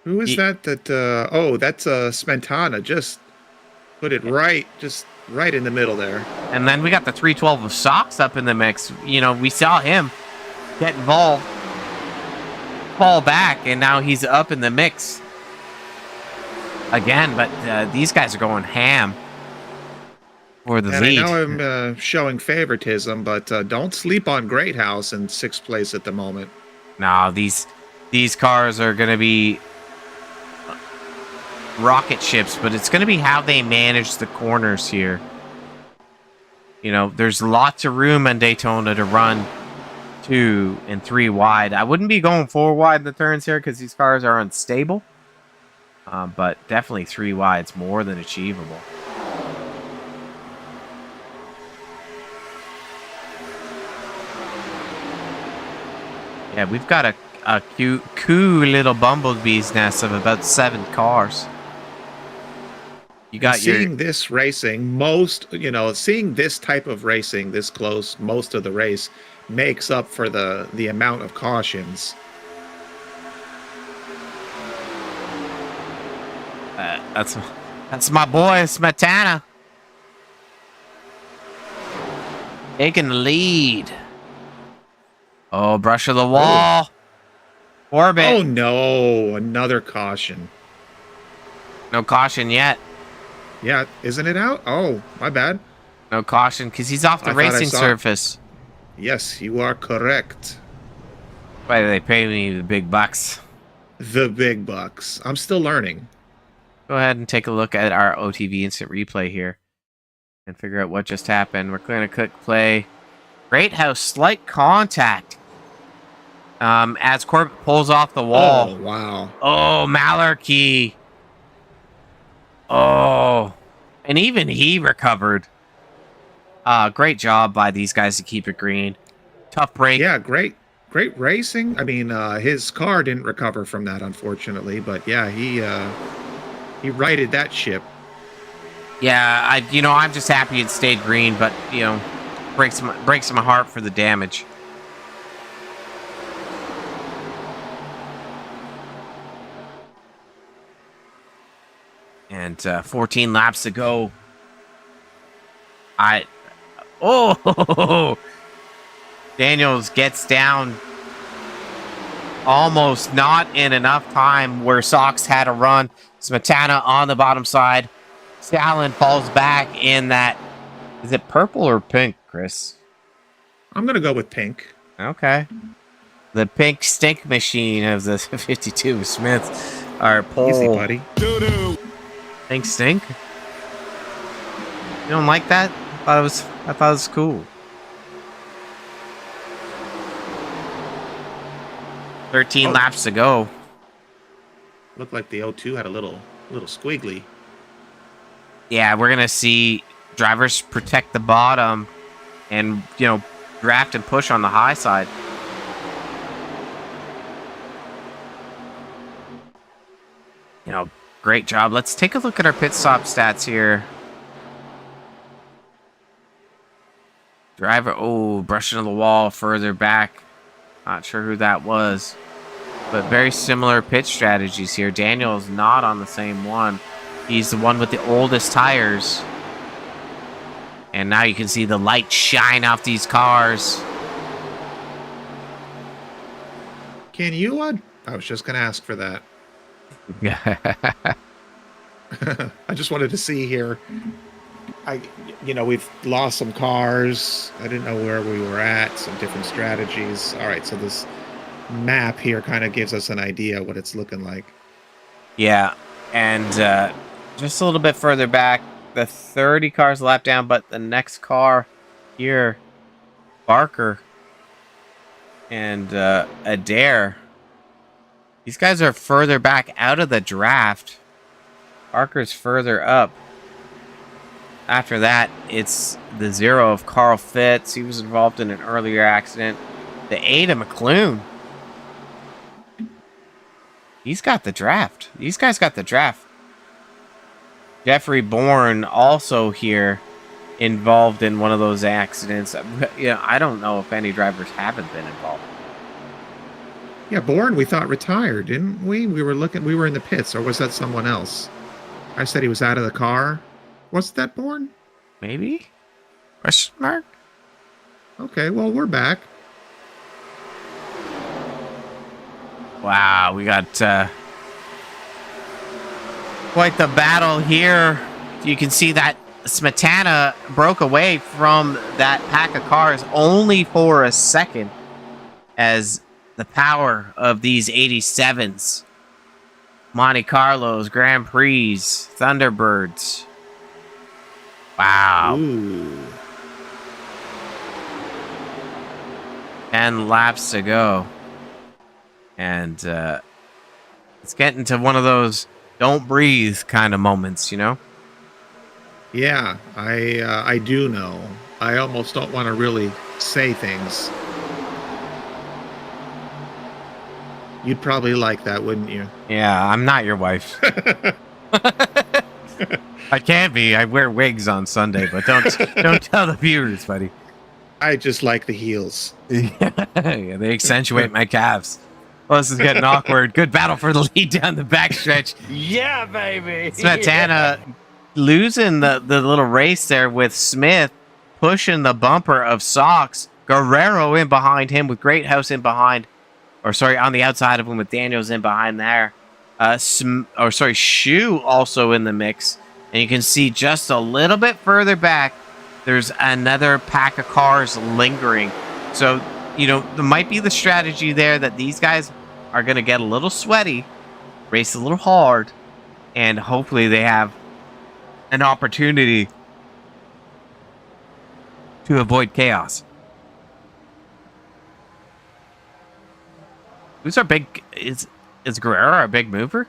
Who is that? Oh, that's Smetana. Just put it right in the middle there. And then we got the 312 of Sox up in the mix. You know, we saw him get involved, fall back, and now he's up in the mix again. But these guys are going ham for the lead. I know I'm showing favoritism, but don't sleep on Great House in 6th place at the moment. No, these cars are going to be rocket ships, but it's going to be how they manage the corners here. You know, there's lots of room in Daytona to run 2 and 3 wide. I wouldn't be going 4 wide in the turns here because these cars are unstable. But definitely 3 wide's more than achievable. Yeah, we've got a cool little bumblebee's nest of about 7 cars. You got seeing this racing, seeing this type of racing this close, most of the race makes up for the amount of cautions. That's my boy Smetana taking the lead. Oh, brush of the wall. Orbit. Oh no, another caution. No caution yet. Yeah, isn't it out? Oh, my bad. No caution because he's off the racing surface. Yes, you are correct. Why do they pay me the big bucks? The big bucks. I'm still learning. Go ahead and take a look at our OTV instant replay here and figure out what just happened. We're going to click play. Great House, slight contact. As Corbett pulls off the wall. Oh, wow. Oh, Malarkey. Oh, and even he recovered. Great job by these guys to keep it green. Tough break. Yeah, great racing. I mean, his car didn't recover from that, unfortunately, but yeah, he righted that ship. Yeah, I'm just happy it stayed green, but breaks my heart for the damage. And 14 laps to go. Oh! Daniels gets down almost not in enough time where Sox had a run. Smetana on the bottom side. Stalin falls back in that. Is it purple or pink, Chris? I'm going to go with pink. Okay. The pink stink machine of the 52 Smith. Our pole. Easy, buddy. Pink stink? You don't like that? I thought it was cool. 13 laps to go. Looked like the O2 had a little squiggly. Yeah, we're gonna see drivers protect the bottom and, you know, draft and push on the high side. You know, great job. Let's take a look at our pit stop stats here. Driver, brushing on the wall further back. Not sure who that was. But very similar pit strategies here. Daniel's not on the same one. He's the one with the oldest tires. And now you can see the light shine off these cars. Can you, I was just going to ask for that. I just wanted to see here. We've lost some cars. I didn't know where we were at, some different strategies. All right, so this map here kind of gives us an idea what it's looking like. Yeah, and just a little bit further back, the 30 cars lap down, but the next car here, Barker and Adair, these guys are further back out of the draft. Barker's further up. After that, it's the 0 of Carl Fitz. He was involved in an earlier accident. The 8 of McClune. He's got the draft. These guys got the draft. Jeffrey Bourne also here involved in one of those accidents. Yeah, I don't know if any drivers haven't been involved. Yeah, Bourne, we thought retired, didn't we? We were in the pits, or was that someone else? I said he was out of the car. Wasn't that Bourne? Maybe? Question mark? Okay, well, we're back. Wow, we got quite the battle here. You can see that Smetana broke away from that pack of cars only for a second as the power of these 87s, Monte Carlos, Grand Prix, Thunderbirds. Wow. Ooh. 10 laps to go. And it's getting to one of those don't breathe kind of moments, you know? Yeah, I do know. I almost don't want to really say things. You'd probably like that, wouldn't you? Yeah, I'm not your wife. I can't be. I wear wigs on Sunday, but don't tell the viewers, buddy. I just like the heels. Yeah, they accentuate my calves. Well, this is getting awkward. Good battle for the lead down the backstretch. Yeah, baby. Smetana losing the little race there with Smith pushing the bumper of Sox. Guerrero in behind him with Greathouse in behind. Or sorry, on the outside of him with Daniels in behind there. Shu also in the mix. And you can see just a little bit further back, there's another pack of cars lingering. So, you know, there might be the strategy there that these guys are going to get a little sweaty, race a little hard, and hopefully they have an opportunity to avoid chaos. Who's our big... Is Guerrero our big mover?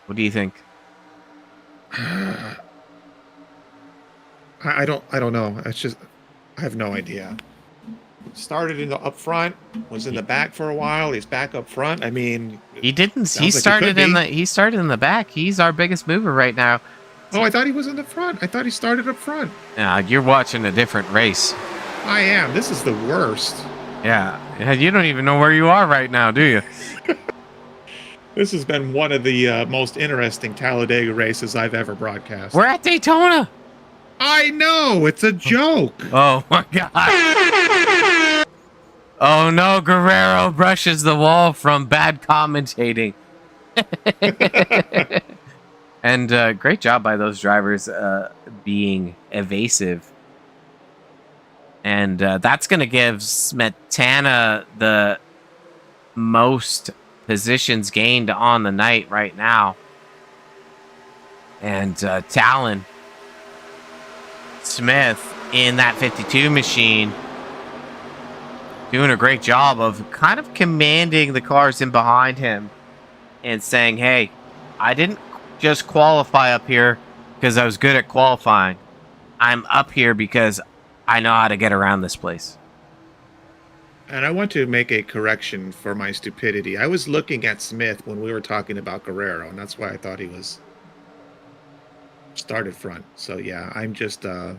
What do you think? I don't know. It's just I have no idea. Started in the up front, was in the back for a while. He's back up front. I mean, he didn't. He started in the back. He's our biggest mover right now. Oh, I thought he was in the front. I thought he started up front. You're watching a different race. I am. This is the worst. Yeah, you don't even know where you are right now, do you? This has been one of the most interesting Talladega races I've ever broadcast. We're at Daytona. I know, it's a joke. Oh my god. Oh no, Guerrero brushes the wall from bad commentating. And great job by those drivers being evasive. And that's going to give Smetana the most positions gained on the night right now. And Talon Smith in that 52 machine doing a great job of kind of commanding the cars in behind him and saying, hey, I didn't just qualify up here because I was good at qualifying. I'm up here because I know how to get around this place. And I want to make a correction for my stupidity. I was looking at Smith when we were talking about Guerrero, and that's why I thought he was started front. So yeah, I'm just I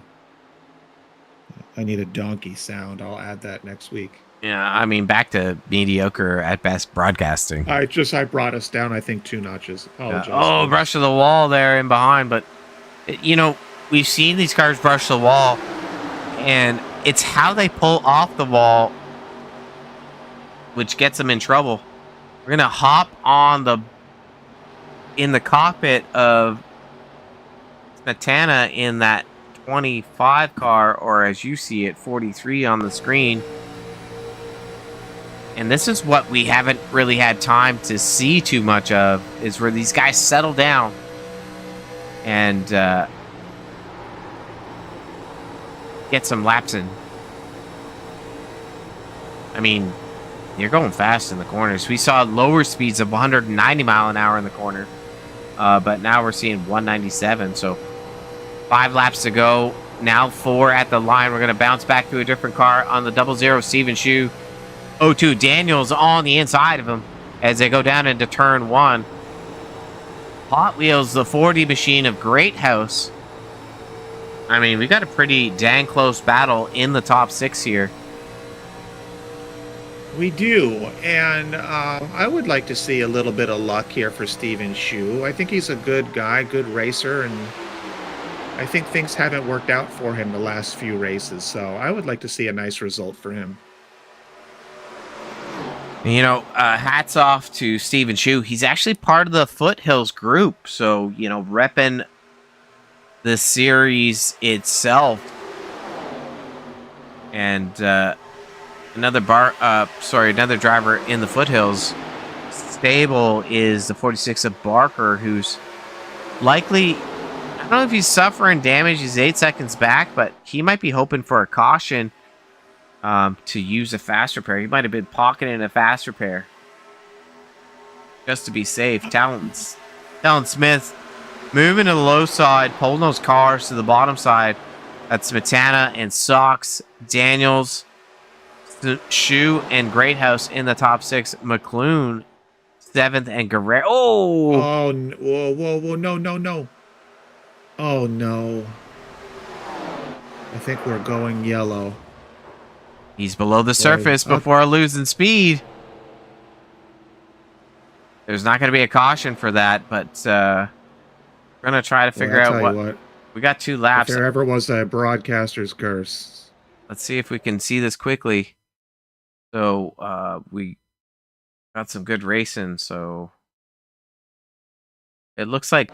need a donkey sound. I'll add that next week. Yeah, I mean, back to mediocre at best broadcasting. I brought us down, I think, 2 notches. Apologize. Oh, brush to the wall there in behind. But, you know, we've seen these cars brush the wall, and it's how they pull off the wall which gets them in trouble. We're going to hop on in the cockpit of Smetana in that 25 car, or as you see it, 43 on the screen. And this is what we haven't really had time to see too much of, is where these guys settle down and get some laps in. I mean, you're going fast in the corners. We saw lower speeds of 190 mile an hour in the corner, but now we're seeing 197. So 5 laps to go. Now 4 at the line. We're going to bounce back to a different car on the 00. Steven Shu. 02 Daniels on the inside of him as they go down into turn 1. Hot Wheels, the 40 machine of Great House. I mean, we got a pretty dang close battle in the top 6 here. We do, and I would like to see a little bit of luck here for Steven Shu. I think he's a good guy, good racer, and I think things haven't worked out for him the last few races, so I would like to see a nice result for him. You know, hats off to Steven Shu. He's actually part of the Foothills group, so, you know, repping the series itself. And another driver in the Foothills stable is the 46 of Barker, who's likely, I don't know if he's suffering damage. He's 8 seconds back, but he might be hoping for a caution to use a fast repair. He might have been pocketing a fast repair just to be safe. Talon Smith moving to the low side, pulling those cars to the bottom side. That's Smetana and Sox, Daniels, Shu, and Greathouse in the top 6. McClune 7th, and Guerrero. Oh, whoa, no. Oh, no. I think we're going yellow. He's below the surface before losing speed. There's not going to be a caution for that, but we're going to try to figure out what. We got 2 laps. If there ever was a broadcaster's curse. Let's see if we can see this quickly. So we got some good racing. So it looks like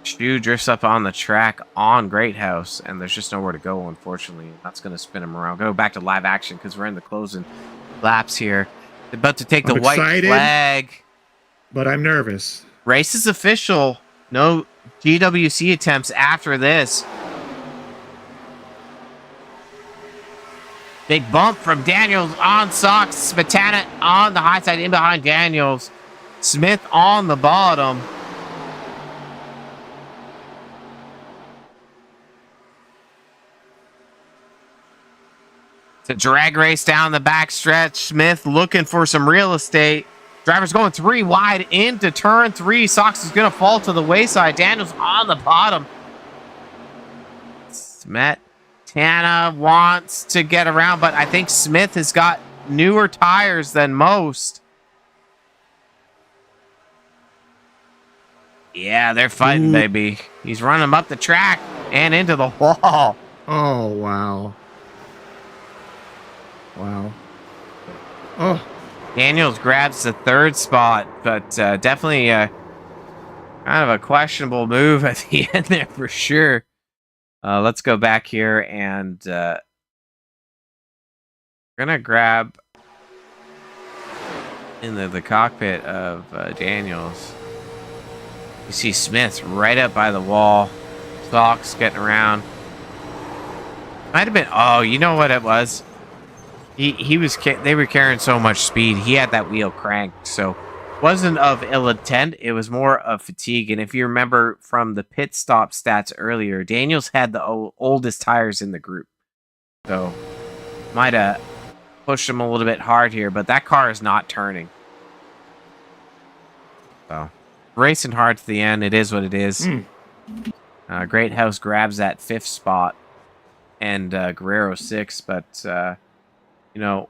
Shu drifts up on the track on Greathouse, and there's just nowhere to go, unfortunately. That's going to spin him around. Go back to live action because we're in the closing laps here. They're about to take the white flag. But I'm nervous. Race is official. No GWC attempts after this. Big bump from Daniels on Sox. Smetana on the high side in behind Daniels. Smith on the bottom. It's a drag race down the back stretch. Smith looking for some real estate. Driver's going 3 wide into turn 3. Sox is going to fall to the wayside. Daniels on the bottom. Smetana wants to get around, but I think Smith has got newer tires than most. Yeah, they're fighting, Ooh. baby. He's running them up the track and into the wall. Oh, wow. Wow. Oh, Daniels grabs the third spot, but definitely kind of a questionable move at the end there for sure. Let's go back here and we're gonna grab into the cockpit of Daniels. You see Smith right up by the wall. Fox getting around. Might have been. Oh, you know what it was? He was. They were carrying so much speed. He had that wheel cranked, so wasn't of ill intent. It was more of fatigue. And if you remember from the pit stop stats earlier, Daniels had the oldest tires in the group, so might have pushed him a little bit hard here. But that car is not turning. So racing hard to the end. It is what it is. Great House grabs that 5th spot, and Guerrero 6th, but you know,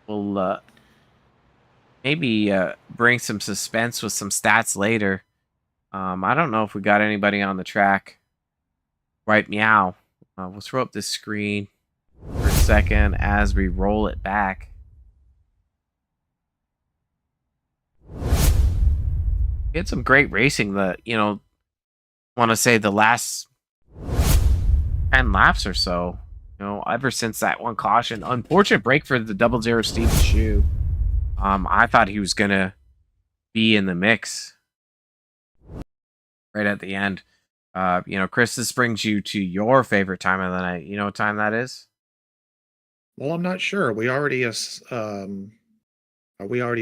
we'll maybe bring some suspense with some stats later. I don't know if we got anybody on the track. Right, meow. We'll throw up this screen for a second as we roll it back. We had some great racing. Want to say the last 10 laps or so. Ever since that one caution, unfortunate break for the 00 Steven Shoe. I thought he was gonna be in the mix right at the end. Chris, this brings you to your favorite time of the night. You know what time that is? well, I'm not sure. Are we already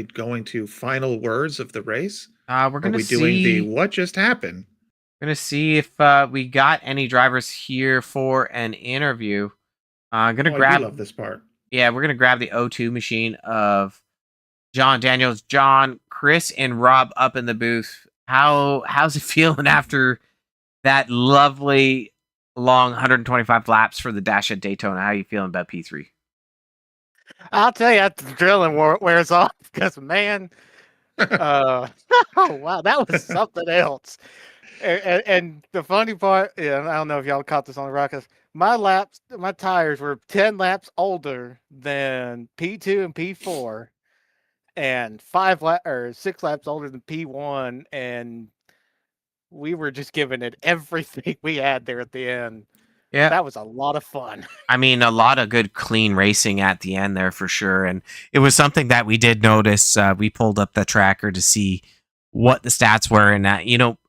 going to final words of the race? We're Are gonna we doing the see. what just happened? Gonna see if we got any drivers here for an interview. Gonna Oh, I do grab. love this part. Yeah, we're gonna grab the O2 machine of John Daniels, John, Chris, and Rob up in the booth. How's it feeling after that lovely long 125 laps for the dash at Daytona? How are you feeling about P3? I'll tell you, after the drilling wears off, because man, oh wow, that was something else. And the funny part, yeah, I don't know if y'all caught this on the rockets. My tires were 10 laps older than P2 and P4, and 6 laps older than P1, and we were just giving it everything we had there at the end. Yeah, That was a lot of fun. I mean, a lot of good, clean racing at the end there for sure. And it was something that we did notice. We pulled up the tracker to see what the stats were. And that,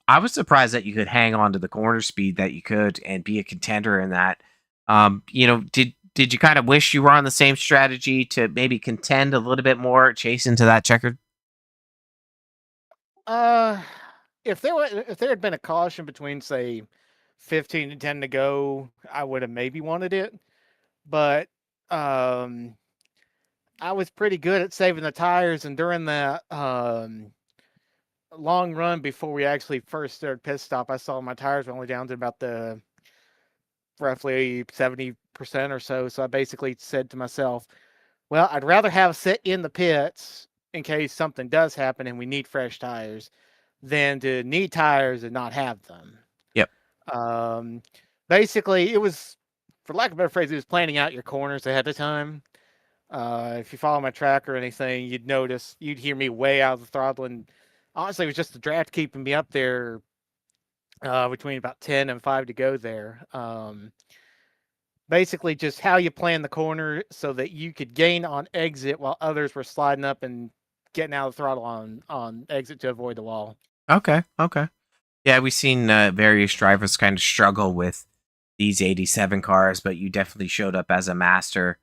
I was surprised that you could hang on to the corner speed that you could and be a contender in that. Did you kind of wish you were on the same strategy to maybe contend a little bit more, chase into that checkered? If there had been a caution between, say, 15 and 10 to go, I would have maybe wanted it. But I was pretty good at saving the tires, and during that long run before we actually first started pit stop, I saw my tires were only down to about the roughly 70% or so. So I basically said to myself, well, I'd rather have sit in the pits in case something does happen and we need fresh tires than to need tires and not have them. Yep. Basically, it was, for lack of a better phrase, it was planning out your corners ahead of time. If you follow my track or anything, you'd hear me way out of the throttle. And honestly, it was just the draft keeping me up there between about 10 and 5 to go there. Basically, just how you plan the corner so that you could gain on exit while others were sliding up and getting out of the throttle on exit to avoid the wall. Okay. Yeah, we've seen various drivers kind of struggle with these 87 cars, but you definitely showed up as a master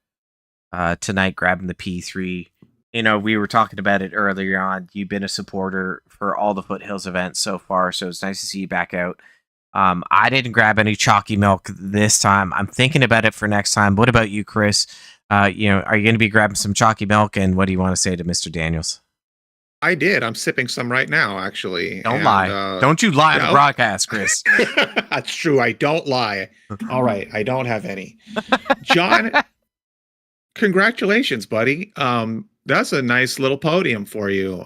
tonight, grabbing the P3. We were talking about it earlier on. You've been a supporter for all the Foothills events so far, so it's nice to see you back out. I didn't grab any chalky milk this time. I'm thinking about it for next time. What about you, Chris? Are you going to be grabbing some chalky milk? And what do you want to say to Mr. Daniels? I did. I'm sipping some right now, actually. Don't lie. Don't you lie on the broadcast, Chris. That's true. I don't lie. All right. I don't have any. John, Congratulations, buddy. That's a nice little podium for you.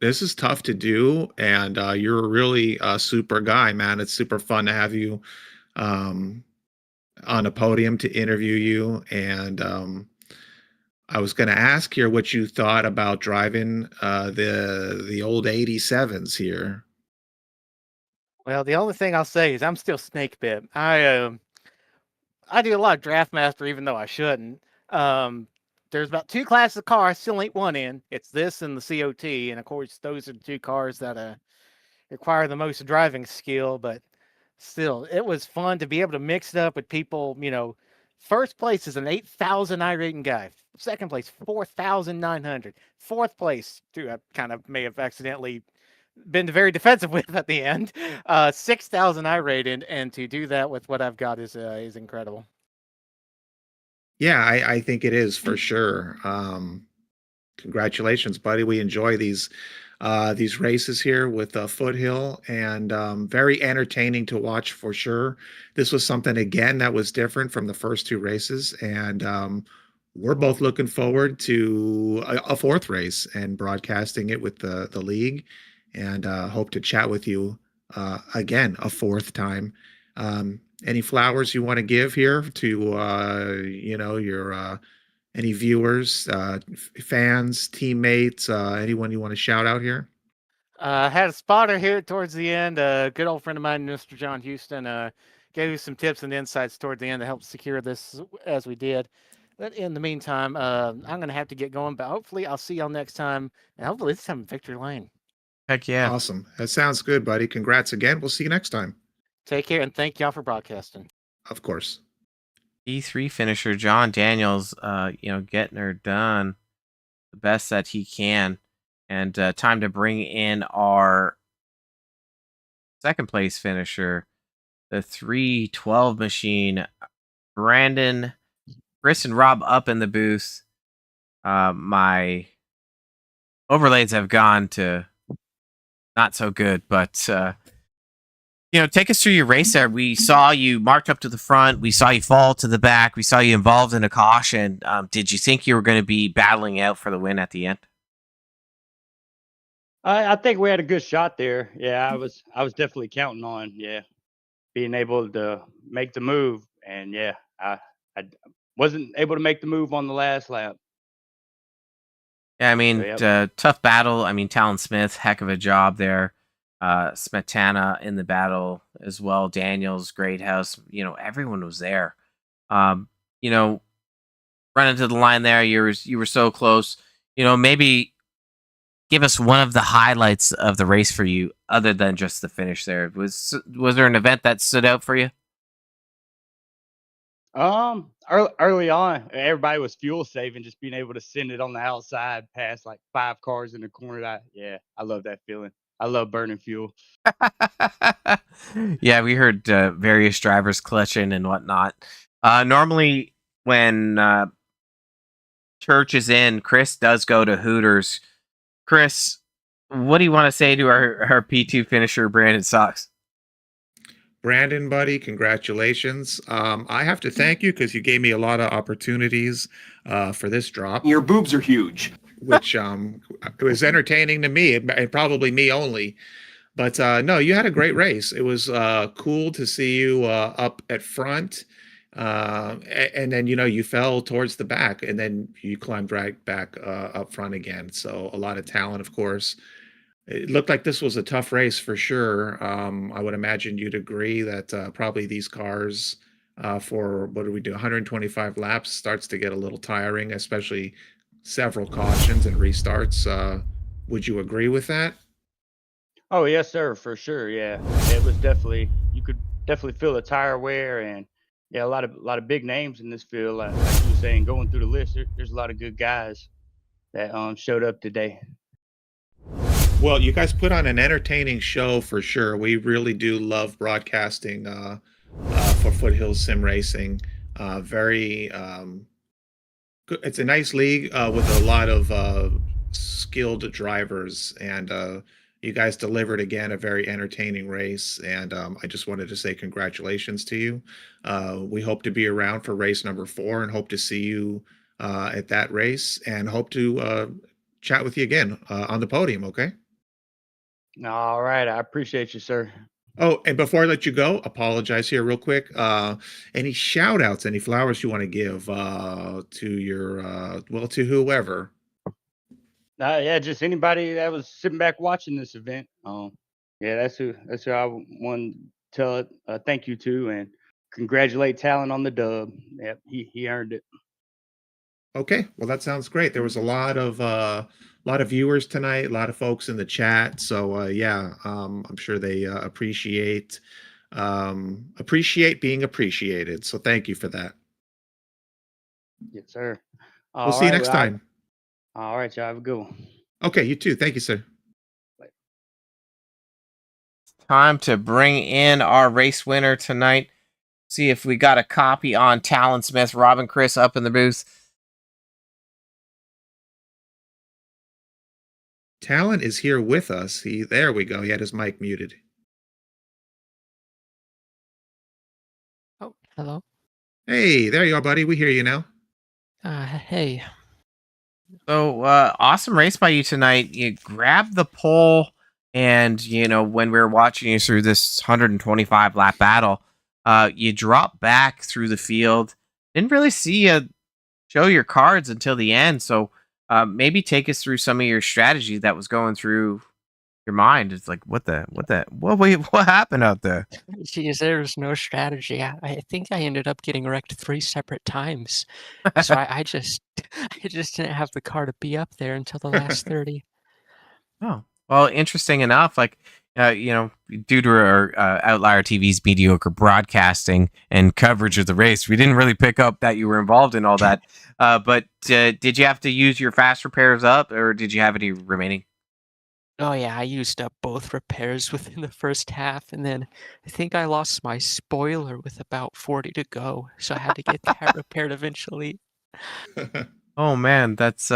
This is tough to do, and you're a really super guy, man. It's super fun to have you um, on a podium to interview you. And I was going to ask here what you thought about driving the old 87s here. Well, the only thing I'll say is I'm still snake bit. I do a lot of draft master, even though I shouldn't. There's about two classes of cars, still ain't one in. It's this and the COT, and of course those are the two cars that require the most driving skill. But still, it was fun to be able to mix it up with people. First place is an 8,000 iRating guy. Second place, 4,900. Fourth place, too, I kind of may have accidentally been very defensive with at the end. 6,000 iRating, and to do that with what I've got is incredible. Yeah, I think it is for sure. Congratulations, buddy. We enjoy these races here with Foothill, and very entertaining to watch for sure. This was something again that was different from the first two races, and we're both looking forward to a fourth race and broadcasting it with the league, and hope to chat with you again a fourth time. Any flowers you want to give here to your any viewers, fans, teammates, anyone you want to shout out here? I had a spotter here towards the end. A good old friend of mine, Mr. John Houston, gave me some tips and insights toward the end to help secure this as we did. But in the meantime, I'm going to have to get going, but hopefully I'll see y'all next time, and hopefully this time in Victory Lane. Heck yeah. Awesome. That sounds good, buddy. Congrats again. We'll see you next time. Take care, and thank y'all for broadcasting. Of course. E3 finisher John Daniels, getting her done the best that he can. And time to bring in our second place finisher, the 312 machine, Brandon, Chris, and Rob up in the booth. My overlays have gone to not so good, but take us through your race there. We saw you marked up to the front. We saw you fall to the back. We saw you involved in a caution. Did you think you were going to be battling out for the win at the end? I think we had a good shot there. Yeah, I was definitely counting on being able to make the move, and I wasn't able to make the move on the last lap. Yeah, I mean, Yep. tough battle. I mean, Talon Smith, heck of a job there. Smetana in the battle as well. Daniels, Great House. Everyone was there. Running to the line there, you were so close. Maybe give us one of the highlights of the race for you, other than just the finish there. Was there an event that stood out for you? Early on, everybody was fuel saving, just being able to send it on the outside past like 5 cars in the corner. I love that feeling. I love burning fuel. Yeah, we heard various drivers clutching and whatnot. Normally, when Church is in, Chris does go to Hooters. Chris, what do you want to say to our P2 finisher, Brandon Sox? Brandon, buddy, congratulations. I have to thank you because you gave me a lot of opportunities for this drop, Your boobs are huge. which it was entertaining to me, and probably me only. But no, you had a great race. It was cool to see you up at front. And then, you fell towards the back, and then you climbed right back up front again. So a lot of talent, of course. It looked like this was a tough race for sure. I would imagine you'd agree that probably these cars for what do we do, 125 laps starts to get a little tiring, especially several cautions and restarts. Would you agree with that? Oh yes, sir, for sure. Yeah, it was definitely, you could definitely feel the tire wear, and a lot of big names in this field. Like you were saying, going through the list, there's a lot of good guys that showed up today. Well, you guys put on an entertaining show for sure. We really do love broadcasting for Foothills Sim Racing. Very good. It's a nice league with a lot of skilled drivers, and you guys delivered again a very entertaining race. And I just wanted to say congratulations to you. We hope to be around for race number 4 and hope to see you at that race, and hope to chat with you again on the podium. Okay. All right. I appreciate you, sir. Oh, and before I let you go, apologize here real quick. Any shout outs, any flowers you want to give to your well, to whoever? Yeah, just anybody that was sitting back watching this event. Yeah, that's who I want to tell it thank you to and congratulate Talon on the dub. Yep, he earned it. Okay, well that sounds great. There was a lot of viewers tonight, a lot of folks in the chat. So yeah, I'm sure they appreciate being appreciated. So thank you for that. Yes, sir. We'll All see you right. next time. All right, y'all have a good one. Okay, you too. Thank you, sir. Time to bring in our race winner tonight. See if we got a copy on Talon Smith. Robin, Chris up in the booth. Talon is here with us. There we go. He had his mic muted. Oh, hello. Hey, there you are, buddy. We hear you now. Hey. So awesome race by you tonight. You grabbed the pole, and when we were watching you through this 125 lap battle, you dropped back through the field. Didn't really see you show your cards until the end. So maybe take us through some of your strategy that was going through your mind. It's like, what happened out there? Geez, there's no strategy. I think I ended up getting wrecked 3 separate times. So I just I just didn't have the car to be up there until the last 30. Oh, well, interesting enough. Like, due to our Outlier TV's mediocre broadcasting and coverage of the race, we didn't really pick up that you were involved in all that. But did you have to use your fast repairs up, or did you have any remaining? Oh yeah, I used up both repairs within the first half, and then I think I lost my spoiler with about 40 to go, so I had to get that repaired eventually. Oh man, that's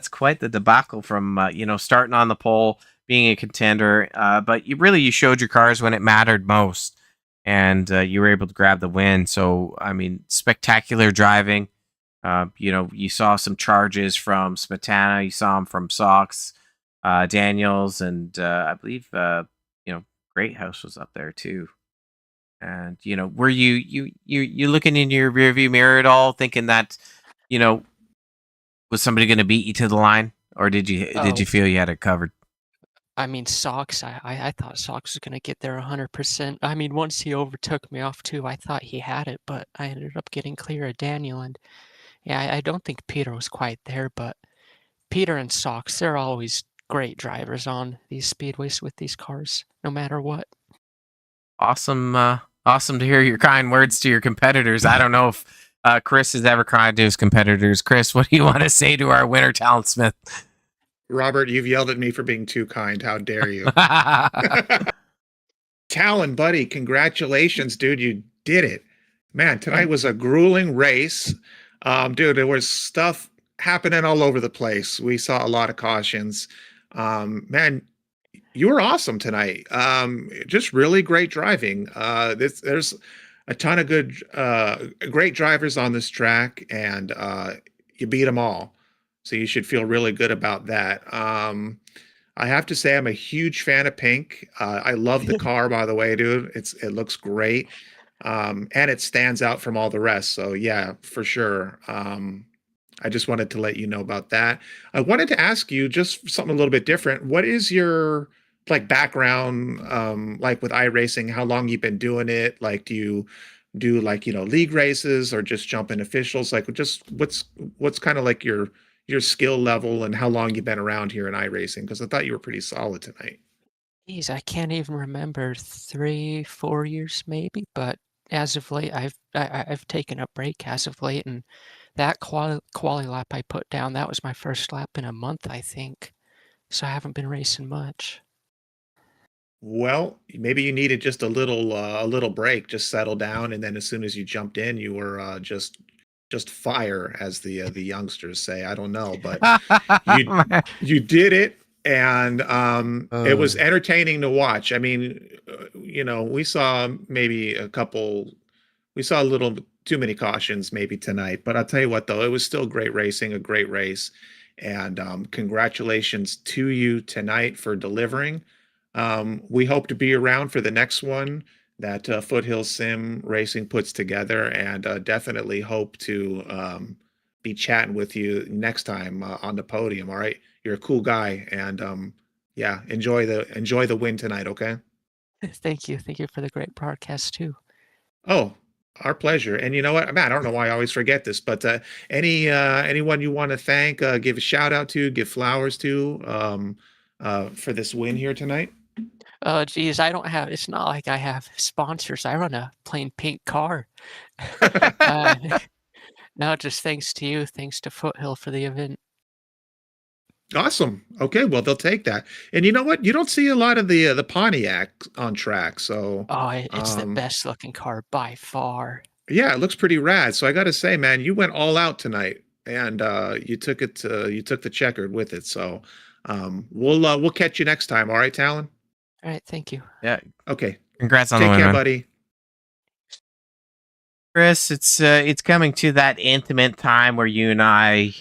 quite the debacle from starting on the pole, being a contender, but you showed your cars when it mattered most, and you were able to grab the win. So I mean, spectacular driving. You saw some charges from Smetana, you saw them from Sox, Daniels, and I believe Greathouse was up there too. And were you looking in your rearview mirror at all, thinking that was somebody going to beat you to the line, or did you feel you had it covered? I mean, Sox, I thought Sox was going to get there 100%. I mean, once he overtook me off too, I thought he had it, but I ended up getting clear of Daniel. And yeah, I don't think Peter was quite there, but Peter and Sox, they're always great drivers on these speedways with these cars, no matter what. Awesome, awesome to hear your kind words to your competitors. I don't know if Chris is ever kind to his competitors. Chris, what do you want to say to our winner, Talon Smith? Robert, you've yelled at me for being too kind. How dare you? Talon, buddy, congratulations, dude. You did it. Man, tonight was a grueling race. Dude, there was stuff happening all over the place. We saw a lot of cautions. Man, you were awesome tonight. Just really great driving. There's a ton of great drivers on this track, and you beat them all. So you should feel really good about that. I have to say, I'm a huge fan of pink. I love the car, by the way, dude. It looks great, and it stands out from all the rest. So yeah, for sure. I just wanted to let you know about that. I wanted to ask you just something a little bit different. What is your background like with iRacing? How long you've been doing it? Like, do you do league races or just jump in officials? Like, just what's kind of like your skill level and how long you've been around here in iRacing? Because I thought you were pretty solid tonight. Geez, I can't even remember 3, 4 years maybe, but as of late, I've taken a break as of late, and that quali lap I put down, that was my first lap in a month, I think. So I haven't been racing much. Well, maybe you needed just a little break, just settle down, and then as soon as you jumped in, you were just fire, as the youngsters say. I don't know, but you did it, and it was entertaining to watch. I mean, we saw maybe we saw a little too many cautions maybe tonight. But I'll tell you what, though, it was still great racing, a great race. And congratulations to you tonight for delivering. We hope to be around for the next one that Foothills Sim Racing puts together, and definitely hope to be chatting with you next time on the podium. All right, you're a cool guy, and yeah, enjoy the win tonight. Okay. Thank you. Thank you for the great broadcast too. Oh, our pleasure. And you know what, man? I don't know why I always forget this, but anyone you want to thank, give a shout out to, give flowers to, for this win here tonight. Oh, geez, I don't have. It's not like I have sponsors. I run a plain pink car. No, just thanks to you. Thanks to Foothill for the event. Awesome. Okay, well they'll take that. And you know what? You don't see a lot of the Pontiac on track, so Oh, it's the um, best looking car by far. yeah, it looks pretty rad. So I got to say, man, you went all out tonight, and you took the checkered with it. So we'll catch you next time. All right, Talon. All right, thank you. Yeah. Okay. Congrats on Take the win, care, man. buddy. Chris, it's coming to that intimate time where you and I,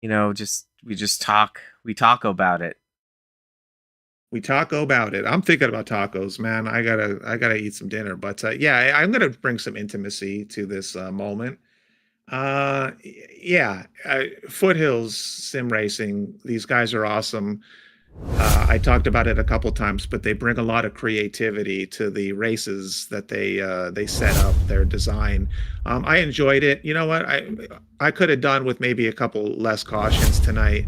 we just talk. We talk about it. We taco about it. I'm thinking about tacos, man. I gotta eat some dinner. But yeah, I'm gonna bring some intimacy to this moment. Yeah, Foothills Sim Racing. These guys are awesome. I talked about it a couple times, but they bring a lot of creativity to the races that they set up, their design. I enjoyed it. You know what? I could have done with maybe a couple less cautions tonight,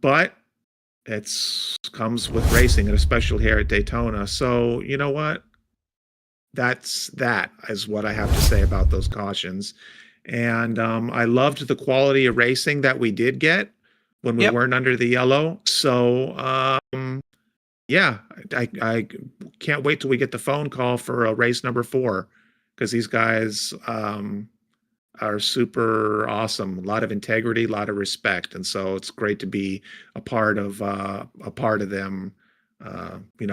but it's comes with racing, and especially here at Daytona. So you know what? That is what I have to say about those cautions. And I loved the quality of racing that we did get when we Yep. weren't under the yellow. So yeah, I can't wait till we get the phone call for race number 4, because these guys are super awesome. A lot of integrity, a lot of respect, and so it's great to be a part of them.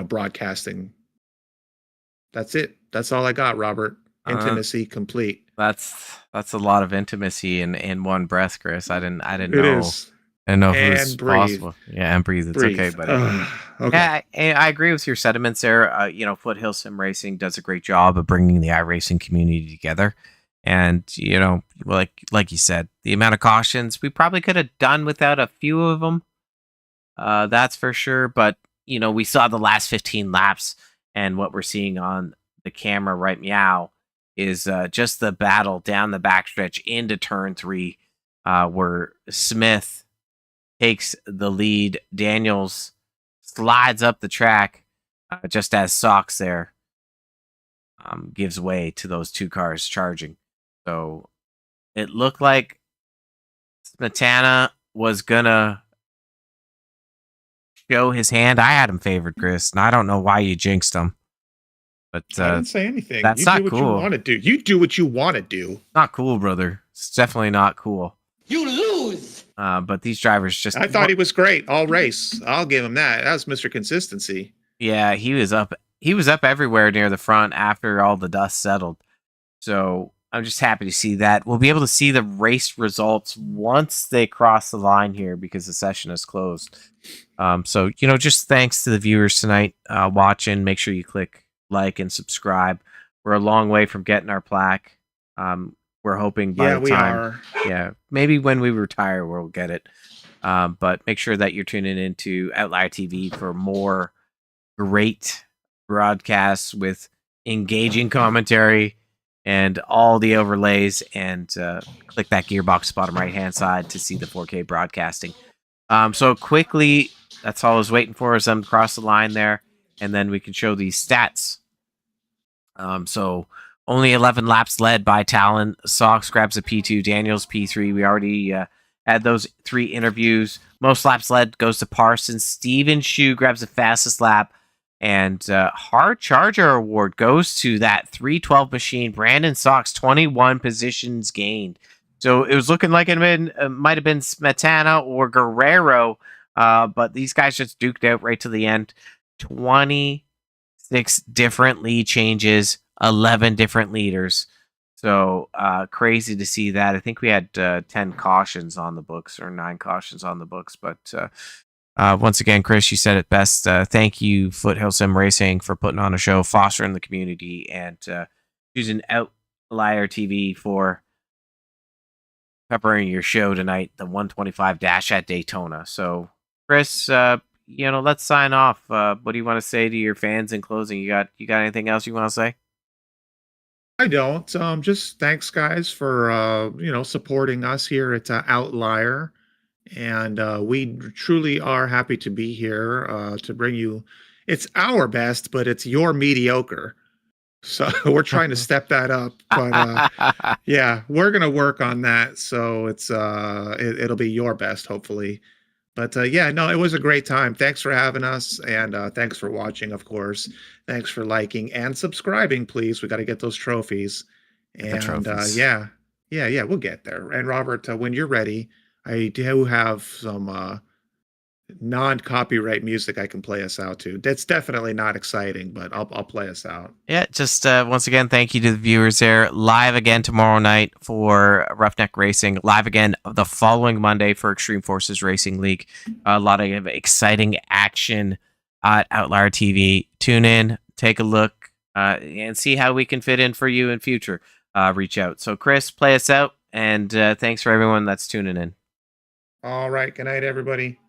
Broadcasting. That's it. That's all I got, Robert. Intimacy complete. That's a lot of intimacy in one breath, Chris. I didn't It know. is. I didn't know if it And was breathe. possible. Yeah, and breathe. It's okay, buddy. Okay. Yeah, I agree with your sentiments there. Foothill Sim Racing does a great job of bringing the iRacing community together. And, like you said, the amount of cautions, we probably could have done without a few of them. That's for sure. But, we saw the last 15 laps, and what we're seeing on the camera right meow is just the battle down the backstretch into turn 3, where Smith takes the lead. Daniels slides up the track just as Sox there gives way to those two cars charging. So it looked like Smetana was gonna show his hand. I had him favored, Chris, and I don't know why you jinxed him. But I didn't say anything. that's You not do what you cool. want to do. You do what you want to do. Not cool, brother. It's definitely not cool. You lose. But these drivers just I thought he was great all race. I'll give him that. That was Mr. Consistency. Yeah, he was up everywhere near the front after all the dust settled. So I'm just happy to see that. We'll be able to see the race results once they cross the line here, because the session is closed. So just thanks to the viewers tonight watching. Make sure you click like and subscribe. We're a long way from getting our plaque. We're hoping by the we time, are. yeah, maybe when we retire we'll get it. But make sure that you're tuning into Outlier TV for more great broadcasts with engaging commentary and all the overlays, and click that gearbox bottom right hand side to see the 4K broadcasting. So quickly, that's all I was waiting for, is them to cross the line there, and then we can show these stats. So only 11 laps led by Talon. Sox grabs a P2, Daniels P3. We already had those 3 interviews. Most laps led goes to Parsons. Steven Shue grabs the fastest lap. And Hard Charger Award goes to that 312 machine. Brandon Sox, 21 positions gained. So it was looking like it might have been Smetana or Guerrero, but these guys just duked out right to the end. 26 different lead changes 11 different leaders. So crazy to see that. I think we had 10 cautions on the books or 9 cautions on the books. But once again, Chris, you said it best. Thank you, Foothills Sim Racing, for putting on a show, fostering the community, and using Outlier TV for peppering your show tonight, the 125 dash at Daytona. So, Chris, let's sign off. What do you want to say to your fans in closing? You got anything else you want to say? I don't. Just thanks, guys, for supporting us here at Outlier, and we truly are happy to be here to bring you. It's our best, but it's your mediocre. So we're trying to step that up, but yeah, we're gonna work on that. So it'll be your best, hopefully. But yeah, no, it was a great time. Thanks for having us, and thanks for watching, of course. Thanks for liking and subscribing, please. We got to get those trophies. And trophies. yeah, we'll get there. And Robert, when you're ready, I do have some non-copyright music I can play us out to. That's definitely not exciting, but I'll play us out. Yeah, just once again, thank you to the viewers there. Live again tomorrow night for Roughneck Racing. Live again the following Monday for Extreme Forces Racing League. A lot of exciting action at Outlier TV. Tune in, take a look, and see how we can fit in for you in future. Reach out. So, Chris, play us out, and thanks for everyone that's tuning in. All right. Good night, everybody.